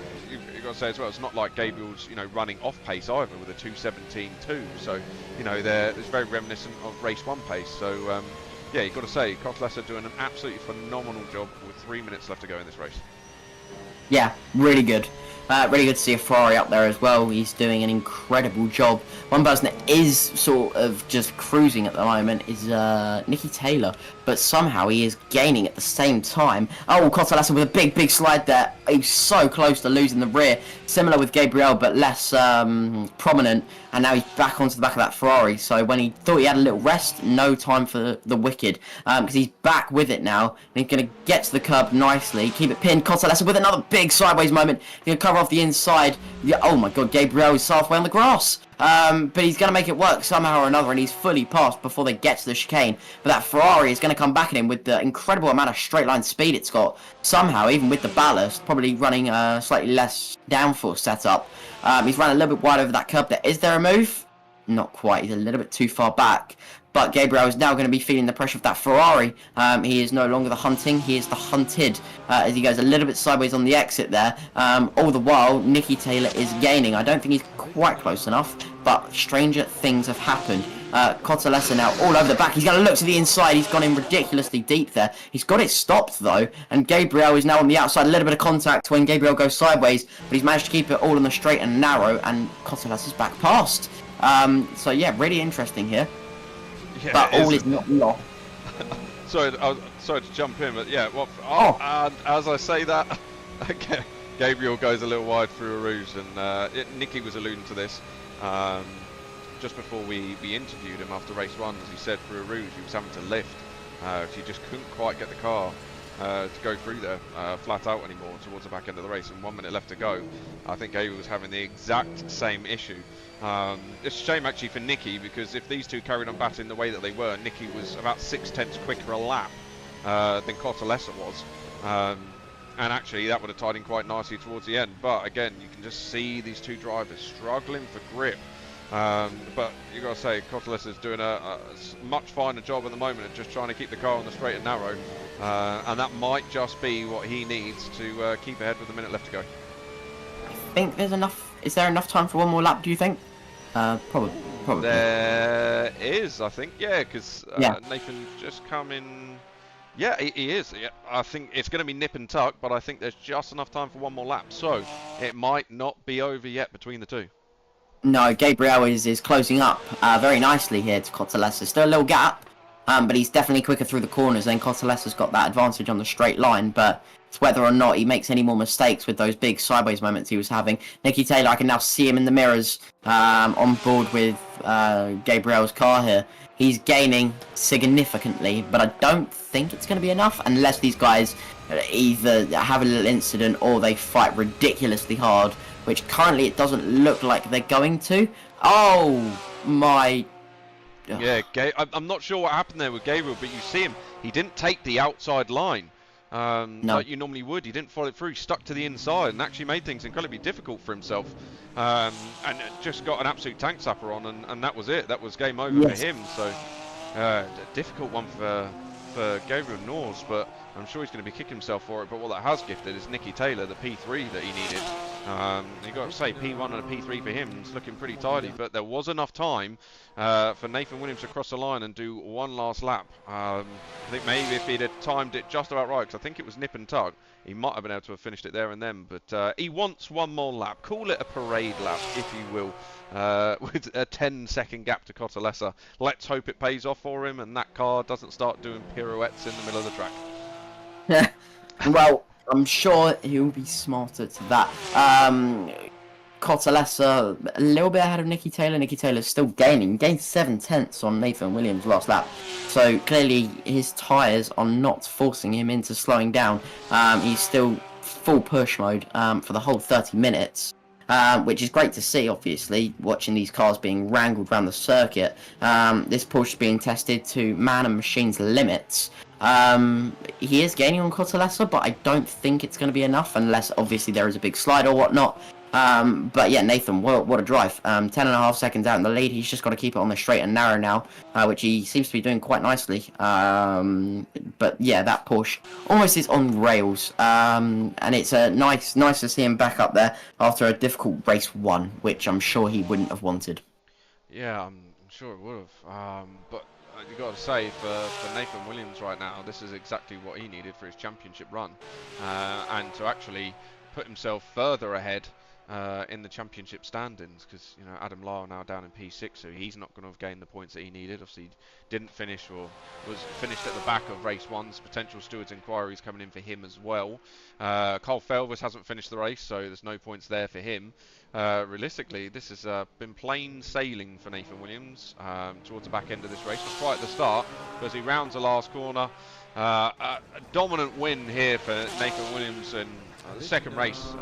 got to say as well, it's not like Gabriel's, running off pace either with a 2:17.2, so, it's very reminiscent of race 1 pace, so... yeah, you've got to say, Cottalessa doing an absolutely phenomenal job with 3 minutes left to go in this race. Yeah, really good. Really good to see a Ferrari up there as well. He's doing an incredible job. One person that is sort of just cruising at the moment is Nicky Taylor, but somehow he is gaining at the same time. Oh, Cottalessa with a big slide there. He's so close to losing the rear. Similar with Gabriel, but less prominent. And now he's back onto the back of that Ferrari. So when he thought he had a little rest, no time for the wicked. Because he's back with it now. And he's going to get to the curb nicely. Keep it pinned. Cottalessa with another big sideways moment. He's going to cover off the inside. Yeah, oh my god, Gabriel is halfway on the grass. But he's going to make it work somehow or another, and he's fully passed before they get to the chicane. But that Ferrari is going to come back at him with the incredible amount of straight line speed it's got. Somehow, even with the ballast, probably running a slightly less downforce setup. He's run a little bit wide over that curb there. Is there a move? Not quite. He's a little bit too far back. But Gabriel is now going to be feeling the pressure of that Ferrari. He is no longer the hunting, he is the hunted, as he goes a little bit sideways on the exit there. All the while, Nicky Taylor is gaining. I don't think he's quite close enough, but stranger things have happened. Cottalessa now all over the back. He's going to look to the inside. He's gone in ridiculously deep there. He's got it stopped, though, and Gabriel is now on the outside. A little bit of contact when Gabriel goes sideways, but he's managed to keep it all on the straight and narrow, and Cottalessa's back past. So, yeah, really interesting here. Yeah, but all is not lost. Sorry to jump in, but yeah, and as I say that, Gabriel goes a little wide through a Rouge, and Nicky was alluding to this just before we interviewed him after race 1, as he said, through a Rouge he was having to lift. He just couldn't quite get the car to go through there flat out anymore towards the back end of the race, and 1 minute left to go. I think Gabriel was having the exact same issue. It's a shame actually for Nicky, because if these two carried on batting the way that they were, Nicky was about 6/10 quicker a lap than Cottalessa was, and actually that would have tied in quite nicely towards the end. But again, you can just see these two drivers struggling for grip. But you got to say, Cottalessa is doing a much finer job at the moment of just trying to keep the car on the straight and narrow, and that might just be what he needs to keep ahead with a minute left to go. I think there's enough. Is there enough time for one more lap, do you think? Probably. There is, I think, yeah, because Nathan just come in. Yeah, he is. Yeah, I think it's going to be nip and tuck, but I think there's just enough time for one more lap, so it might not be over yet between the two. No, Gabriel is closing up very nicely here to Cottalessa. Still a little gap, But he's definitely quicker through the corners. And Cotalesa's got that advantage on the straight line, but it's whether or not he makes any more mistakes with those big sideways moments he was having. Nicky Taylor, I can now see him in the mirrors on board with Gabriel's car here. He's gaining significantly, but I don't think it's going to be enough unless these guys either have a little incident or they fight ridiculously hard, which currently it doesn't look like they're going to. Oh my... Yeah, I'm not sure what happened there with Gabriel, but you see him, he didn't take the outside line No. like you normally would. He didn't follow it through, he stuck to the inside and actually made things incredibly difficult for himself, and just got an absolute tank zapper on, and that was it. That was game over for him. So difficult one for Gabriel Norse, but I'm sure he's going to be kicking himself for it. But what that has gifted is Nicky Taylor the P3 that he needed. You got to say P1 and a P3 for him. It's looking pretty tidy, but there was enough time for Nathan Williams to cross the line and do one last lap. I think maybe if he'd have timed it just about right, because I think it was nip and tuck, he might have been able to have finished it there and then. But he wants one more lap. Call it a parade lap, if you will. With a 10-second gap to Cotalesa. Let's hope it pays off for him and that car doesn't start doing pirouettes in the middle of the track. Well, I'm sure he'll be smarter to that. Cotalesa a little bit ahead of Nicky Taylor. Nicky Taylor's still gaining. Gained 7/10 on Nathan Williams last lap. So clearly his tyres are not forcing him into slowing down. He's still full push mode for the whole 30 minutes. Which is great to see, obviously, watching these cars being wrangled around the circuit. This Porsche being tested to man and machine's limits. He is gaining on Cotalesa, but I don't think it's going to be enough unless, obviously, there is a big slide or whatnot. But yeah, Nathan, what a drive. 10.5 seconds out in the lead. He's just got to keep it on the straight and narrow now, which he seems to be doing quite nicely. But yeah, that Porsche almost is on rails. And it's nice to see him back up there after a difficult race one, which I'm sure he wouldn't have wanted. Yeah, I'm sure it would have. But you got to say, for Nathan Williams right now, this is exactly what he needed for his championship run, and to actually put himself further ahead in the championship standings, because Adam Lyle now down in P6, so he's not going to have gained the points that he needed. Obviously, he didn't finish or was finished at the back of race one. Potential stewards inquiries coming in for him as well. Carl Felvis hasn't finished the race, so there's no points there for him. Realistically, this has been plain sailing for Nathan Williams towards the back end of this race. Not quite at the start, because he rounds the last corner. A dominant win here for Nathan Williams in the second race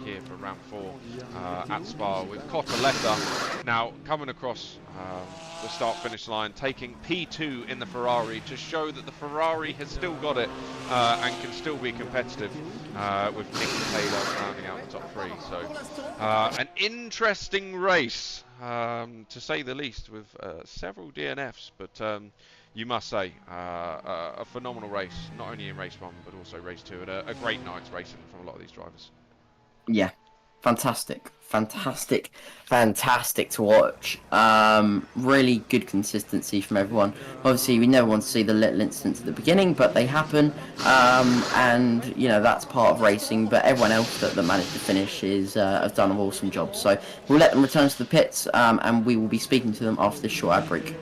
here for round 4 at Spa, with Cotalesa now coming across the start-finish line, taking P2 in the Ferrari to show that the Ferrari has still got it and can still be competitive, with Nicky Taylor rounding out the top 3. So an interesting race, to say the least, with several DNFs, but you must say, a phenomenal race, not only in race 1 but also race 2, and a great night's racing from a lot of these drivers. Yeah, fantastic to watch. Really good consistency from everyone. Obviously, we never want to see the little incidents at the beginning, but they happen, and that's part of racing. But everyone else that managed to finish have done an awesome job. So we'll let them return to the pits, and we will be speaking to them after this short ad break.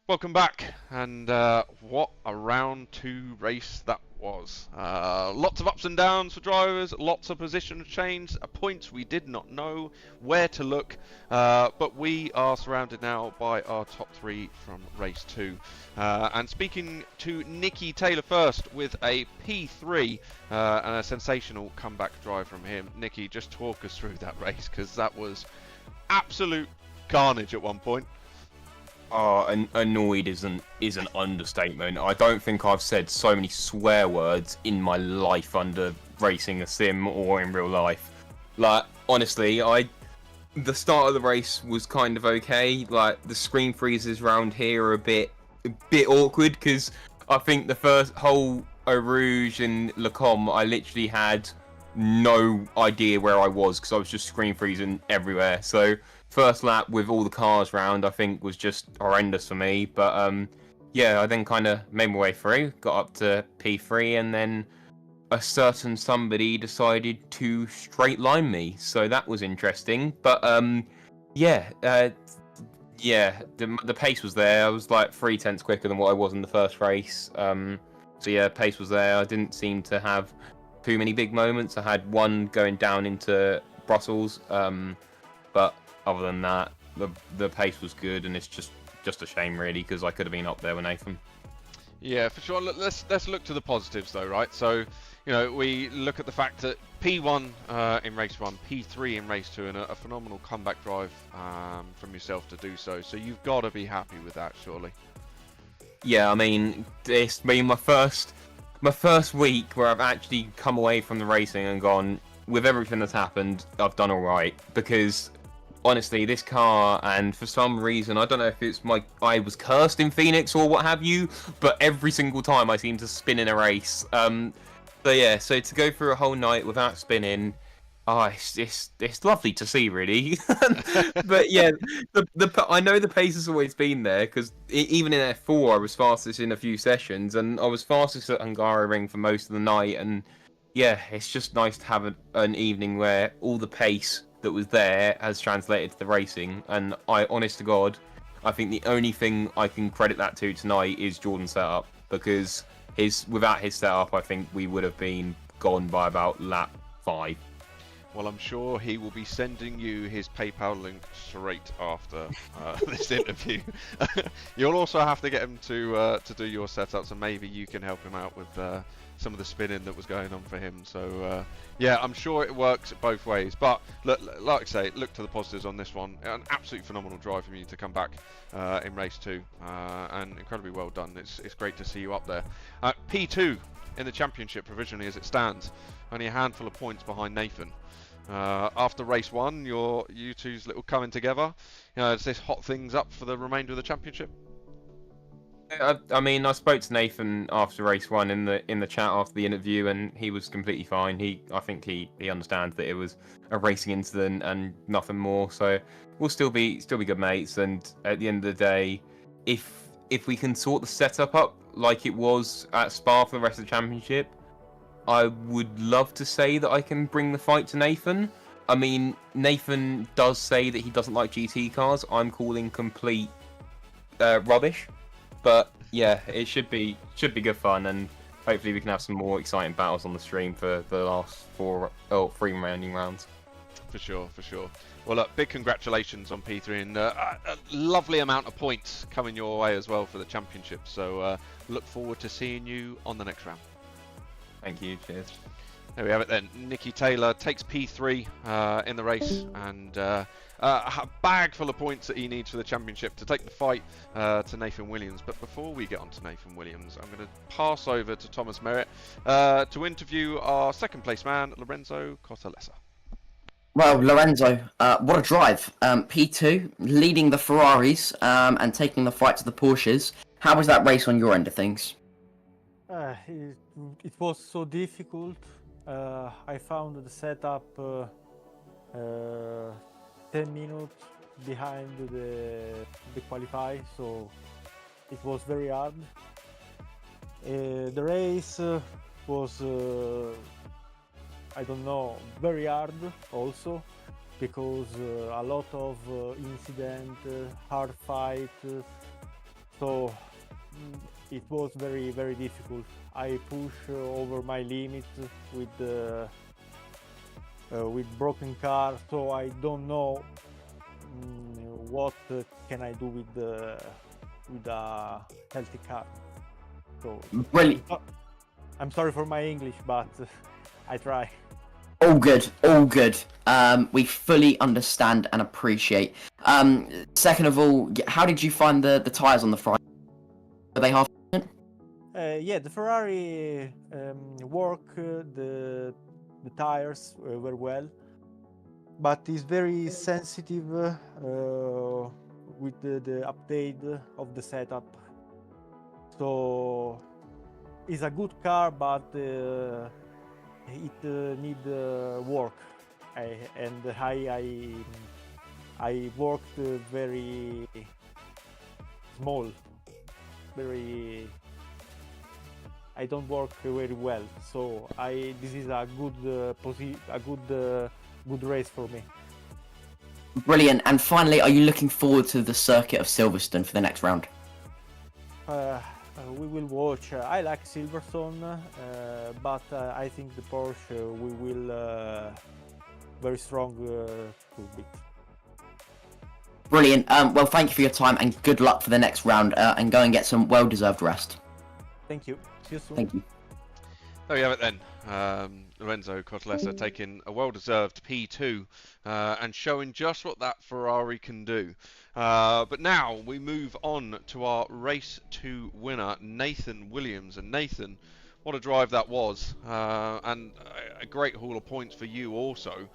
Welcome back, and what a round 2 race that was. Lots of ups and downs for drivers, lots of position change, points we did not know where to look, but we are surrounded now by our top 3 from race 2. And speaking to Nicky Taylor first with a P3 and a sensational comeback drive from him. Nicky, just talk us through that race, because that was absolute carnage at one point. Oh, annoyed is an understatement. I don't think I've said so many swear words in my life under racing a sim or in real life. Like, honestly, the start of the race was kind of okay. Like, the screen freezes around here are a bit awkward, because I think the first whole Eau Rouge and Le Com, I literally had no idea where I was, because I was just screen freezing everywhere. So first lap with all the cars round, I think, was just horrendous for me. But yeah, I then kind of made my way through, got up to P3, and then a certain somebody decided to straight line me. So that was interesting. But yeah, the pace was there. I was like 0.3 quicker than what I was in the first race. So yeah, pace was there. I didn't seem to have too many big moments. I had one going down into Brussels, but other than that, the pace was good, and it's just a shame really, because I could have been up there with Nathan. Yeah, for sure. Let's look to the positives though, right? So, you know, we look at the fact that P1 in race 1, P3 in race 2, and a phenomenal comeback drive from yourself to do so. So you've got to be happy with that, surely. Yeah, I mean, it's been my first week where I've actually come away from the racing and gone, with everything that's happened, I've done all right, because honestly, this car, and for some reason, I don't know if it's I was cursed in Phoenix or what have you, but every single time I seem to spin in a race. So yeah, so to go through a whole night without spinning, it's lovely to see, really. But yeah, I know the pace has always been there, because even in F4 I was fastest in a few sessions, and I was fastest at Hungaroring for most of the night. And yeah, it's just nice to have an evening where all the pace that was there has translated to the racing. And honest to God, I think the only thing I can credit that to tonight is Jordan's setup, because without his setup, I think we would have been gone by about lap 5. Well, I'm sure he will be sending you his PayPal link straight after this interview. You'll also have to get him to do your setups, and maybe you can help him out with some of the spinning that was going on for him. So yeah, I'm sure it works both ways. But look, like I say, look to the positives on this one. An absolutely phenomenal drive from you to come back in race 2, and incredibly well done. It's great to see you up there. P2 in the championship provisionally as it stands, only a handful of points behind Nathan. After race 1, you two's little coming together, does this hot things up for the remainder of the championship? I mean, I spoke to Nathan after race 1 in the chat after the interview, and he was completely fine. I think he understands that it was a racing incident and nothing more. So we'll still be good mates. And at the end of the day, if we can sort the setup up like it was at Spa for the rest of the championship, I would love to say that I can bring the fight to Nathan. I mean, Nathan does say that he doesn't like GT cars. I'm calling complete rubbish. But yeah, it should be good fun, and hopefully we can have some more exciting battles on the stream for the last 3 remaining rounds. For sure. Well, look, big congratulations on P3, and a lovely amount of points coming your way as well for the championship. So look forward to seeing you on the next round. Thank you. Cheers. There we have it then. Nicky Taylor takes P3 in the race, and a bag full of points that he needs for the championship to take the fight to Nathan Williams. But before we get on to Nathan Williams, I'm going to pass over to Thomas Merritt to interview our second place man, Lorenzo Cortellessa. Well, Lorenzo, what a drive. P2, leading the Ferraris and taking the fight to the Porsches. How was that race on your end of things? It was so difficult. I found the setup 10 minutes behind the qualify, so it was very hard. The race was, I don't know, very hard also, because a lot of incident, hard fight, So it was very very difficult. I push over my limit with broken car, so I don't know what can I do with a healthy car. So Brilliant. I'm sorry for my English, but I try. All good, all good. We fully understand and appreciate. Second of all, how did you find the tyres on the Friday? Were they half? Yeah, the Ferrari work the tires very well, but it's very sensitive with the update of the setup. So it's a good car, but it need work. I worked very small, very. I don't work very well, so this is a good race for me. Brilliant. And finally, are you looking forward to the circuit of Silverstone for the next round? We will watch. I like Silverstone, but I think the Porsche we will very strong to beat. Brilliant. Well, thank you for your time and good luck for the next round. And go and get some well-deserved rest. Thank you. See you soon. Thank you. There we have it then. Lorenzo Cotolessa taking a well-deserved P2 and showing just what that Ferrari can do. But now we move on to our Race 2 winner, Nathan Williams. And Nathan, what a drive that was, and a great haul of points for you also.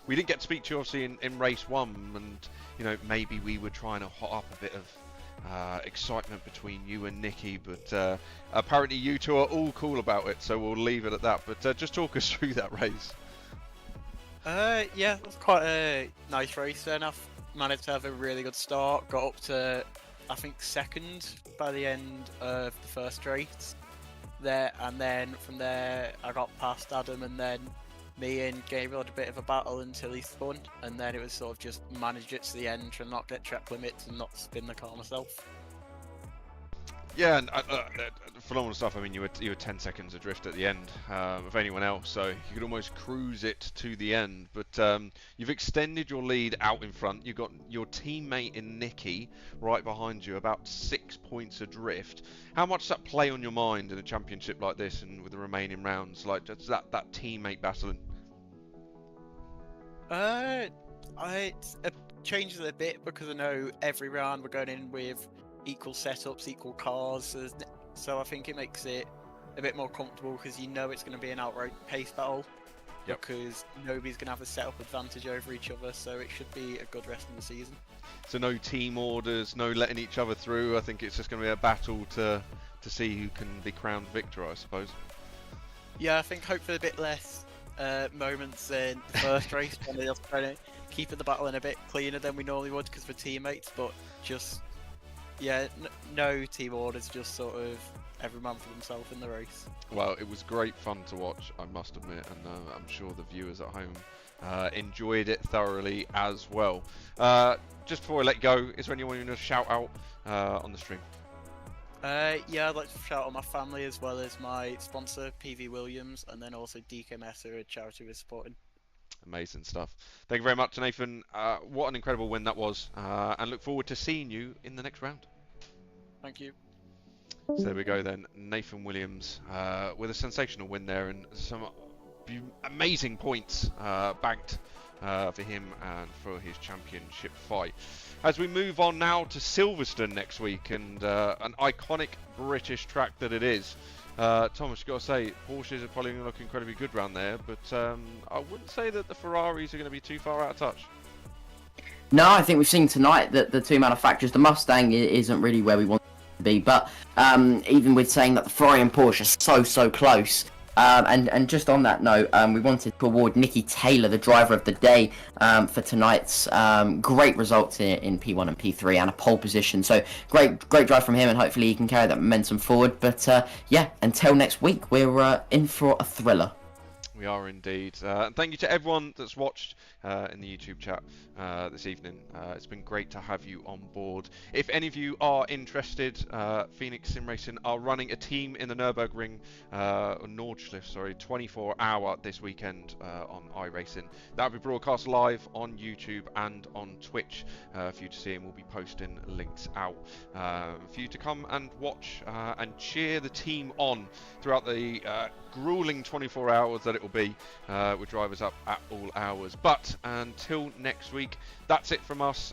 We didn't get to speak to you obviously in Race 1, and you know, maybe we were trying to hot up a bit of excitement between you and Nicky, but apparently you two are all cool about it, so we'll leave it at that. But just talk us through that race. Yeah, it was quite a nice race then. I've managed to have a really good start, got up to I think second by the end of the first race there, and then from there I got past Adam, and then me and Gabriel had a bit of a battle until he spun, and then it was sort of just manage it to the end, try and not get track limits and not spin the car myself. Yeah, and phenomenal stuff. I mean, you were 10 seconds adrift at the end of anyone else, so you could almost cruise it to the end. But you've extended your lead out in front. You've got your teammate in Nicky right behind you, about 6 points adrift. How much does that play on your mind in a championship like this, and with the remaining rounds, like just that teammate battling? It changes a bit because I know every round we're going in with equal setups, equal cars, so I think it makes it a bit more comfortable because you know it's going to be an outright pace battle. Yep. Because nobody's going to have a setup advantage over each other, so it should be a good rest of the season. So no team orders, no letting each other through. I think it's just going to be a battle to see who can be crowned victor, I suppose. Yeah, I think hopefully a bit less moments in the first race when they're just trying to keep the battle in a bit cleaner than we normally would because we're teammates, but just yeah, no team orders, just sort of every man for themselves in the race. Well, it was great fun to watch, I must admit, and I'm sure the viewers at home enjoyed it thoroughly as well. Just before I let go, is there anyone you want to shout out on the stream? Yeah, I'd like to shout out my family as well as my sponsor, PV Williams, and then also DKMS, who are a charity we're supporting. Amazing stuff. Thank you very much, Nathan. What an incredible win that was, and look forward to seeing you in the next round. Thank you. So there we go then, Nathan Williams with a sensational win there and some amazing points banked for him and for his championship fight. As we move on now to Silverstone next week, and an iconic British track that it is. Thomas, you've got to say, Porsches are probably going to look incredibly good around there, but I wouldn't say that the Ferraris are going to be too far out of touch. No, I think we've seen tonight that the two manufacturers, the Mustang isn't really where we want it to be, but even with saying that the Ferrari and Porsche are so close, and just on that note, we wanted to award Nicky Taylor the driver of the day for tonight's great results in P1 and P3 and a pole position. So great drive from him, and hopefully he can carry that momentum forward. But yeah, until next week, we're in for a thriller. We are indeed. And thank you to everyone that's watched in the YouTube chat this evening. It's been great to have you on board. If any of you are interested, Phoenix Sim Racing are running a team in the Nürburgring, Nordschleife, sorry, 24-hour this weekend on iRacing. That'll be broadcast live on YouTube and on Twitch for you to see, and we'll be posting links out for you to come and watch and cheer the team on throughout the grueling 24 hours that it will be with drivers up at all hours. But until next week, that's it from us.